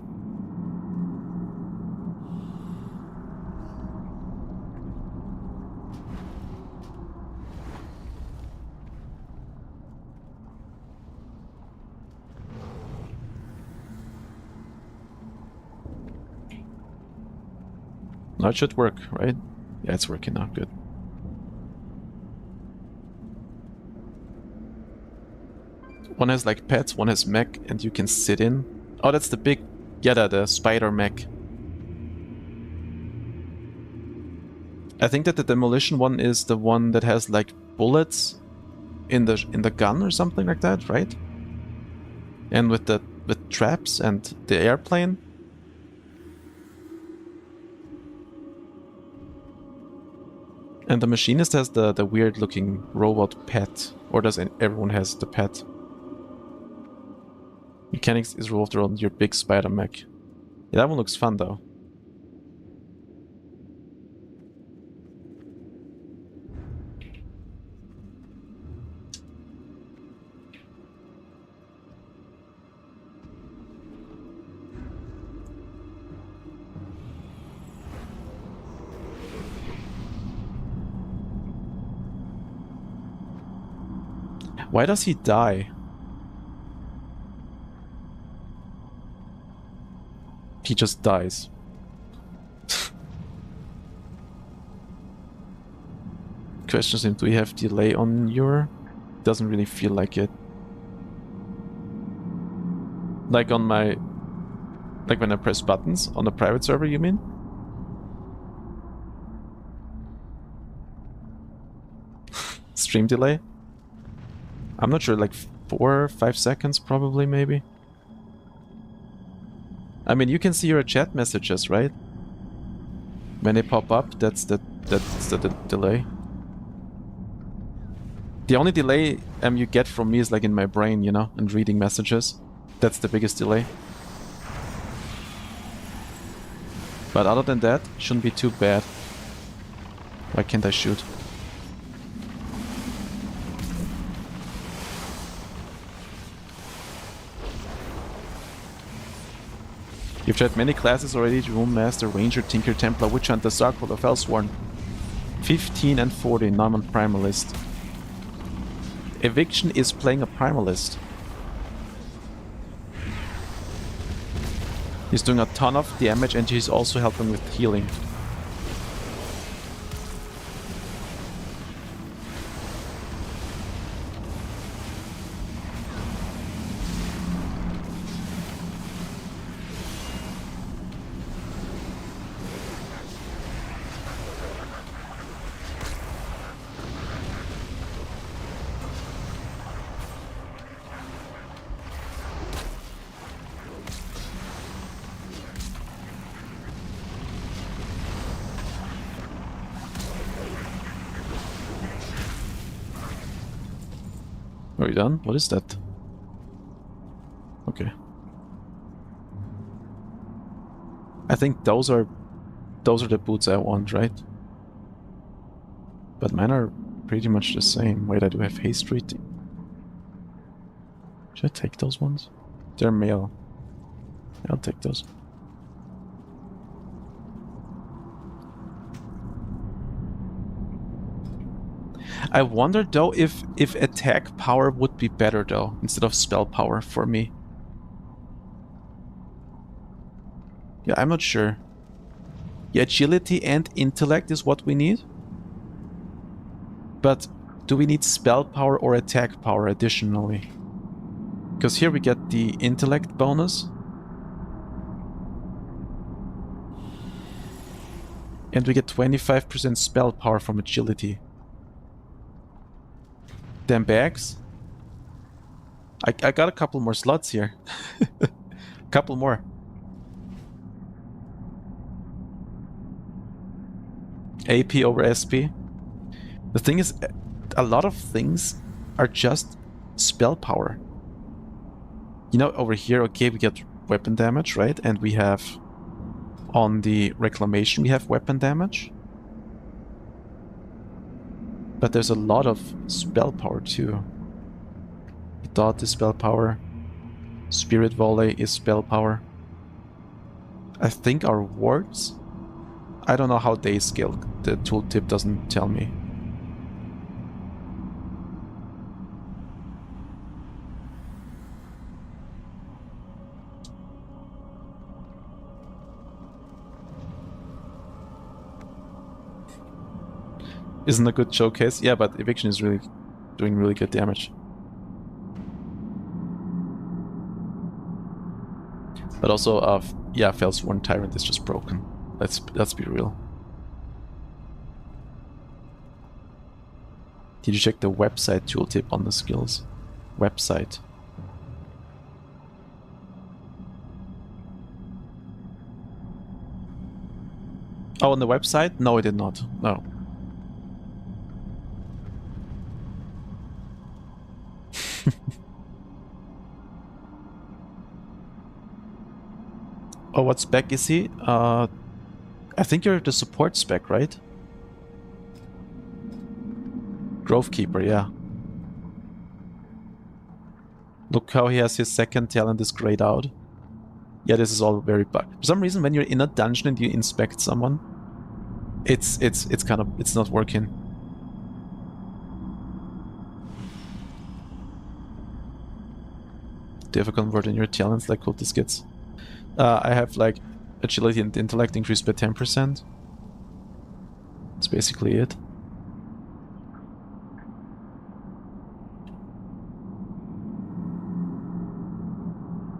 Now it should work, right? Yeah, it's working now, good. One has like pets, one has mech, and you can sit in. Oh, that's the big, yeah, the spider mech. I think that the demolition one is the one that has like bullets in the gun or something like that, right? And with traps and the airplane. And the machinist has the weird looking robot pet. Or does everyone has the pet? Mechanics is revolved around your big spider mech. Yeah, that one looks fun though. Why does he die? He just dies. Questions him, do you have delay on your... Doesn't really feel like it. Like on my... Like when I press buttons on the private server, you mean? Stream delay? I'm not sure, like 4 or 5 seconds probably, maybe. I mean, you can see your chat messages, right? When they pop up, that's the delay. The only delay you get from me is like in my brain, you know, and reading messages. That's the biggest delay. But other than that, shouldn't be too bad. Why can't I shoot? You've tried many classes already: Room Master, Ranger, Tinker, Templar, Witch Hunter, Sarkholder, Felsworn. 15 and 40, now I'm on Primalist. Eviction is playing a Primalist. He's doing a ton of damage and he's also helping with healing. Are you done? What is that? Okay. I think those are the boots I want, right? But mine are pretty much the same. Wait, I do have haste rating. Should I take those ones? They're male. I'll take those. I wonder though if attack power would be better though, instead of spell power for me. Yeah, I'm not sure. Yeah, agility and intellect is what we need. But do we need spell power or attack power additionally? Because here we get the intellect bonus. And we get 25% spell power from agility. Damn bags. I got a couple more slots here. Couple more. AP over SP. The thing is, a lot of things are just spell power. You know, over here, okay, we get weapon damage, right? And we have, on the Reclamation, we have weapon damage. But there's a lot of spell power too. Dot is spell power. Spirit Volley is spell power. I think our wards? I don't know how they scale. The tooltip doesn't tell me. Isn't a good showcase? Yeah, but Eviction is really doing really good damage. But also, yeah, Felsworn Tyrant is just broken. Let's be real. Did you check the website tooltip on the skills? Website. Oh, on the website? No, I did not. No. Oh, what spec is he? I think you're the support spec, right? Grove Keeper, yeah. Look how he has his second talent is grayed out. Yeah, this is all very bugged. For some reason, when you're in a dungeon and you inspect someone, it's not working. Do you ever convert in your talents like cultist gets? I have like agility and intellect increased by 10%. That's basically it.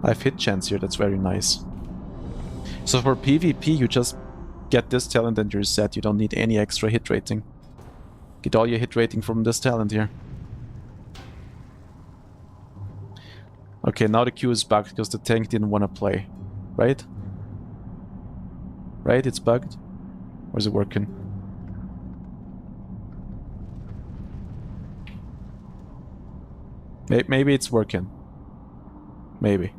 I have hit chance here, that's very nice. So for PvP, you just get this talent and you're set. You don't need any extra hit rating. Get all your hit rating from this talent here. Okay, now the queue is bugged because the tank didn't want to play. Right? Right? It's bugged? Or is it working? Maybe it's working. Maybe.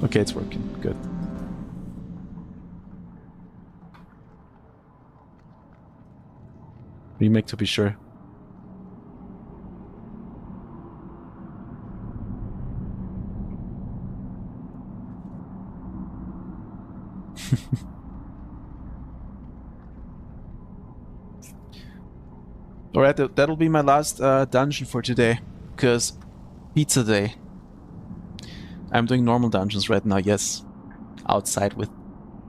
Okay, it's working. Good. Remake to be sure. Alright, that'll be my last dungeon for today. Because pizza day. I'm doing normal dungeons right now, yes. Outside with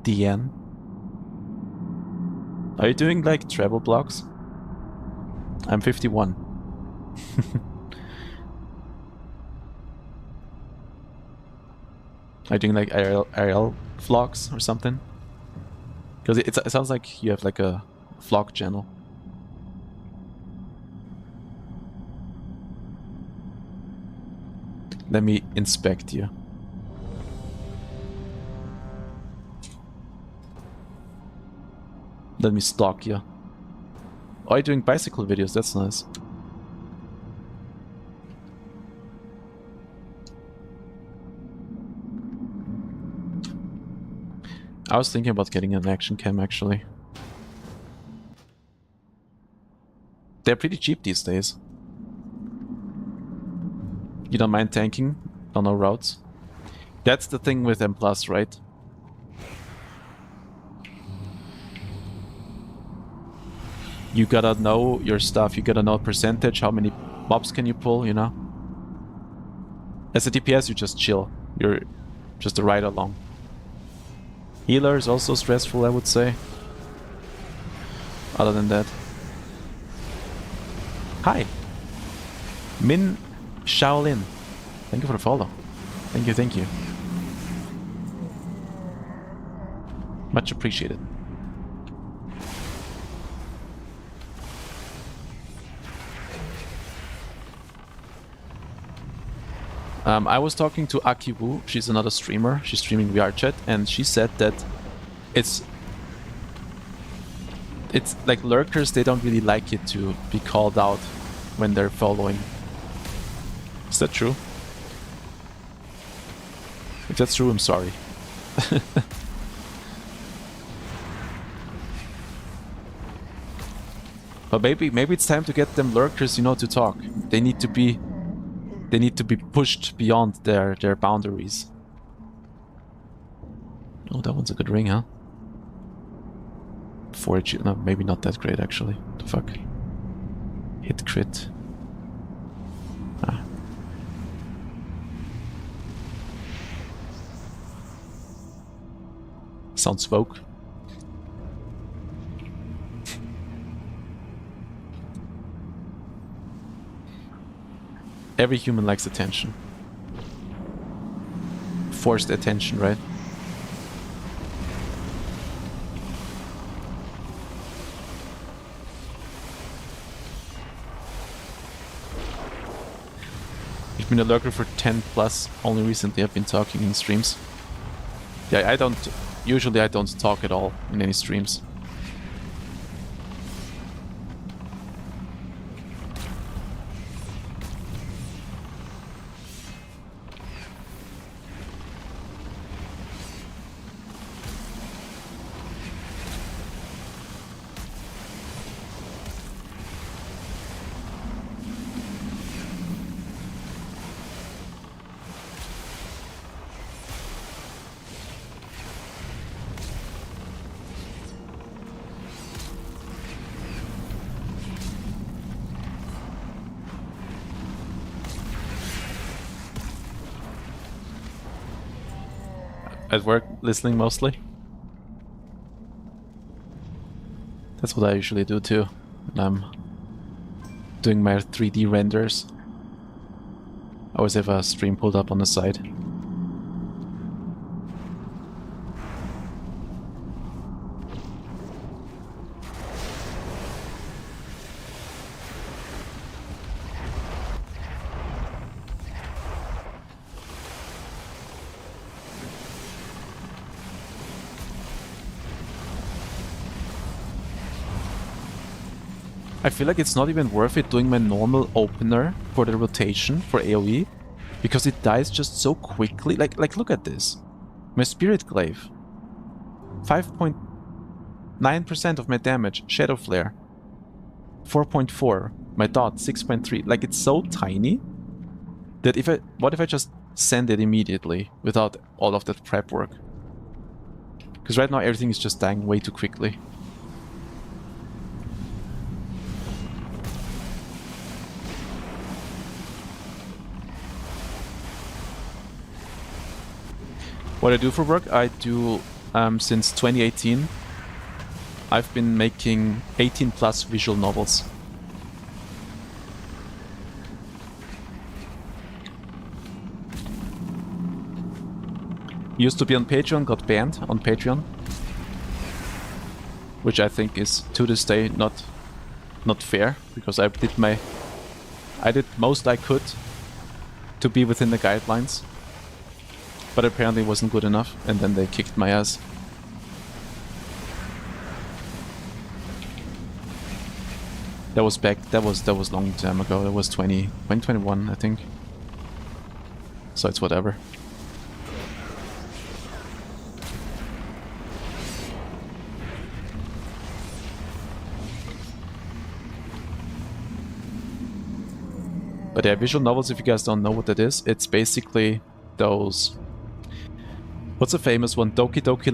DN. Are you doing like travel blocks? I'm 51. Are you doing like IRL vlogs or something? Because it sounds like you have like a vlog channel. Let me inspect you. Let me stalk you. Oh, you're doing bicycle videos, that's nice. I was thinking about getting an action cam actually. They're pretty cheap these days. You don't mind tanking on no routes? That's the thing with M+, right? You gotta know your stuff, you gotta know percentage, how many mobs can you pull, you know? As a DPS, you just chill. You're just a ride along. Healer is also stressful, I would say. Other than that. Hi! Min Shaolin. Thank you for the follow. Thank you, thank you. Much appreciated. I was talking to Akiwu, she's another streamer, she's streaming VR chat, and she said that it's like lurkers, they don't really like it to be called out when they're following. Is that true? If that's true, I'm sorry. But maybe it's time to get them lurkers, you know, to talk. They need to be pushed beyond their boundaries. Oh, that one's a good ring, huh? No, maybe not that great actually. The fuck? Hit crit. Ah. Sound spoke. Every human likes attention. Forced attention, right? I've been a lurker for 10 plus. Only recently I've been talking in streams. Yeah, usually I don't talk at all in any streams. At work, listening mostly. That's what I usually do too when I'm doing my 3D renders. I always have a stream pulled up on the side. I feel like it's not even worth it doing my normal opener for the rotation for AoE, because it dies just so quickly. Like look at this. My Spirit Glaive. 5.9% of my damage, Shadow Flare. 4.4. My dot, 6.3. Like, it's so tiny that what if I just send it immediately without all of that prep work? Because right now everything is just dying way too quickly. What I do for work, I do, since 2018, I've been making 18 plus visual novels. Used to be on Patreon, got banned on Patreon. Which I think is, to this day, not fair, because I did most I could to be within the guidelines. But apparently it wasn't good enough, and then they kicked my ass. That was long time ago. That was 2021, I think. So it's whatever. But yeah, visual novels, if you guys don't know what that is, it's basically those... What's a famous one? Doki Doki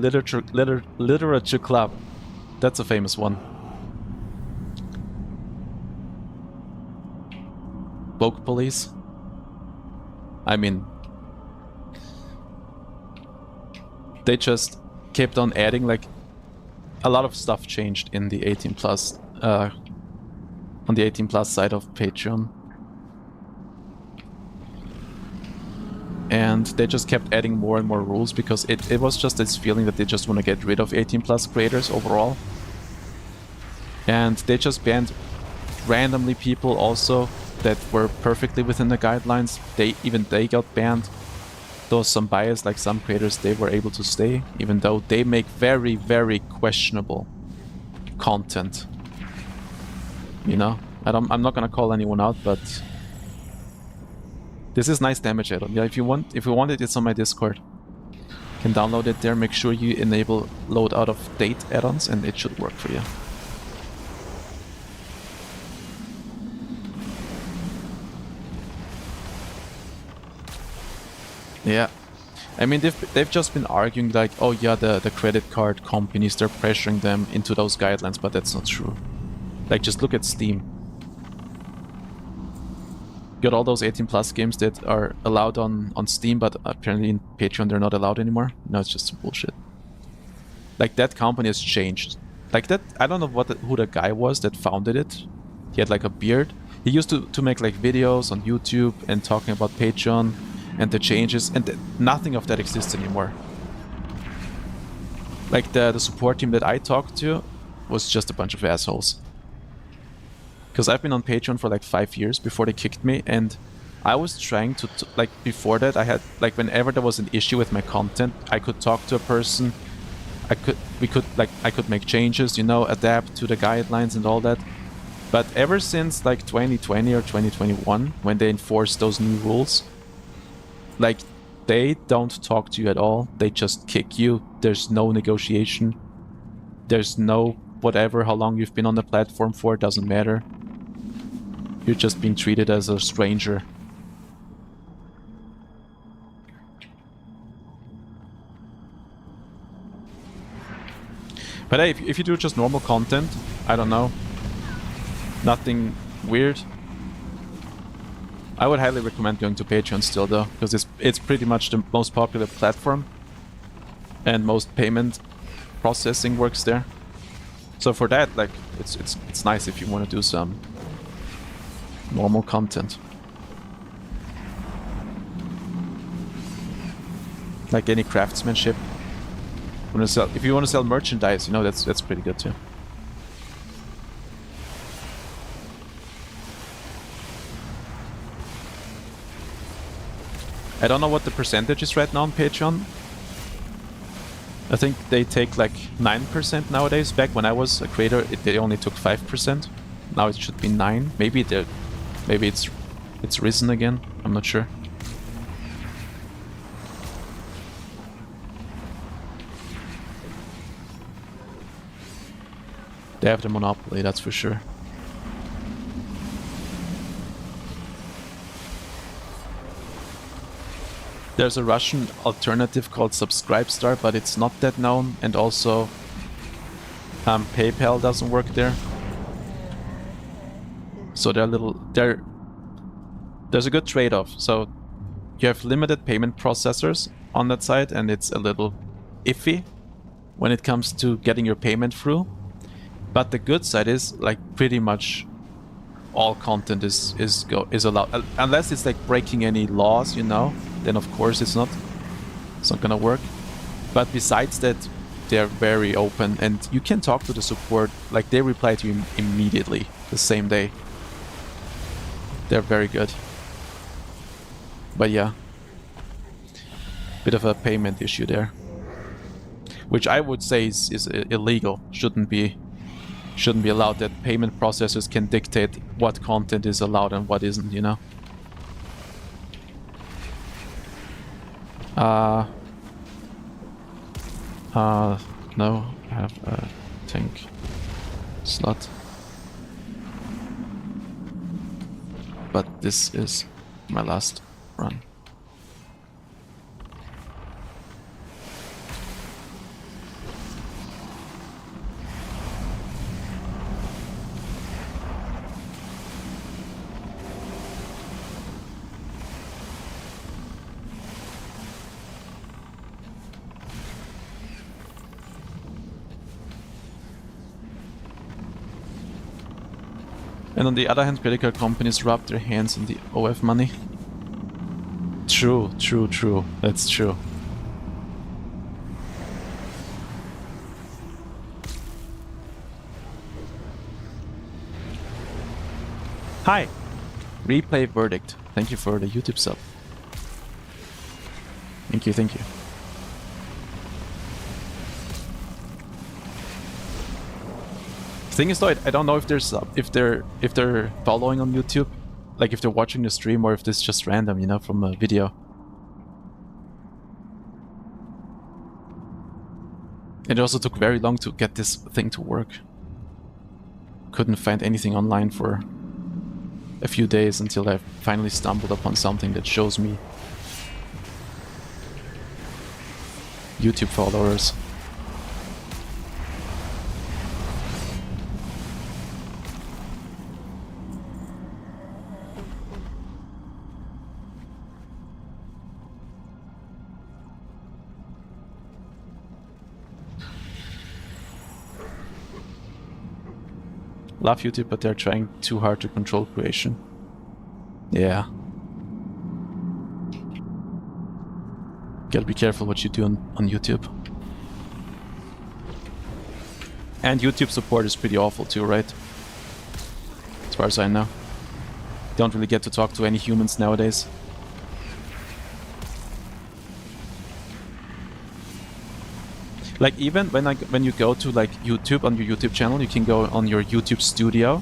Literature Club. That's a famous one. Woke Police. I mean... They just kept on adding, like... A lot of stuff changed in the 18 plus... on the 18 plus side of Patreon. And they just kept adding more and more rules, because it was just this feeling that they just want to get rid of 18 plus creators overall. And they just banned randomly people also that were perfectly within the guidelines. Even they got banned. There was some bias, like some creators, they were able to stay, even though they make very, very questionable content. You know? I'm not gonna call anyone out, but... This is nice damage add-on. Yeah, if you want it, it's on my Discord. You can download it there. Make sure you enable load out of date add-ons, and it should work for you. Yeah, I mean they've just been arguing like, oh yeah, the credit card companies, they're pressuring them into those guidelines, but that's not true. Like, just look at Steam. Got all those 18 plus games that are allowed on Steam, but apparently in Patreon they're not allowed anymore. No, it's just some bullshit. Like, that company has changed. Like, that, I don't know who the guy was that founded it. He had like a beard. He used to make like videos on YouTube and talking about Patreon and the changes, and nothing of that exists anymore. Like, the support team that I talked to was just a bunch of assholes. Because I've been on Patreon for like 5 years before they kicked me, and I was trying to like, before that I had, like, whenever there was an issue with my content, I could talk to a person, I could make changes, you know, adapt to the guidelines and all that. But ever since like 2020 or 2021, when they enforced those new rules, like, they don't talk to you at all, they just kick you. There's no negotiation, there's no whatever, how long you've been on the platform for, it doesn't matter. You're just being treated as a stranger. But hey, if you do just normal content, I don't know, nothing weird, I would highly recommend going to Patreon still though, because it's pretty much the most popular platform. and most payment processing works there. So for that, like, it's nice if you want to do some normal content. Like any craftsmanship. If you want to sell merchandise, you know, that's pretty good too. I don't know what the percentage is right now on Patreon. I think they take like 9% nowadays. Back when I was a creator, they only took 5%. Now it should be 9. Maybe it's risen again. I'm not sure. They have the monopoly, that's for sure. There's a Russian alternative called Subscribestar, but it's not that known, and also PayPal doesn't work there. So there's a good trade-off. So you have limited payment processors on that side, and it's a little iffy when it comes to getting your payment through. But the good side is, like, pretty much all content is allowed, unless it's like breaking any laws, you know. Then of course it's not gonna work. But besides that, they're very open, and you can talk to the support. Like, they reply to you immediately, the same day. They're very good. But yeah, bit of a payment issue there, which I would say is illegal. Shouldn't be allowed. That payment processors can dictate what content is allowed and what isn't, you know. No, I have a tank slot. But this is my last run. And on the other hand, critical companies rub their hands in the OF money. True. That's true. Hi! Replay Verdict. Thank you for the YouTube sub. Thank you. Thing is though, I don't know if they're following on YouTube, like if they're watching the stream, or if this is just random, you know, from a video. It also took very long to get this thing to work. Couldn't find anything online for a few days until I finally stumbled upon something that shows me YouTube followers. Love YouTube, but they're trying too hard to control creation. Yeah. Gotta be careful what you do on YouTube. And YouTube support is pretty awful too, right? As far as I know. Don't really get to talk to any humans nowadays. Like, even when you go to like YouTube, on your YouTube channel, you can go on your YouTube studio.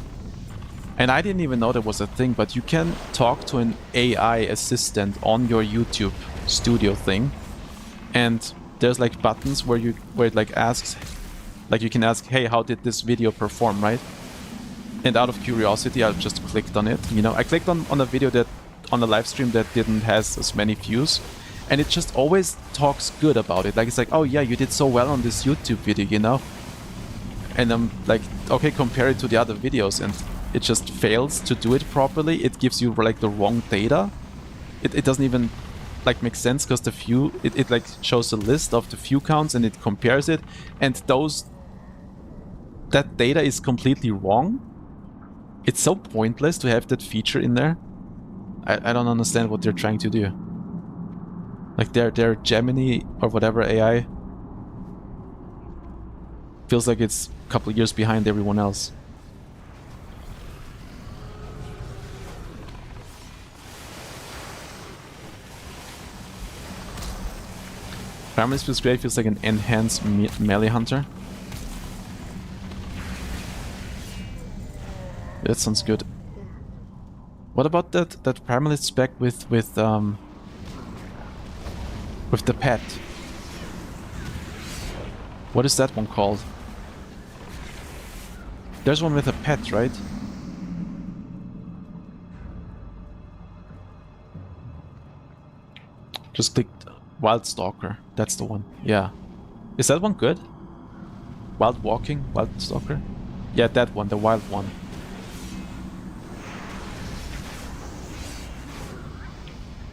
And I didn't even know there was a thing, but you can talk to an AI assistant on your YouTube studio thing. And there's like buttons where it like asks, like you can ask, hey, how did this video perform, right? And out of curiosity, I just clicked on it. You know, I clicked on a video on a live stream that didn't has as many views. And it just always talks good about it. Like, it's like, oh yeah, you did so well on this YouTube video, you know? And I'm like, okay, compare it to the other videos, and it just fails to do it properly. It gives you like the wrong data. It doesn't even like makes sense because the view it like shows a list of the view counts and it compares it, and that data is completely wrong. It's so pointless to have that feature in there. I don't understand what they're trying to do. Like their Gemini or whatever AI feels like it's a couple years behind everyone else. Primalist feels great, feels like an enhanced melee hunter. That sounds good. What about that Primalist spec with the pet? What is that one called? There's one with a pet, right? Just click Wild Stalker. That's the one. Yeah. Is that one good? Wild Walking? Wild Stalker? Yeah, that one. The wild one.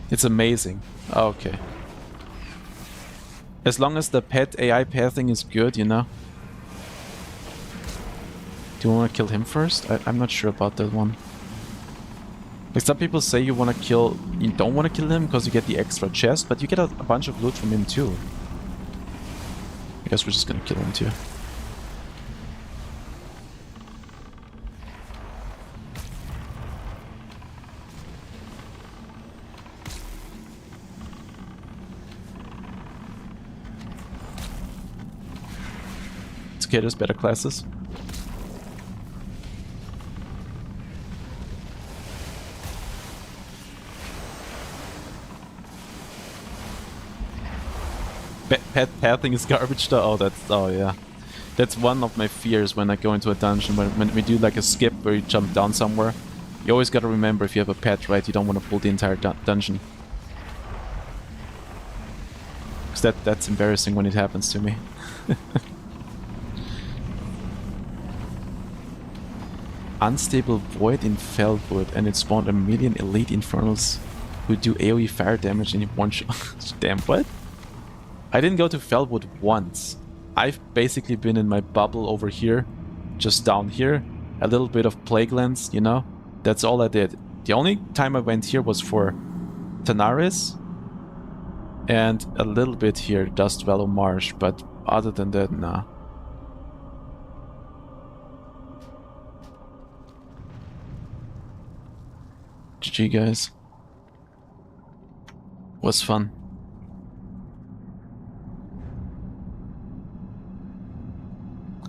It's amazing. Oh, okay. As long as the pet AI pathing is good, you know. Do you want to kill him first? I'm not sure about that one. Like some people say you want to kill... You don't want to kill him because you get the extra chest, but you get a bunch of loot from him too. I guess we're just gonna kill him too. It's okay, there's better classes. Pet pathing is garbage though. Oh yeah. That's one of my fears when I go into a dungeon. When we do like a skip where you jump down somewhere, you always gotta remember if you have a pet, right? You don't want to pull the entire dungeon. Because that's embarrassing when it happens to me. Unstable void in Fellwood, and it spawned a million elite infernals who do AoE fire damage in one shot. Damn, what? I didn't go to Fellwood once. I've basically been in my bubble over here, just down here, a little bit of Plaguelands, you know? That's all I did. The only time I went here was for Tanaris and a little bit here, Dustwallow Marsh, but other than that, nah. GG guys. Was fun.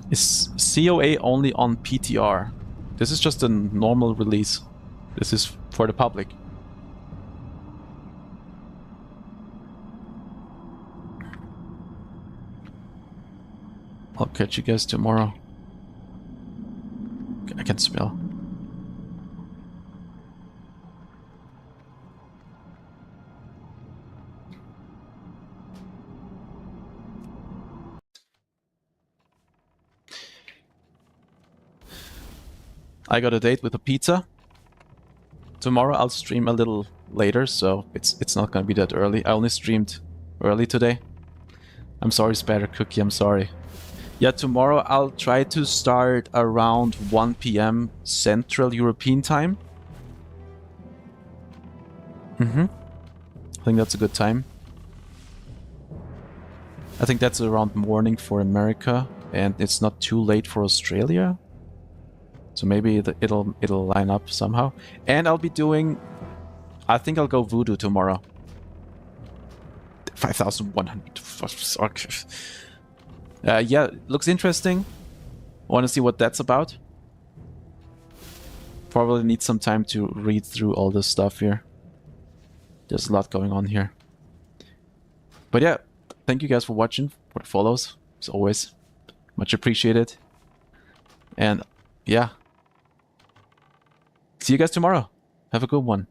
Is CoA only on PTR? This is just a normal release. This is for the public. I'll catch you guys tomorrow. I can smell. I got a date with a pizza. Tomorrow I'll stream a little later, so it's not gonna be that early. I only streamed early today. I'm sorry, Spatter Cookie, I'm sorry. Yeah, tomorrow I'll try to start around 1 PM Central European time. I think that's a good time. I think that's around morning for America, and it's not too late for Australia. So maybe it'll line up somehow. And I'll be doing... I think I'll go Voodoo tomorrow. 5,100. Yeah, looks interesting. Want to see what that's about. Probably need some time to read through all this stuff here. There's a lot going on here. But yeah, thank you guys for watching, for the follows, as always. Much appreciated. And yeah. See you guys tomorrow. Have a good one.